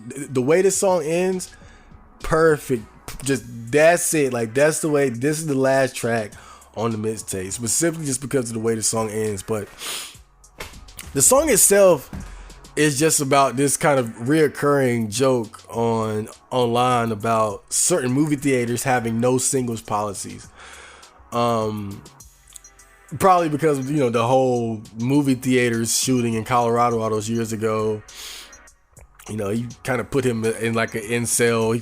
perfect. Just that's it. Like that's the way. This is the last track on the mixtape, specifically just because of the way the song ends. But the song itself is just about this kind of reoccurring joke online about certain movie theaters having no singles policies. Probably because of, the whole movie theaters shooting in Colorado all those years ago. He kind of put him in like an incel. He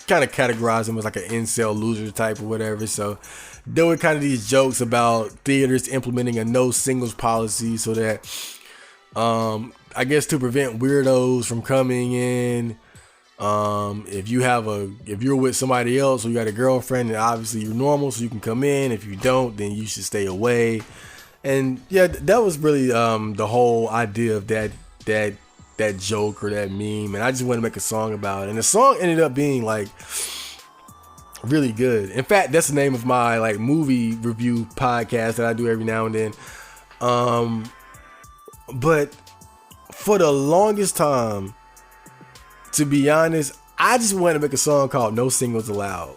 kind of categorized him as like an incel loser type or whatever. So there were kind of these jokes about theaters implementing a no singles policy so that, I guess, to prevent weirdos from coming in. If you're with somebody else or you got a girlfriend, then obviously you're normal, so you can come in. If you don't, then you should stay away. And yeah, that was really the whole idea of that joke or that meme. And I just wanted to make a song about it. And the song ended up being like really good. In fact, that's the name of my like movie review podcast that I do every now and then. But for the longest time, to be honest, I just wanted to make a song called No Singles Allowed.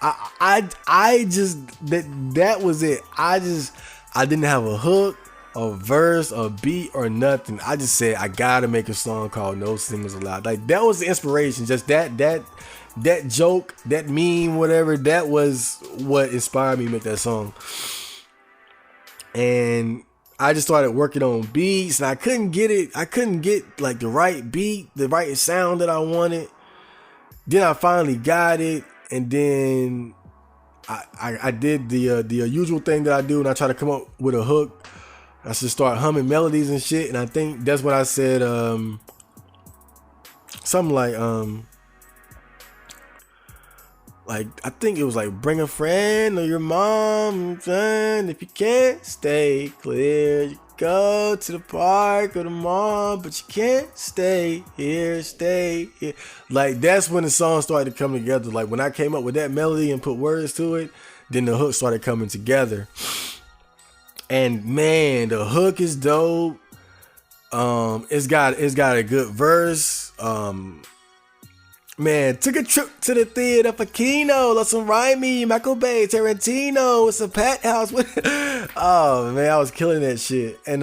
I just that was it. I didn't have a hook, a verse, a beat, or nothing. I just said I gotta make a song called No Singles Allowed. Like that was the inspiration. Just that joke, that meme, whatever. That was what inspired me to make that song. And I just started working on beats, and I couldn't get like the right beat, the right sound that I wanted. Then I finally got it, and then I did the usual thing that I do, and I try to come up with a hook. I just start humming melodies and shit, and I think that's what I said. Something like I think it was like, bring a friend or your mom, son. If you can't stay clear, you go to the park or the mall, but you can't stay here. Like that's when the song started to come together. Like when I came up with that melody and put words to it, then the hook started coming together. And man, the hook is dope. It's got a good verse. Man, took a trip to the theater for Kino. Let's some Raimi, Michael Bay, Tarantino. It's a Pat House. Oh man, I was killing that shit. And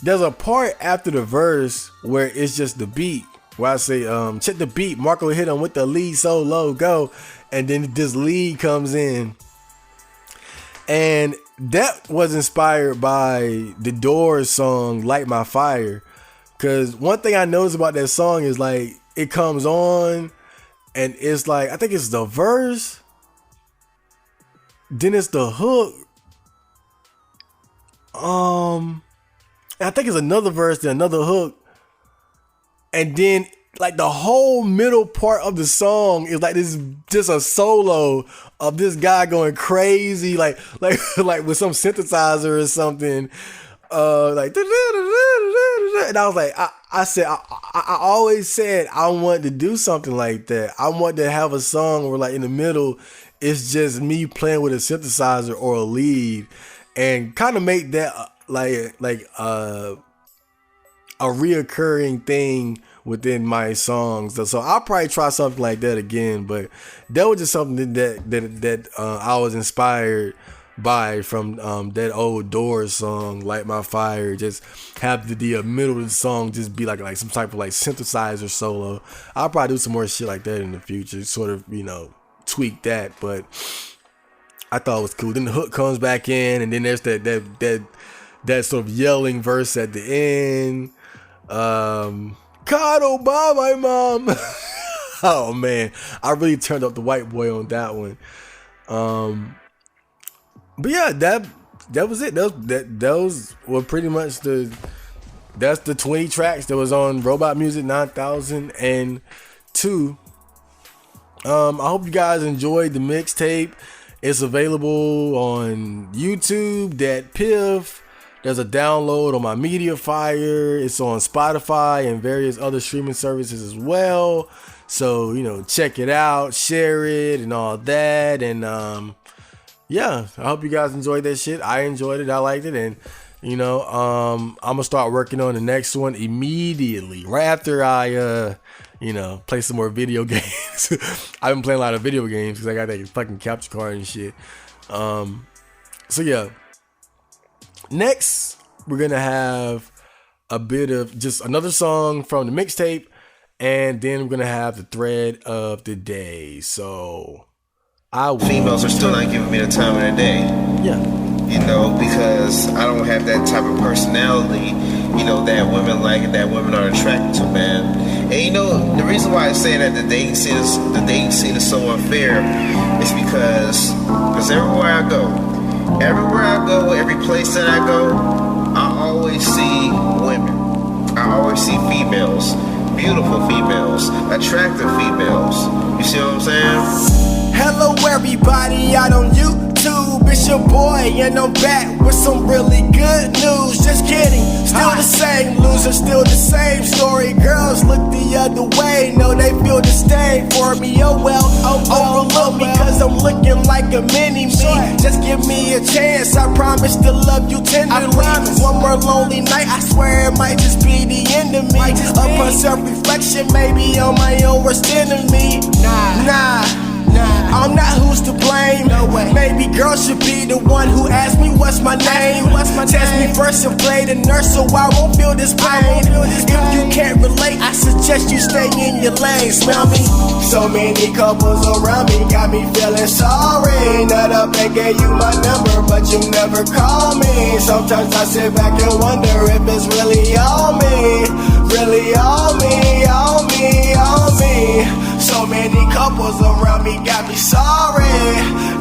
there's a part after the verse where it's just the beat, where I say, check the beat. Marco hit him with the lead solo, go, and then this lead comes in, and that was inspired by the Doors song "Light My Fire." Cause one thing I noticed about that song is like it comes on and it's like, I think it's the verse, then it's the hook. I think it's another verse, then another hook, and then like the whole middle part of the song is like this, just a solo of this guy going crazy, like with some synthesizer or something. Like, and I was like, I said, I always said I wanted to do something like that. I want to have a song where like in the middle, it's just me playing with a synthesizer or a lead, and kind of make that like a reoccurring thing within my songs. So I'll probably try something like that again, but that was just something that I was inspired by from that old Doors song, Light My Fire. Just have the middle of the song just be like some type of like synthesizer solo. I'll probably do some more shit like that in the future, sort of, tweak that, but I thought it was cool. Then the hook comes back in, and then there's that sort of yelling verse at the end. Coddled by my mom. Oh man, I really turned up the white boy on that one. But yeah, that was it. Those were pretty much that's the 20 tracks that was on Robot Music 9002. I hope you guys enjoyed the mixtape. It's available on YouTube, that Piff. There's a download on my Mediafire. It's on Spotify and various other streaming services as well. So, check it out, share it and all that. And yeah, I hope you guys enjoyed that shit. I enjoyed it. I liked it. And I'm gonna start working on the next one immediately, right after I play some more video games. I've been playing a lot of video games because I got that fucking capture card and shit. So yeah, next we're gonna have a bit of just another song from the mixtape, and then we're gonna have the thread of the day. So females are still not giving me the time of the day. Yeah. Because I don't have that type of personality, that women like and that women are attracted to, man. And the reason why I say that the dating scene is so unfair is because everywhere I go, every place that I go, I always see women. I always see females, beautiful females, attractive females. You see what I'm saying? Hello everybody out on YouTube, it's your boy and I'm back with some really good news. Just kidding, still the same loser, still the same story. Girls look the other way, know they feel disdain for me. Oh well, overlook me cause I'm looking like a mini me. Just give me a chance, I promise to love you tenderly. One more lonely night, I swear it might just be the end of me. Upon self-reflection, maybe I'm my own worst enemy. Nah, I'm not who's to blame. No way. Maybe girls should be the one who asks me what's my name. Test me first and play the nurse so I won't feel this pain. If you can't relate, I suggest you stay in your lane. Smell me? So many couples around me got me feeling sorry. Nut up and gave you my number, but you never call me. Sometimes I sit back and wonder if it's really all me. Really all me, all me, all me. So many couples around me got me sorry.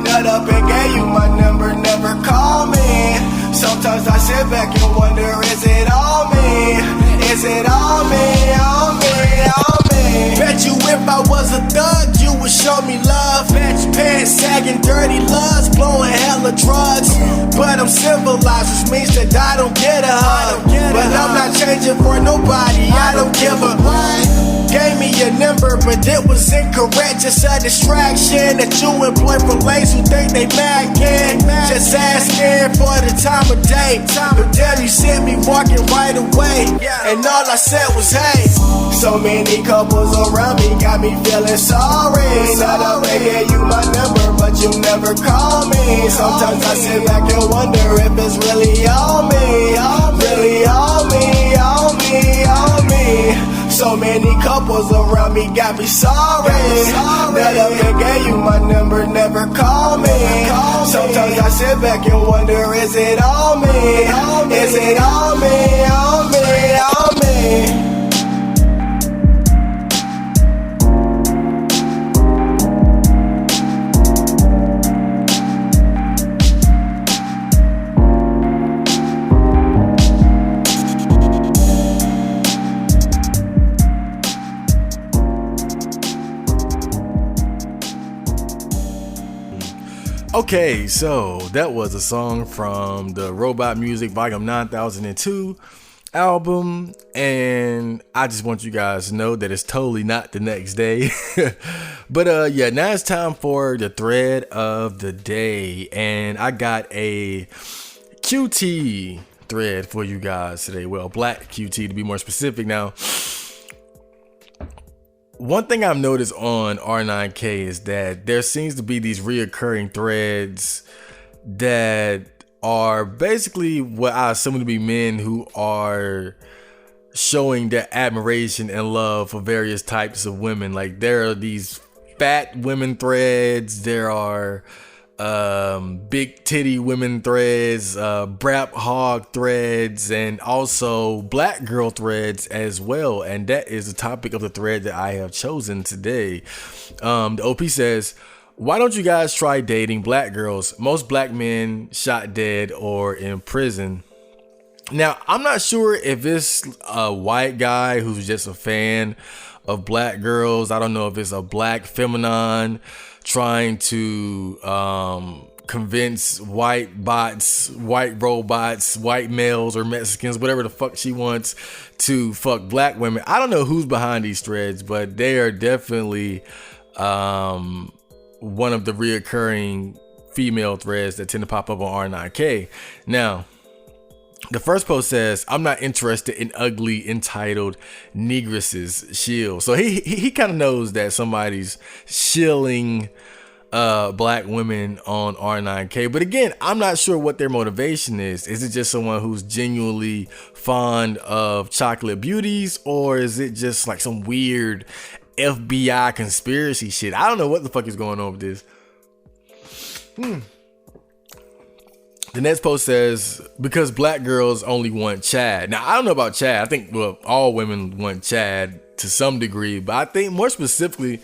Nut up and gave you my number, never call me. Sometimes I sit back and wonder, is it all me? Is it all me, all me, all me? Bet you if I was a thug, you would show me love. Pants sagging, dirty lugs, blowing hella drugs. But I'm civilized, which means that I don't get a hug. But I'm not changing for nobody, I don't give a what. Gave me your number, but it was incorrect. Just a distraction that you employ for lanes who think they mad again. Just asking for the time of day. But then you sent me walking right away, and all I said was hey. So many couples around me got me feeling sorry. Not I gave you my number, but you never call me. Sometimes I sit back and wonder if it's really all me. Really all me, all me, all me. So many couples around me got me sorry. That I gave you my number, never call me. Sometimes I sit back and wonder, is it all me? Is it all me, all me, all me? Okay, so that was a song from the Robot Music Volume 9002 album, and I just want you guys to know that it's totally not the next day. But yeah, now it's time for the thread of the day, and I got a QT thread for you guys today. Well, black QT to be more specific. Now, one thing I've noticed on R9K is that there seems to be these reoccurring threads that are basically what I assume to be men who are showing their admiration and love for various types of women. Like, there are these fat women threads, there are big titty women threads, brap hog threads, and also black girl threads as well. And that is the topic of the thread that I have chosen today. The OP says, Why don't you guys try dating black girls? Most black men shot dead or in prison. Now, I'm not sure if it's a white guy who's just a fan of black girls. I don't know if it's a black phenomenon trying to convince white bots, white robots, white males or Mexicans, whatever the fuck she wants, to fuck black women. I don't know who's behind these threads, but they are definitely one of the reoccurring female threads that tend to pop up on R9K. Now, the first post says, "I'm not interested in ugly, entitled negresses shill." So he kind of knows that somebody's shilling black women on R9K. But again, I'm not sure what their motivation is. Is it just someone who's genuinely fond of chocolate beauties, or is it just like some weird FBI conspiracy shit? I don't know what the fuck is going on with this. The next post says, "Because black girls only want Chad." Now, I don't know about Chad. I think, well, all women want Chad to some degree, but I think more specifically,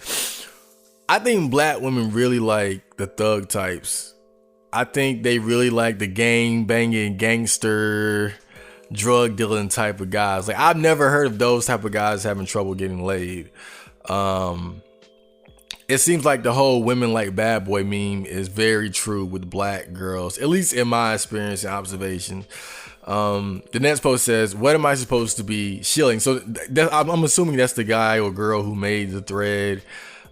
I think black women really like the thug types. I think they really like the gang banging, gangster, drug dealing type of guys. Like, I've never heard of those type of guys having trouble getting laid. It seems like the whole women like bad boy meme is very true with black girls, at least in my experience and observation. The next post says, "What am I supposed to be shilling?" So I'm assuming that's the guy or girl who made the thread,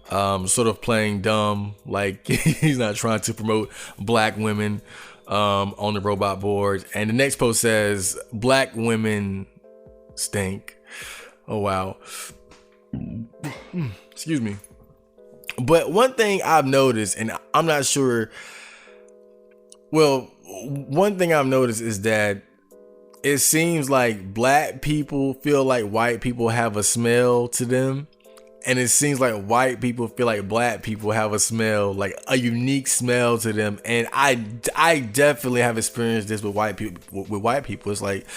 sort of playing dumb, like he's not trying to promote black women on the robot board. And the next post says, "Black women stink." Oh, wow. Excuse me. But one thing I've noticed, and I'm not sure, well, one thing I've noticed is that it seems like black people feel like white people have a smell to them. And it seems like white people feel like black people have a smell, like a unique smell to them. And I definitely have experienced this with white people. It's like,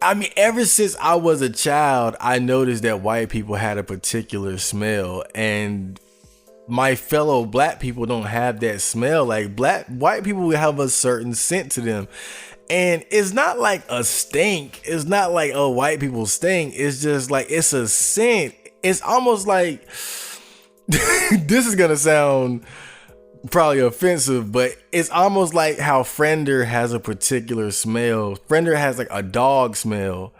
I mean, ever since I was a child, I noticed that white people had a particular smell, and my fellow black people don't have that smell. Like, white people have a certain scent to them, and it's not like a stink. It's not like, oh, white people stink. It's just like, it's a scent. It's almost like, this is gonna sound probably offensive, but it's almost like how Friender has a particular smell. Friender has like a dog smell,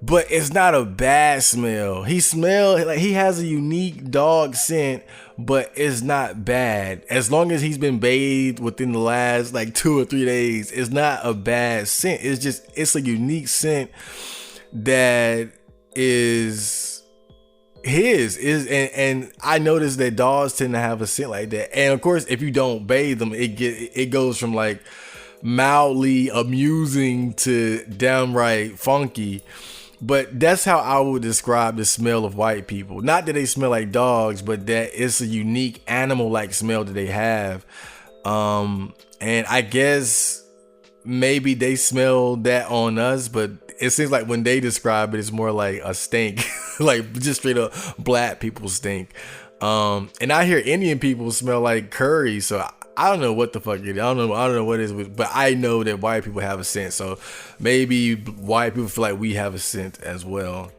but it's not a bad smell. He has a unique dog scent, but it's not bad. As long as he's been bathed within the last like 2 or 3 days, it's not a bad scent. It's a unique scent that is and I noticed that dogs tend to have a scent like that. And of course, if you don't bathe them, it goes from like mildly amusing to downright funky. But that's how I would describe the smell of white people. Not that they smell like dogs, but that it's a unique animal-like smell that they have. And I guess maybe they smell that on us, but it seems like when they describe it, it's more like a stink. Like just straight up black people stink. And I hear Indian people smell like curry, so I don't know what the fuck it is. I don't know what it is, but I know that white people have a scent, so maybe white people feel like we have a scent as well.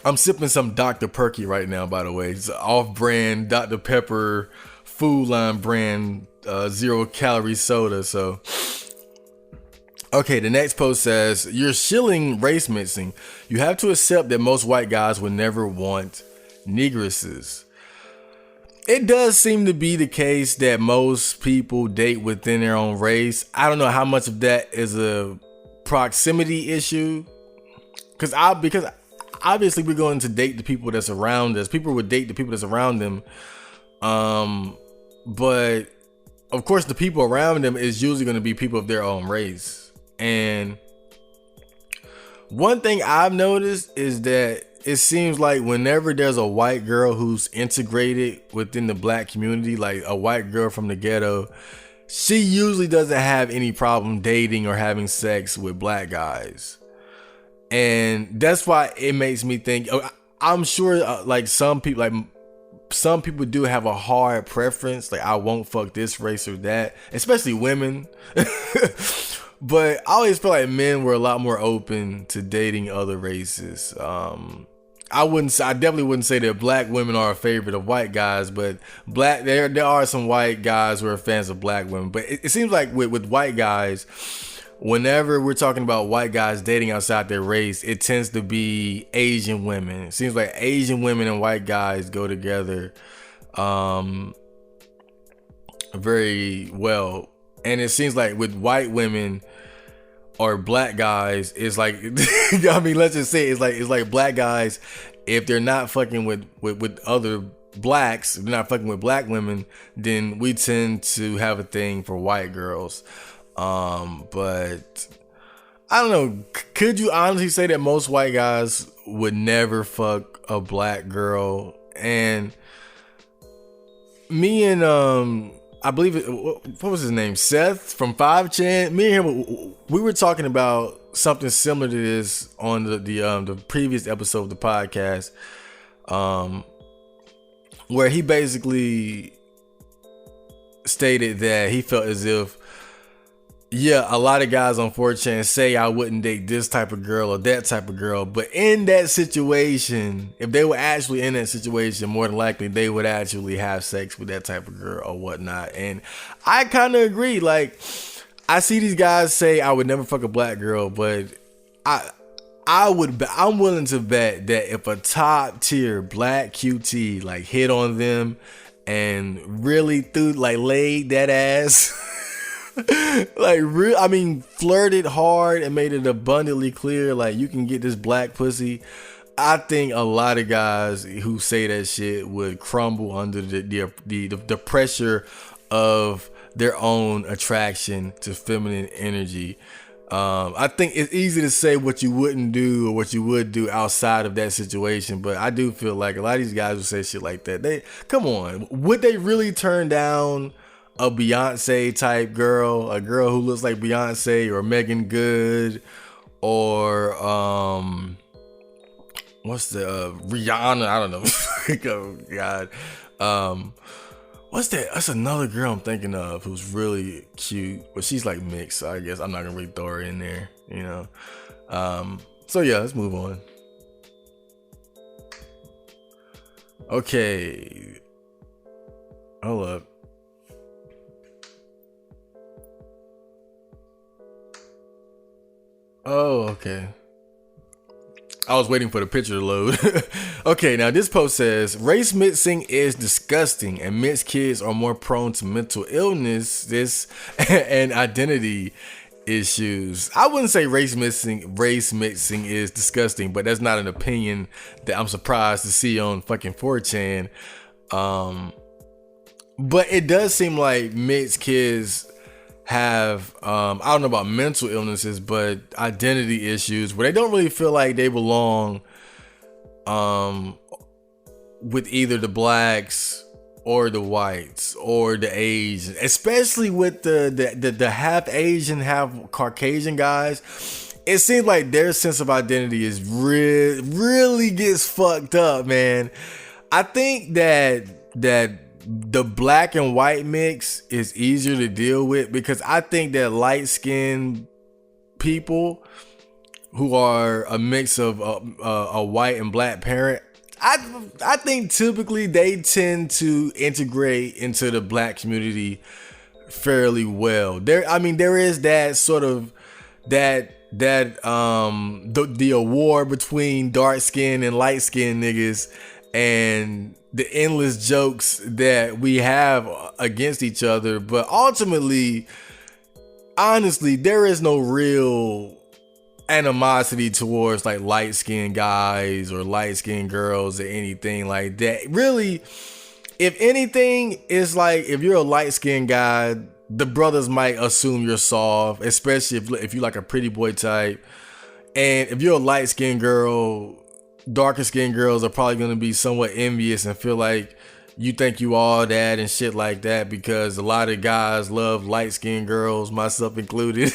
I'm sipping some Dr. Perky right now, by the way. It's off-brand Dr. Pepper Food Line brand 0-calorie soda. So, okay, the next post says, "You're shilling race mixing. You have to accept that most white guys would never want negresses." It does seem to be the case that most people date within their own race. I don't know how much of that is a proximity issue, because obviously we're going to date the people that's around us. People would date the people that's around them, but of course the people around them is usually going to be people of their own race. And one thing I've noticed is that it seems like whenever there's a white girl who's integrated within the black community, like a white girl from the ghetto, she usually doesn't have any problem dating or having sex with black guys. And that's why it makes me think, I'm sure like some people do have a hard preference, like I won't fuck this race or that, especially women. But I always feel like men were a lot more open to dating other races. I definitely wouldn't say that black women are a favorite of white guys, but there are some white guys who are fans of black women. But it seems like with white guys, whenever we're talking about white guys dating outside their race, it tends to be Asian women. It seems like Asian women and white guys go together very well. And it seems like with white women or black guys, it's like, I mean, let's just say it's like black guys, if they're not fucking with other blacks, if they're not fucking with black women, then we tend to have a thing for white girls. But I don't know. Could you honestly say that most white guys would never fuck a black girl? And me and I believe it. What was his name? Seth from 5chan. Me and him, we were talking about something similar to this on the previous episode of the podcast, where he basically stated that he felt as if, yeah, a lot of guys on 4chan say I wouldn't date this type of girl or that type of girl, but in that situation, if they were actually in that situation, more than likely they would actually have sex with that type of girl or whatnot. And I kind of agree. Like, I see these guys say I would never fuck a black girl, but I'm willing to bet that if a top tier black QT like hit on them and really laid that ass. Flirted hard and made it abundantly clear, like, you can get this black pussy. I think a lot of guys who say that shit would crumble under the pressure of their own attraction to feminine energy. I think it's easy to say what you wouldn't do or what you would do outside of that situation, but I do feel like a lot of these guys who say shit like that, come on, would they really turn down a Beyonce type girl, a girl who looks like Beyonce or Megan Good, or what's the Rihanna? I don't know. Oh God, what's that? That's another girl I'm thinking of who's really cute, but she's like mixed. So I guess I'm not gonna really throw her in there, you know. So yeah, let's move on. Okay, hold up. Oh, okay. I was waiting for the picture to load. Okay, now this post says, race mixing is disgusting and mixed kids are more prone to mental illness and identity issues. I wouldn't say race mixing is disgusting, but that's not an opinion that I'm surprised to see on fucking 4chan. But it does seem like mixed kids have I don't know about mental illnesses, but identity issues where they don't really feel like they belong with either the blacks or the whites or the Asians, especially with the half Asian, half Caucasian guys. It seems like their sense of identity is really gets fucked up, man. I think that the black and white mix is easier to deal with because I think that light-skinned people who are a mix of a white and black parent, I think typically they tend to integrate into the black community fairly well. There is that sort of the award between dark skin and light skin niggas and the endless jokes that we have against each other, but ultimately, honestly, there is no real animosity towards like light-skinned guys or light-skinned girls or anything like that. Really, if anything, it's like if you're a light-skinned guy, the brothers might assume you're soft, especially if you're like a pretty boy type. And if you're a light-skinned girl, darker skinned girls are probably going to be somewhat envious and feel like you think you all that and shit like that, because a lot of guys love light-skinned girls, myself included.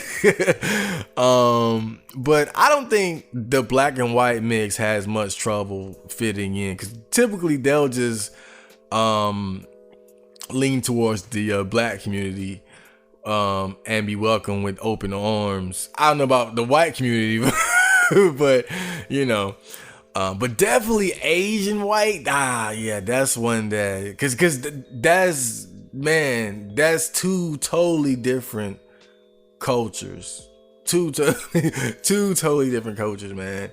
But I don't think the black and white mix has much trouble fitting in, because typically they'll just lean towards the black community and be welcomed with open arms. I don't know about the white community, but you know. But definitely Asian white. Yeah, that's one that, cause that's, man, that's two totally different cultures. Two totally different cultures, man.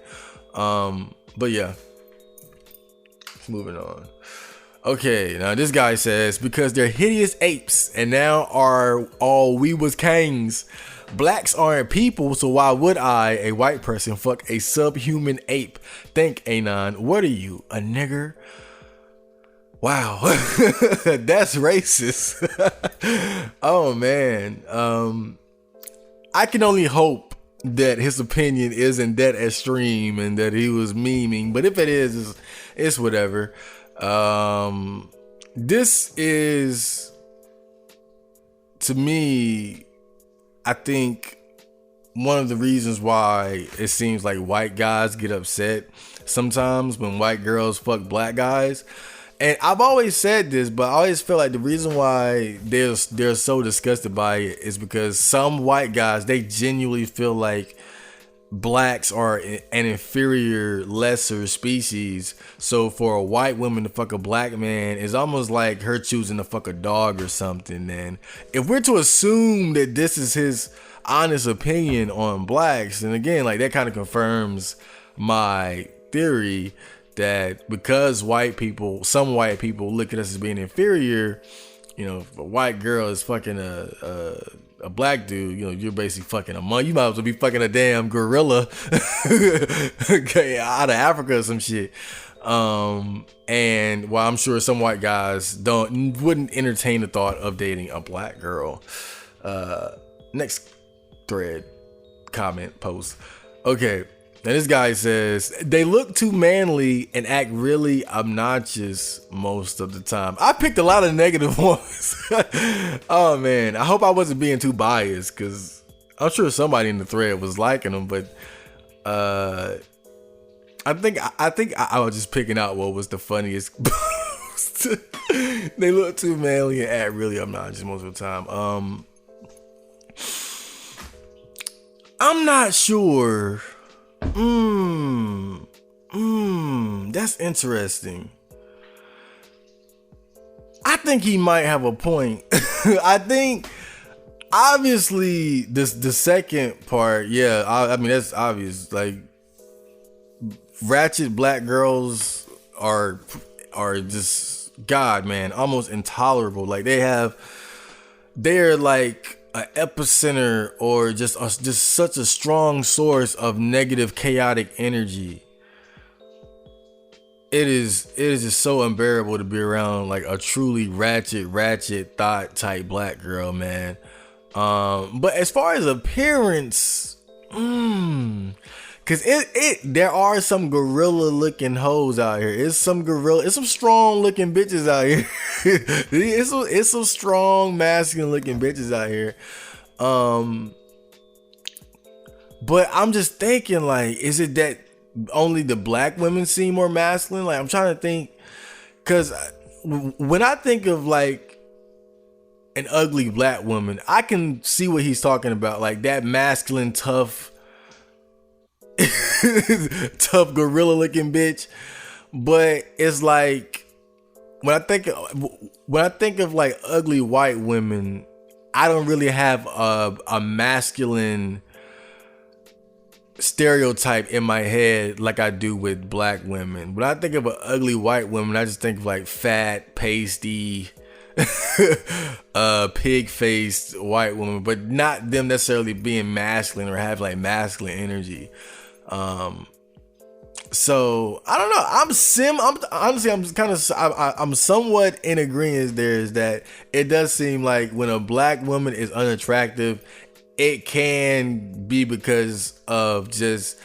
But yeah, moving on. Okay, now this guy says, because they're hideous apes and now are all we was kings. Blacks aren't people, so why would I, a white person, fuck a subhuman ape? Think, Anon, what are you, a nigger? Wow, that's racist. Oh man, I can only hope that his opinion isn't that extreme and that he was memeing, but if it is, it's whatever. This is, to me, I think one of the reasons why it seems like white guys get upset sometimes when white girls fuck black guys. And I've always said this, but I always feel like the reason why they're so disgusted by it is because some white guys, they genuinely feel like blacks are an inferior, lesser species. So for a white woman to fuck a black man is almost like her choosing to fuck a dog or something. And if we're to assume that this is his honest opinion on blacks, and again, like, that kind of confirms my theory that because some white people look at us as being inferior, you know, if a white girl is fucking a black dude, you know, you're basically fucking a monkey. You might as well be fucking a damn gorilla okay, out of Africa or some shit. And while I'm sure some white guys wouldn't entertain the thought of dating a black girl. Next thread, comment, post. Okay, now this guy says, they look too manly and act really obnoxious most of the time. I picked a lot of negative ones. Oh man, I hope I wasn't being too biased, because I'm sure somebody in the thread was liking them, but I think I was just picking out what was the funniest post. They look too manly and act really obnoxious most of the time. I'm not sure. That's interesting. I think he might have a point. I think obviously the second part, yeah, I mean, that's obvious. Like, ratchet black girls are just, God, man, almost intolerable. Like, they're like an epicenter, or just such a strong source of negative, chaotic energy. It is just so unbearable to be around like a truly ratchet thought type black girl, man. But as far as appearance, cause there are some gorilla looking hoes out here. It's some strong looking bitches out here. it's some strong masculine looking bitches out here. But I'm just thinking, like, is it that only the black women seem more masculine? Like, I'm trying to think, cause when I think of like an ugly black woman, I can see what he's talking about, like that masculine, tough gorilla looking bitch. But it's like, when I think of like ugly white women, I don't really have a masculine stereotype in my head like I do with black women. When I think of an ugly white woman, I just think of like fat, pasty, pig-faced white woman, but not them necessarily being masculine or have like masculine energy. So I don't know. I'm somewhat in agreement there, is that it does seem like when a black woman is unattractive, it can be because of just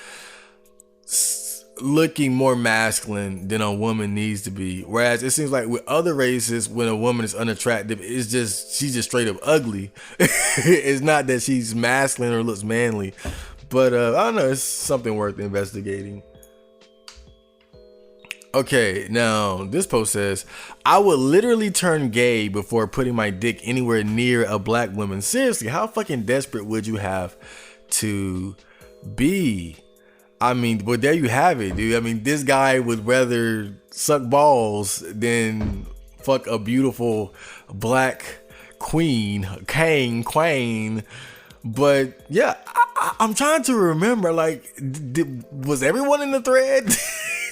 looking more masculine than a woman needs to be. Whereas it seems like with other races, when a woman is unattractive, she's just straight up ugly. It's not that she's masculine or looks manly. But I don't know, it's something worth investigating. Okay, now this post says, I would literally turn gay before putting my dick anywhere near a black woman. Seriously, how fucking desperate would you have to be? I mean, well, there you have it, dude. I mean, this guy would rather suck balls than fuck a beautiful black queen. But yeah, I'm trying to remember, like, was everyone in the thread?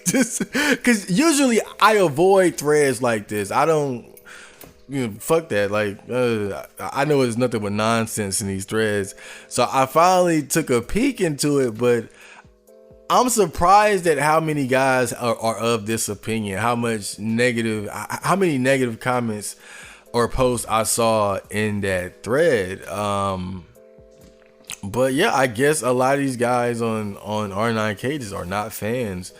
Just because usually I avoid threads like this. I don't, fuck that. Like, I know there's nothing but nonsense in these threads. So I finally took a peek into it, but I'm surprised at how many guys are of this opinion. How many negative comments or posts I saw in that thread. But yeah, I guess a lot of these guys on R9 Cages are not fans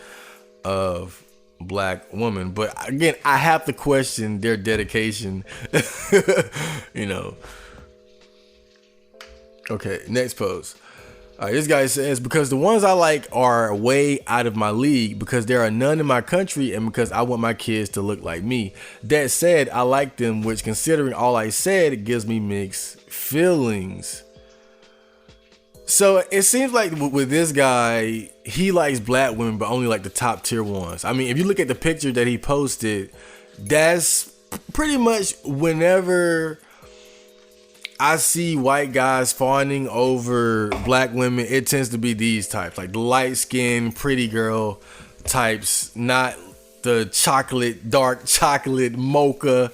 of black women. But again, I have to question their dedication. Okay, next post. All right, this guy says, because the ones I like are way out of my league, because there are none in my country, and because I want my kids to look like me. That said, I like them, which, considering all I said, it gives me mixed feelings. So it seems like with this guy, he likes black women, but only like the top tier ones. I mean, if you look at the picture that he posted, that's pretty much whenever I see white guys fawning over black women, it tends to be these types, like the light skinned, pretty girl types, not the dark chocolate mocha,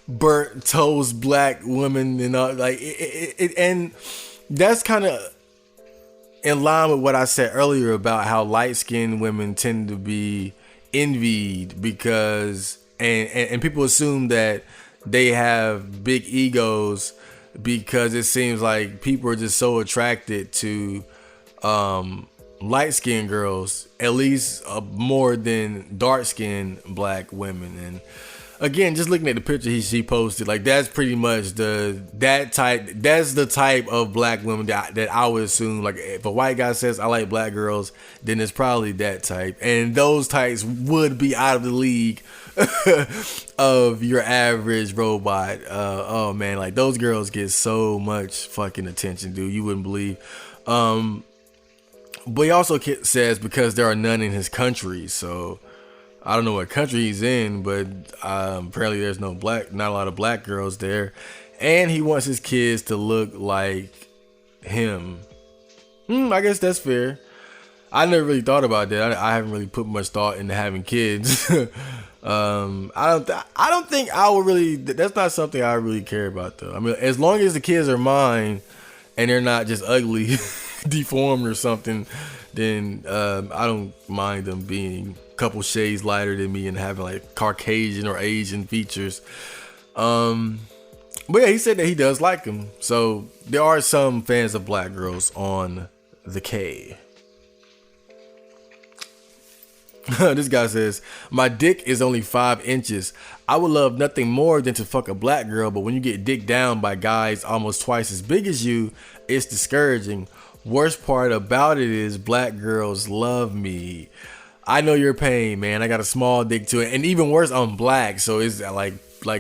burnt toast black women, like it and that's kind of in line with what I said earlier about how light skinned women tend to be envied because and people assume that they have big egos because it seems like people are just so attracted to light-skinned girls, at least more than dark-skinned black women. And again, just looking at the picture she posted, like that's pretty much that's the type of black woman that I would assume. Like if a white guy says I like black girls, then it's probably that type, and those types would be out of the league of your average robot. Oh man, like those girls get so much fucking attention, dude, you wouldn't believe. But he also says because there are none in his country, so I don't know what country he's in, but apparently there's not a lot of black girls there, and he wants his kids to look like him. I guess that's fair. I never really thought about that. I haven't really put much thought into having kids. I don't think I would really. That's not something I really care about, though. I mean, as long as the kids are mine and they're not just ugly, deformed or something, then I don't mind them being a couple shades lighter than me and having like Caucasian or Asian features. But yeah, he said that he does like them. So there are some fans of black girls on the K. This guy says, my dick is only 5 inches. I would love nothing more than to fuck a black girl, but when you get dicked down by guys almost twice as big as you, it's discouraging. Worst part about it is black girls love me. I know your pain, man. I got a small dick too, and even worse, I'm black, so it's like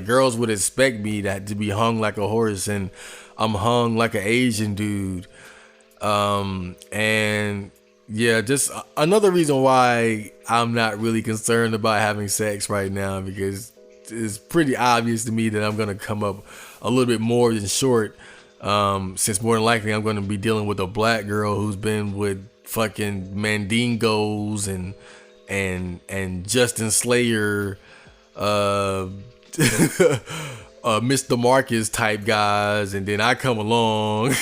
girls would expect me to be hung like a horse, and I'm hung like an Asian dude. And yeah, just another reason why I'm not really concerned about having sex right now, because it's pretty obvious to me that I'm going to come up a little bit more than short, since more than likely I'm going to be dealing with a black girl who's been with fucking Mandingos and Justin Slayer, Mr. Marcus type guys, and then I come along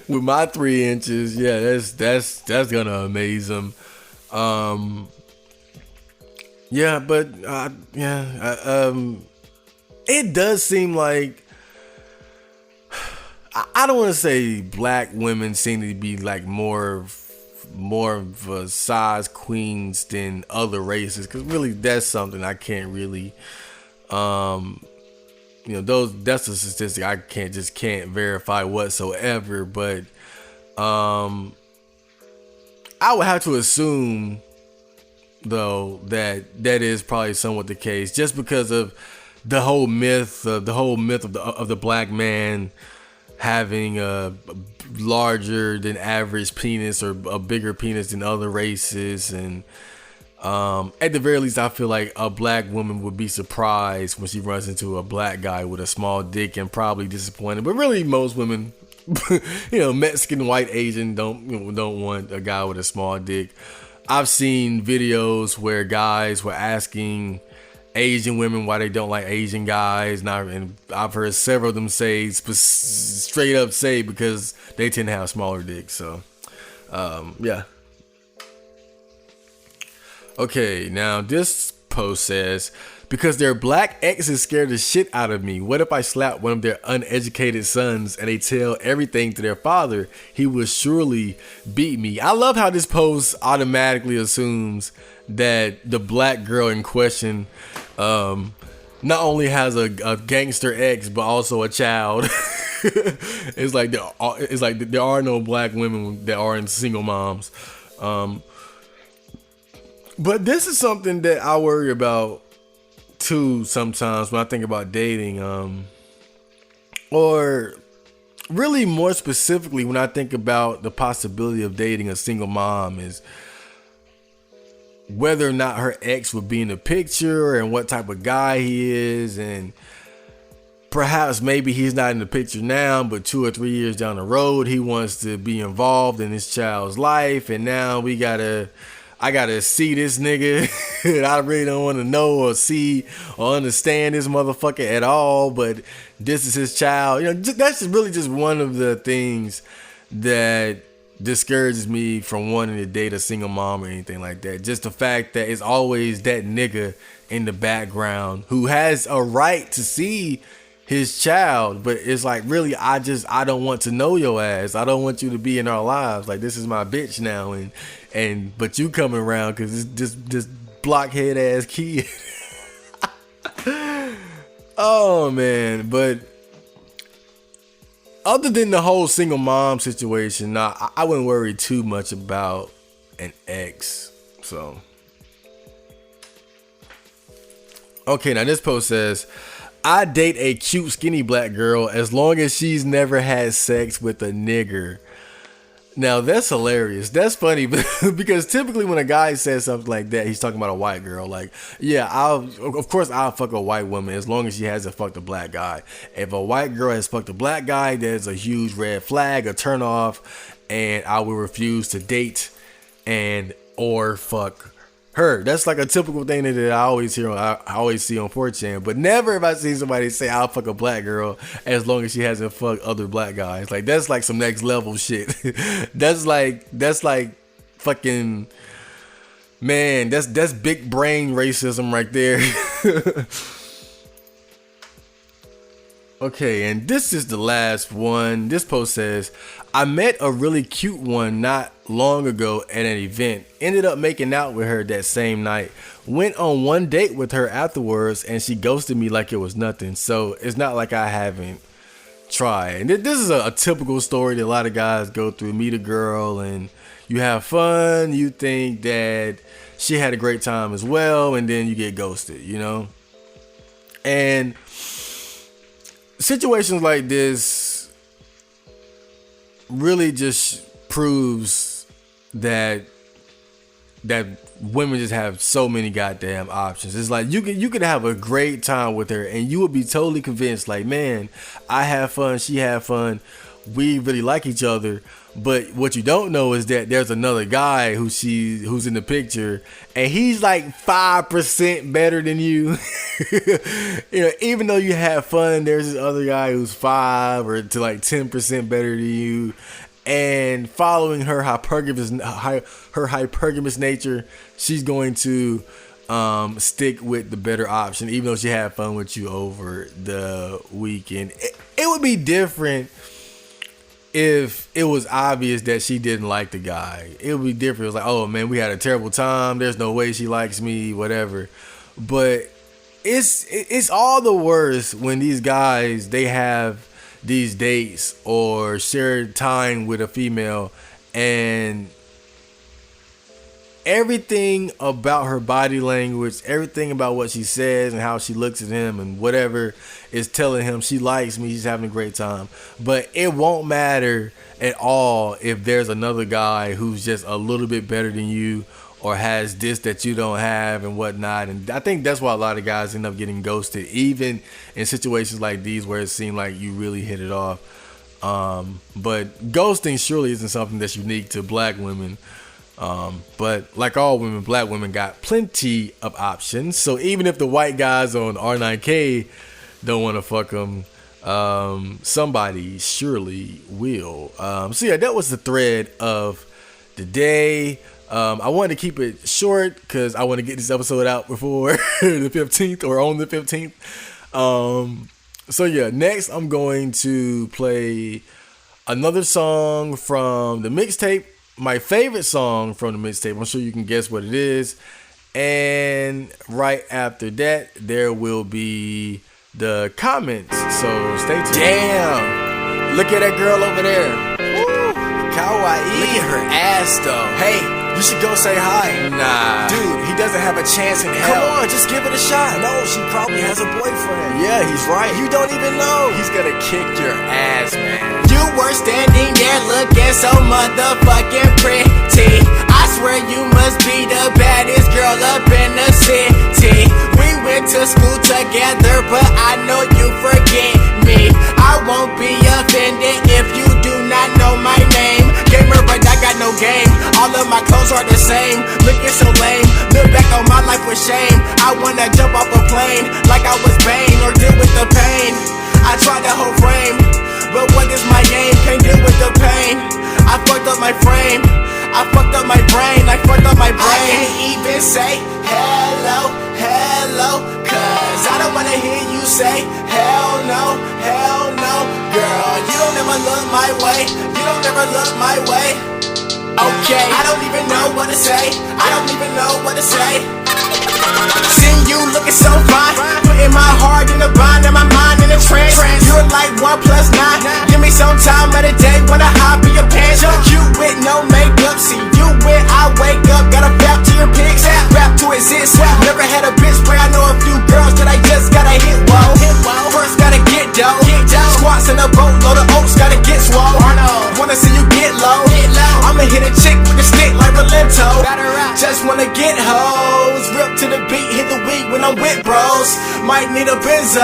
with my 3 inches. Yeah, that's gonna amaze them. Yeah, but it does seem like I don't want to say black women seem to be like more of a size queens than other races, because really that's something I can't really that's a statistic I can't verify whatsoever, but I would have to assume though that is probably somewhat the case, just because of the whole myth of the black man having a larger than average penis or a bigger penis than other races. And at the very least, I feel like a black woman would be surprised when she runs into a black guy with a small dick and probably disappointed. But really, most women, Mexican, white, Asian, don't want a guy with a small dick. I've seen videos where guys were asking Asian women why they don't like Asian guys, and I've heard several of them straight up say because they tend to have smaller dicks. So yeah. Okay, now this post says, because their black exes scared the shit out of me. What if I slap one of their uneducated sons and they tell everything to their father? He would surely beat me. I love how this post automatically assumes that the black girl in question not only has a gangster ex but also a child. It's like there are no black women that aren't single moms. But this is something that I worry about too sometimes when I think about dating, or really more specifically when I think about the possibility of dating a single mom, is whether or not her ex would be in the picture and what type of guy he is. And perhaps maybe he's not in the picture now, but 2 or 3 years down the road he wants to be involved in his child's life, and now I gotta see this nigga. And I really don't want to know or see or understand this motherfucker at all, but this is his child. That's really just one of the things that discourages me from wanting to date a single mom or anything like that. Just the fact that it's always that nigga in the background who has a right to see his child, but it's like, really, I don't want to know your ass. I don't want you to be in our lives. Like, this is my bitch now, but you coming around because it's this blockhead ass kid. Oh man. But other than the whole single mom situation, I wouldn't worry too much about an ex. So okay, now this post says, I date a cute skinny black girl as long as she's never had sex with a nigger. Now that's hilarious. That's funny because typically when a guy says something like that, he's talking about a white girl. Like, yeah, I'll fuck a white woman as long as she hasn't fucked a black guy. If a white girl has fucked a black guy, there's a huge red flag, a turn off, and I will refuse to date or fuck her. That's like a typical thing that I always hear. I always see on 4chan, but never have I seen somebody say I'll fuck a black girl as long as she hasn't fucked other black guys. Like, that's like some next level shit. That's like fucking, man, that's big brain racism right there. Okay, and this is the last one. This post says, I met a really cute one not long ago at an event. Ended up making out with her that same night. Went on one date with her afterwards and she ghosted me like it was nothing. So it's not like I haven't tried. And this is a typical story that a lot of guys go through. Meet a girl and you have fun. You think that she had a great time as well, and then you get ghosted, And situations like this really just proves that women just have so many goddamn options. It's like you could have a great time with her and you would be totally convinced, like, man, I have fun, she have fun, we really like each other. But what you don't know is that there's another guy who's in the picture and he's like 5% better than you. Even though you have fun, there's this other guy who's 5 or to like 10% better than you. And following her hypergamous nature, she's going to stick with the better option, even though she had fun with you over the weekend. It would be different if it was obvious that she didn't like the guy. It would be different. It was like, oh man, we had a terrible time. There's no way she likes me, whatever. But it's all the worse when these guys, they have these dates or share time with a female, and everything about her body language, everything about what she says and how she looks at him and whatever is telling him she likes me, she's having a great time. But it won't matter at all if there's another guy who's just a little bit better than you or has this that you don't have and whatnot. And I think that's why a lot of guys end up getting ghosted, even in situations like these where it seemed like you really hit it off. But ghosting surely isn't something that's unique to black women. But like all women, black women got plenty of options. So even if the white guys on R9K don't want to fuck them, somebody surely will. So yeah, that was the thread of the day. I wanted to keep it short because I want to get this episode out before the 15th or on the 15th. So yeah, next I'm going to play another song from the mixtape. My favorite song from the mixtape. I'm sure you can guess what it is. And right after that, there will be the comments. So stay tuned. Damn. Look at that girl over there. Woo. Kawaii. Look at her ass though. Hey, you should go say hi. Nah. Dude, he doesn't have a chance in hell. Come on, just give it a shot. No, she probably has a boyfriend. Yeah, he's right. You don't even know. He's gonna kick your ass, man. You were standing there looking so motherfucking pretty. I swear you must be the baddest girl up in the city. We went to school together, but I know you forget me. I won't be offended if you do not know my name. Gamer, but I got no game. All of my clothes are the same. Looking so lame. Look back on my life with shame. I wanna jump off a plane like I was Bane or deal with the pain. I tried the whole frame, but what is my aim? Can't deal with the pain. I fucked up my frame. I fucked up my brain. I fucked up my brain. I can't even say hello, hello, cause I don't wanna hear you say hell no, hell no. Girl, you don't ever look my way. You don't ever look my way. Okay, I don't even know what to say. I don't even know what to say. Seeing you looking so fine, putting my heart in a bind and my mind in a trance. You're like 1 + 9. Give me some time of the day when I hop in your pants. You with no makeup, see you when I wake up. Got a rap to your pics, rap to exist. Never had a bitch where I know a few girls that I just gotta hit whoa. First gotta get dough. Squats in a boatload of oats, gotta get swole. Wanna see you get low. I'ma hit a chick with a stick like Rolento. Just wanna get hoes, rip to the beat, hit the weed when I'm with bros. Might need a benzo.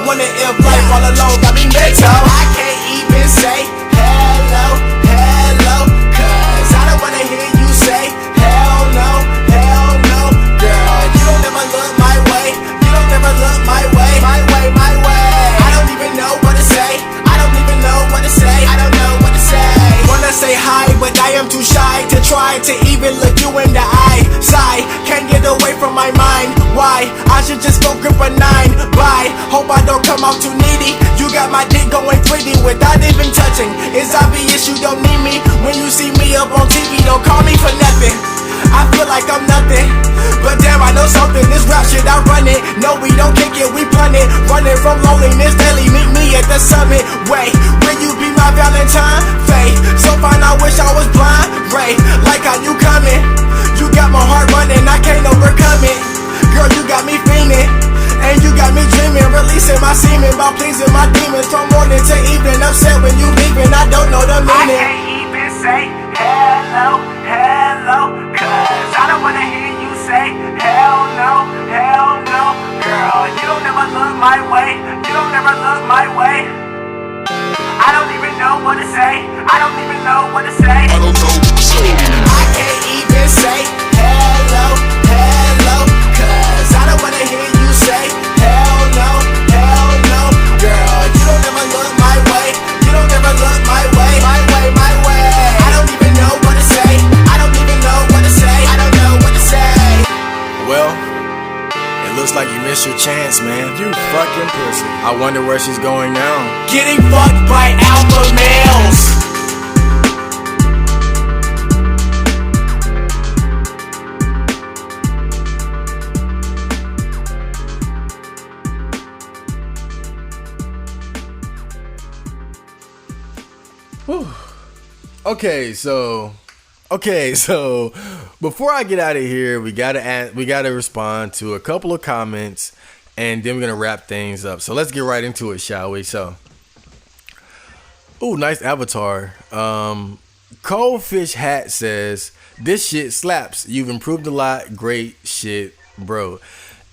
Wonder if life all alone got me mental. I can't even say hello, hello, cause I don't wanna hear you say hell no, hell no. Girl, you don't ever look my way. You don't ever look my way. My way, my way. I don't even know what to say. I don't even know what to say. I don't know what to say. Wanna say hi, but I am too shy to try to even look you in the eye. Sigh, can't get away from my mind. Why? I should just go grip a 9. Bye. Hope I don't come out too needy. You got my dick going 3D without even touching. It's obvious you don't need me. When you see me up on TV, don't call me for nothing. I feel like I'm nothing, but damn, I know something. This rap shit, I run it. No, we don't kick it, we punt it. Running from loneliness daily, meet me at the summit. Wait, will you be my Valentine? Faye, so fine, I wish I was blind. Ray, like how you coming. You got my heart running, I can't overcome it. Girl, you got me fiending, and you got me dreaming. Releasing my semen by pleasing my demons. From morning to evening, upset when you leaving. I don't know the meaning. I can't even say hello, hello, cause I don't wanna hear you say hell no, hell no. Girl, you don't ever look my way. You don't ever look my way. I don't even know what to say. I don't even know what to say. I don't know what to say. I can't even say hello, hello, cause I don't wanna hear you say hell no, hell no. Girl, you don't ever look my way. You don't ever look my way. My way, my way. I don't even know what to say. I don't even know what to say. I don't know what to say. Well, It looks like you missed your chance, man. You fucking pussy. I wonder where she's going now. Getting fucked by alpha males. Okay, so before I get out of here, we gotta respond to a couple of comments, and then we're gonna wrap things up. So let's get right into it, shall we? So, nice avatar. Coldfish Hat says, "This shit slaps. You've improved a lot. Great shit, bro."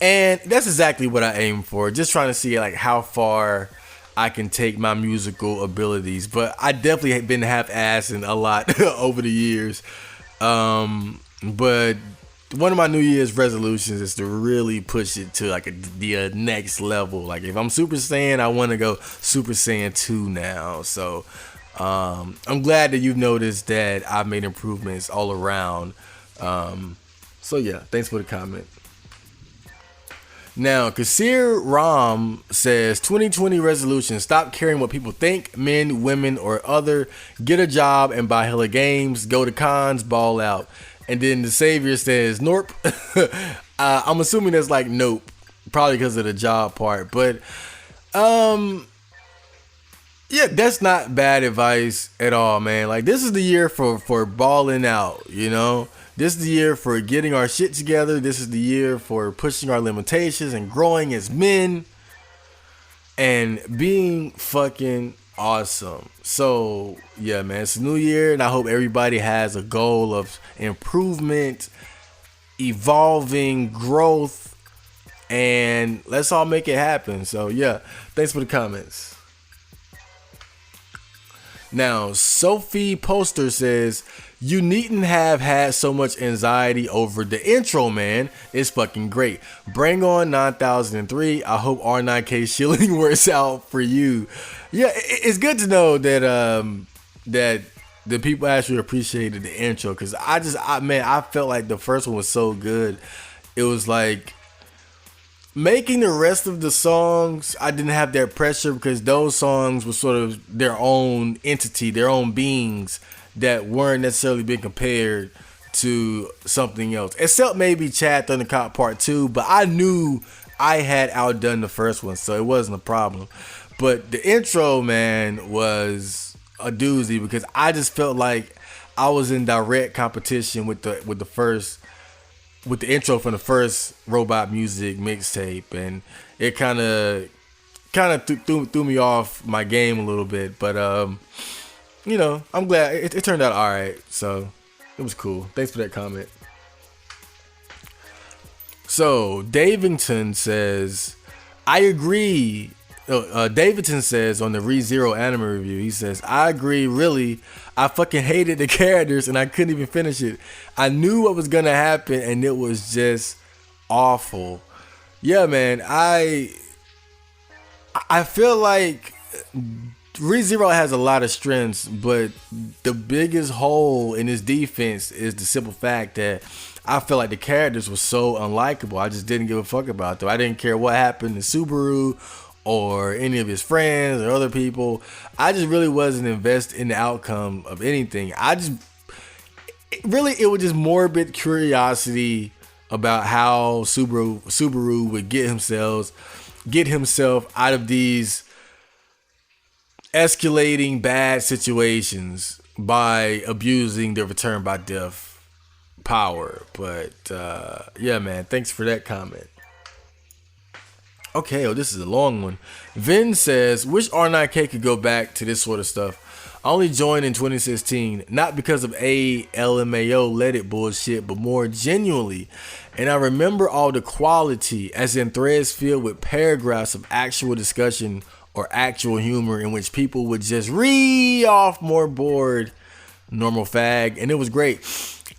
And that's exactly what I aim for. Just trying to see like how far I can take my musical abilities, but I definitely have been half-assing a lot over the years. But one of my New Year's resolutions is to really push it to like the next level. Like if I'm Super Saiyan, I want to go Super Saiyan 2 now. So I'm glad that you've noticed that I've made improvements all around. So yeah, thanks for the comment. Now, Kasir Ram says, 2020 resolution, stop caring what people think, men, women, or other. Get a job and buy hella games. Go to cons, ball out. And then the Savior says, Norp. I'm assuming that's like nope. Probably because of the job part. But, yeah, that's not bad advice at all, man. Like, this is the year for balling out, you know? This is the year for getting our shit together. This is the year for pushing our limitations and growing as men and being fucking awesome. So, yeah, man, it's a new year, and I hope everybody has a goal of improvement, evolving, growth, and let's all make it happen. So, yeah, thanks for the comments. Now, Sophie Poster says, you needn't have had so much anxiety over the intro, man. It's fucking great. Bring on 9003. I hope R9K shilling works out for you. Yeah, it's good to know that that the people actually appreciated the intro, because I felt like the first one was so good. It was like making the rest of the songs, I didn't have that pressure because those songs were sort of their own entity, their own beings that weren't necessarily being compared to something else. Except maybe Chad Thundercop Part 2, but I knew I had outdone the first one, so it wasn't a problem. But the intro, man, was a doozy because I just felt like I was in direct competition with the intro from the first Robot Music mixtape, and it kind of threw me off my game a little bit, but you know, I'm glad it turned out all right, so it was cool. Thanks for that comment. So Davington says, I agree. Davidson says on the ReZero anime review, he says, I agree, really. I fucking hated the characters and I couldn't even finish it. I knew what was gonna happen and it was just awful. Yeah, man, I feel like ReZero has a lot of strengths, but the biggest hole in his defense is the simple fact that I feel like the characters were so unlikable. I just didn't give a fuck about them. I didn't care what happened to Subaru or any of his friends or other people. I just really wasn't invested in the outcome of anything. It was just morbid curiosity about how Subaru would get himself out of these escalating bad situations by abusing the return by death power. But yeah, man, thanks for that comment. Okay, this is a long one. Vin says, wish R9K could go back to this sort of stuff. I only joined in 2016, not because of LMAO let it bullshit, but more genuinely. And I remember all the quality, as in threads filled with paragraphs of actual discussion or actual humor in which people would just read off more bored normal fag, and it was great.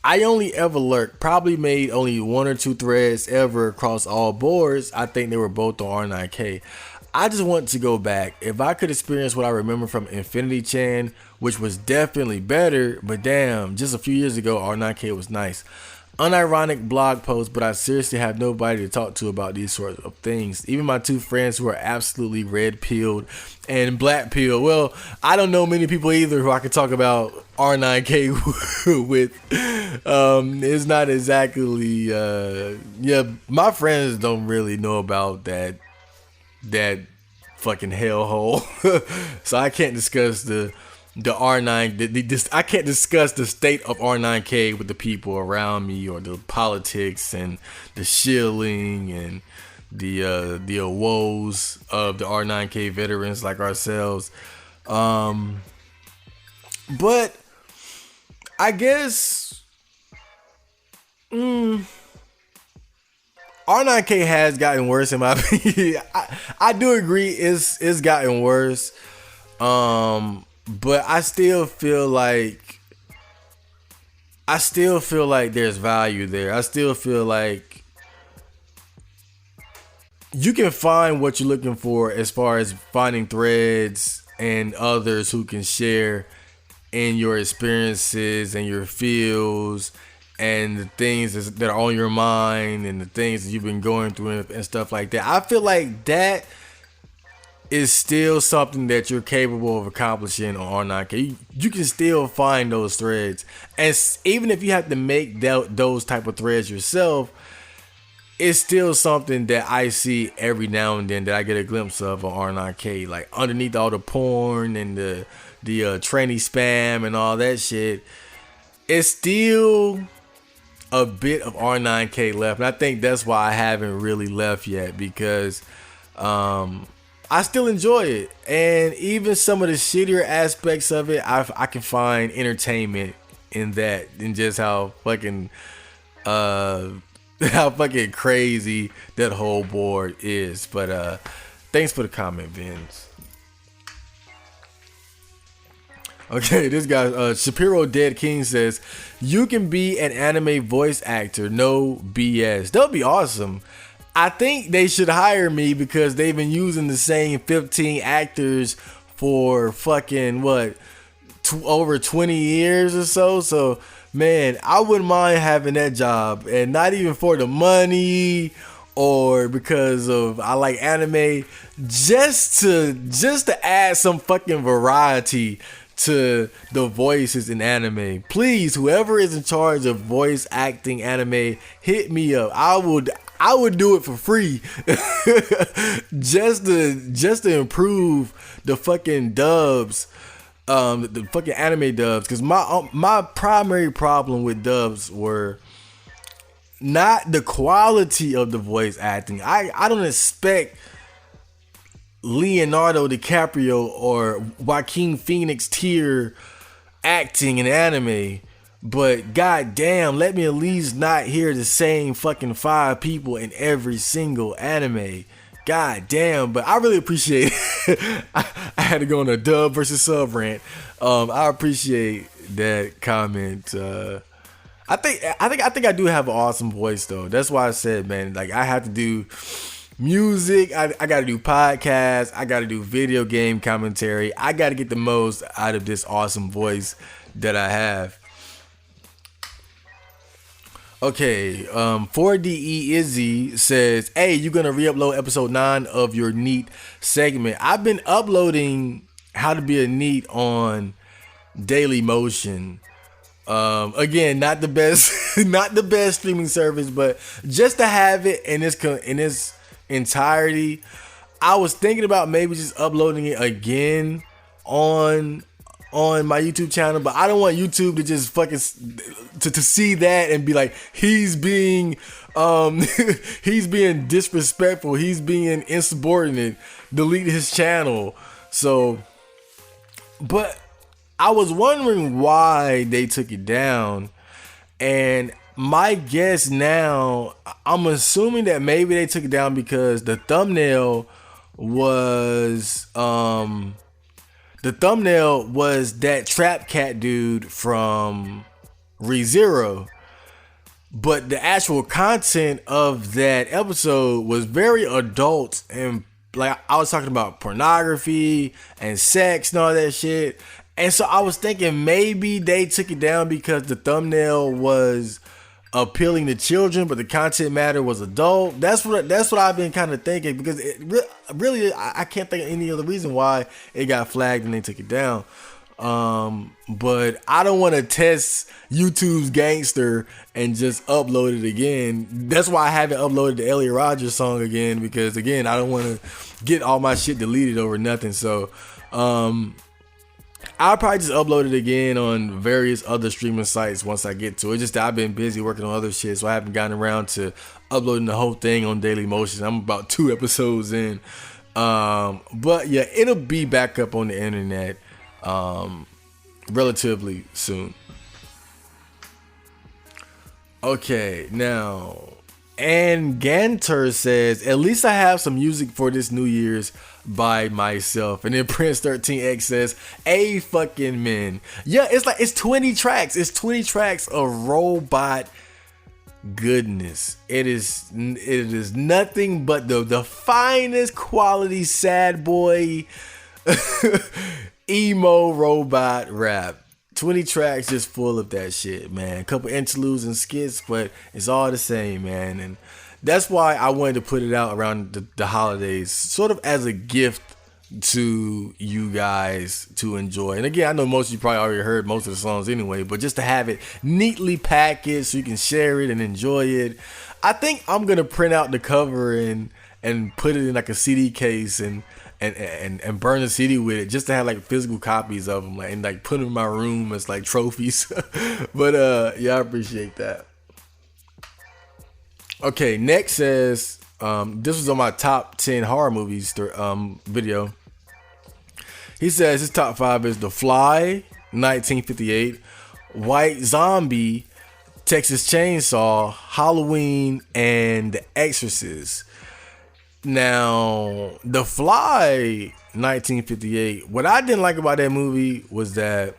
I only ever lurked, probably made only one or two threads ever across all boards. I think they were both on R9K. I just want to go back. If I could experience what I remember from Infinity Chan, which was definitely better, but damn, just a few years ago, R9K was nice. unironic blog post, but I seriously have nobody to talk to about these sorts of things. Even my two friends who are absolutely red pilled and black pilled. Well, I don't know many people either who I could talk about R9K with. It's not exactly my friends don't really know about that fucking hellhole. So I can't discuss the R9. I can't discuss the state of R9K with the people around me, or the politics and the shilling and the woes of the R9K veterans like ourselves. But I guess R9K has gotten worse in my opinion. I do agree it's gotten worse. But I still feel like there's value there. I still feel like you can find what you're looking for as far as finding threads and others who can share in your experiences and your feels and the things that are on your mind and the things that you've been going through and stuff like that. I feel like that is still something that you're capable of accomplishing on R9K. You can still find those threads, and even if you have to make those type of threads yourself, it's still something that I see every now and then that I get a glimpse of on R9K. Like underneath all the porn and the tranny spam and all that shit, it's still a bit of R9K left, and I think that's why I haven't really left yet, because I still enjoy it, and even some of the shittier aspects of it, I can find entertainment in that, and just how fucking crazy that whole board is. But thanks for the comment, Vince. Okay, this guy Shapiro Dead King says, you can be an anime voice actor, no BS. That'll be awesome. I think they should hire me because they've been using the same 15 actors for fucking over 20 years or so. So man, I wouldn't mind having that job, and not even for the money or because of I like anime, just to add some fucking variety to the voices in anime. Please, whoever is in charge of voice acting anime, hit me up. I would do it for free. just to improve the fucking dubs, the fucking anime dubs. Because my primary problem with dubs were not the quality of the voice acting. I don't expect Leonardo DiCaprio or Joaquin Phoenix tier acting in anime, but goddamn, let me at least not hear the same fucking 5 people in every single anime. God damn, but I really appreciate it. I had to go on a dub versus sub rant. I appreciate that comment. I think I do have an awesome voice though. That's why I said, man, like I have to do music, I gotta do podcasts, I gotta do video game commentary. I gotta get the most out of this awesome voice that I have. Okay, 4DE Izzy says, hey, you gonna re-upload episode 9 of your NEAT segment? I've been uploading How to Be a NEAT on Daily Motion. Again, not the best not the best streaming service, but just to have it in its entirety. I was thinking about maybe just uploading it again on my YouTube channel, but I don't want YouTube to just fucking to see that and be like, he's being disrespectful, he's being insubordinate, delete his channel. So, but I was wondering why they took it down, and my guess now, I'm assuming that maybe they took it down because the thumbnail was that Trap Cat dude from ReZero, but the actual content of that episode was very adult, and like I was talking about pornography and sex and all that shit. And so I was thinking maybe they took it down because the thumbnail was appealing to children, but the content matter was adult. That's what I've been kind of thinking, because really I can't think of any other reason why it got flagged and they took it down. But I don't want to test YouTube's gangster and just upload it again. That's why I haven't uploaded the Elliot Rodgers song again, because again, I don't want to get all my shit deleted over nothing. So I'll probably just upload it again on various other streaming sites once I get to it. Just that I've been busy working on other shit, so I haven't gotten around to uploading the whole thing on Daily Motion. I'm about 2 episodes in. But yeah, it'll be back up on the internet relatively soon. Okay, now and Ganter says, at least I have some music for this New Year's by myself. And then Prince 13X says, a fucking man. Yeah, it's 20 tracks. It's 20 tracks of robot goodness. It is nothing but the finest quality sad boy emo robot rap. 20 tracks just full of that shit, man. A couple interludes and skits, but it's all the same, man. And that's why I wanted to put it out around the holidays, sort of as a gift to you guys to enjoy. And again, I know most of you probably already heard most of the songs anyway, but just to have it neatly packaged so you can share it and enjoy it. I think I'm gonna print out the cover and put it in like a CD case and burn the CD with it, just to have like physical copies of them, like, and like put them in my room as like trophies. But yeah, I appreciate that. Okay, next says, this was on my top 10 horror movies video. He says his top 5 is The Fly, 1958, White Zombie, Texas Chainsaw, Halloween, and The Exorcist. Now, The Fly, 1958, what I didn't like about that movie was that,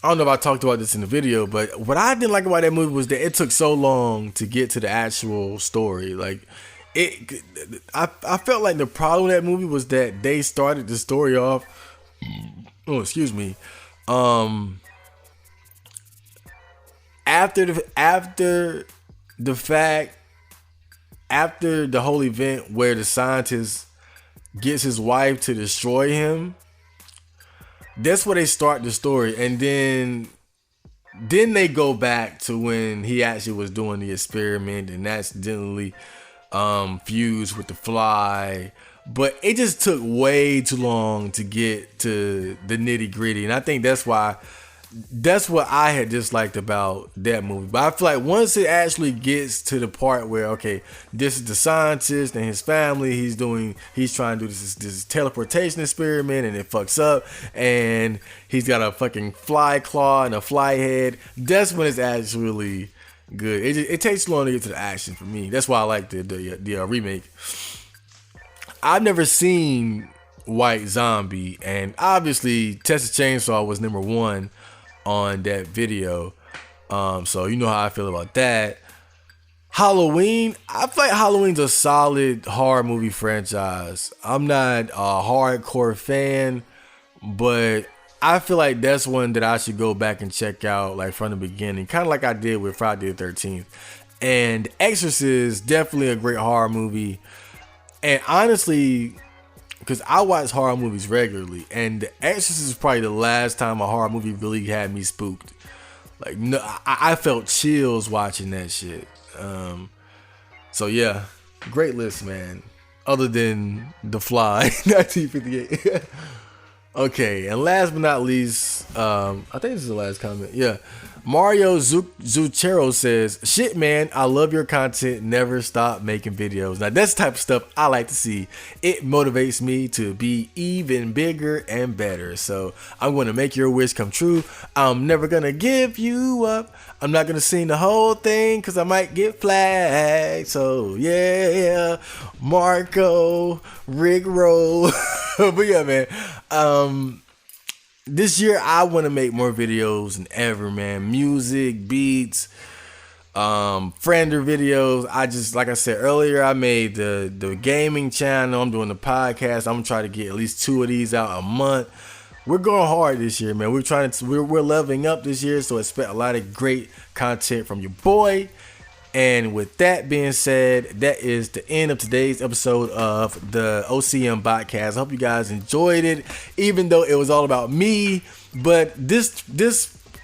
I don't know if I talked about this in the video, but what I didn't like about that movie was that it took so long to get to the actual story. Like, I felt like the problem with that movie was that they started the story off, after the whole event where the scientist gets his wife to destroy him. That's where they start the story, and then they go back to when he actually was doing the experiment and accidentally fused with the fly. But it just took way too long to get to the nitty gritty, and I think that's what I had disliked about that movie. But I feel like once it actually gets to the part where, okay, this is the scientist and his family, he's trying to do this teleportation experiment, and it fucks up, and he's got a fucking fly claw and a fly head. That's when it's actually good. It takes too long to get to the action for me. That's why I like the remake. I've never seen White Zombie, and obviously Texas Chainsaw was number 1 on that video, so you know how I feel about that. Halloween, I feel like Halloween's a solid horror movie franchise. I'm not a hardcore fan, but I feel like that's one that I should go back and check out, like, from the beginning, kind of like I did with Friday the 13th. And Exorcist, definitely a great horror movie. And honestly, because I watch horror movies regularly, and The Exorcist is probably the last time a horror movie really had me spooked. Like, no, I felt chills watching that shit. So yeah, great list, man. Other than The Fly, 1958. Okay, and last but not least, I think this is the last comment. Yeah. Mario Zucchero says, shit, man, I love your content. Never stop making videos. Now, that's the type of stuff I like to see. It motivates me to be even bigger and better. So I'm going to make your wish come true. I'm never going to give you up. I'm not going to sing the whole thing because I might get flagged. So, yeah, Marco, Rick Roll. But yeah, man. This year, I want to make more videos than ever, man. Music, beats, friender videos. I just, like I said earlier, I made the gaming channel. I'm doing the podcast. I'm going to try to get at least 2 of these out a month. we're going hard this year, man. We're leveling up this year, so expect a lot of great content from your boy. And with that being said, that is the end of today's episode of the OCM Botcast. I hope you guys enjoyed it, even though it was all about me. But this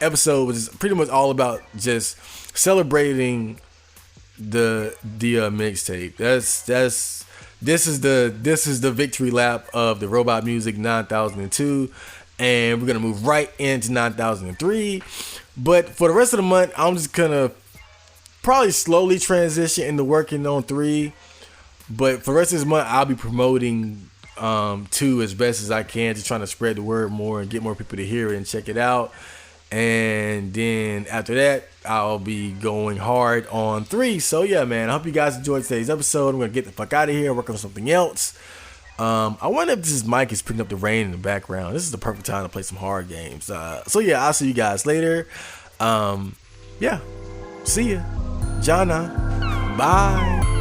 episode was pretty much all about just celebrating the mixtape. This is the victory lap of the Robot Music 9002, and we're gonna move right into 9003. But for the rest of the month, I'm just gonna probably slowly transition into working on 3. But for the rest of this month, I'll be promoting 2 as best as I can, just trying to spread the word more and get more people to hear it and check it out. And then after that, I'll be going hard on 3. So yeah, man, I hope you guys enjoyed today's episode. I'm gonna get the fuck out of here and work on something else. I wonder if this mic is picking up the rain in the background. This is the perfect time to play some hard games. So yeah, I'll see you guys later. Yeah, see ya. Jana. Bye.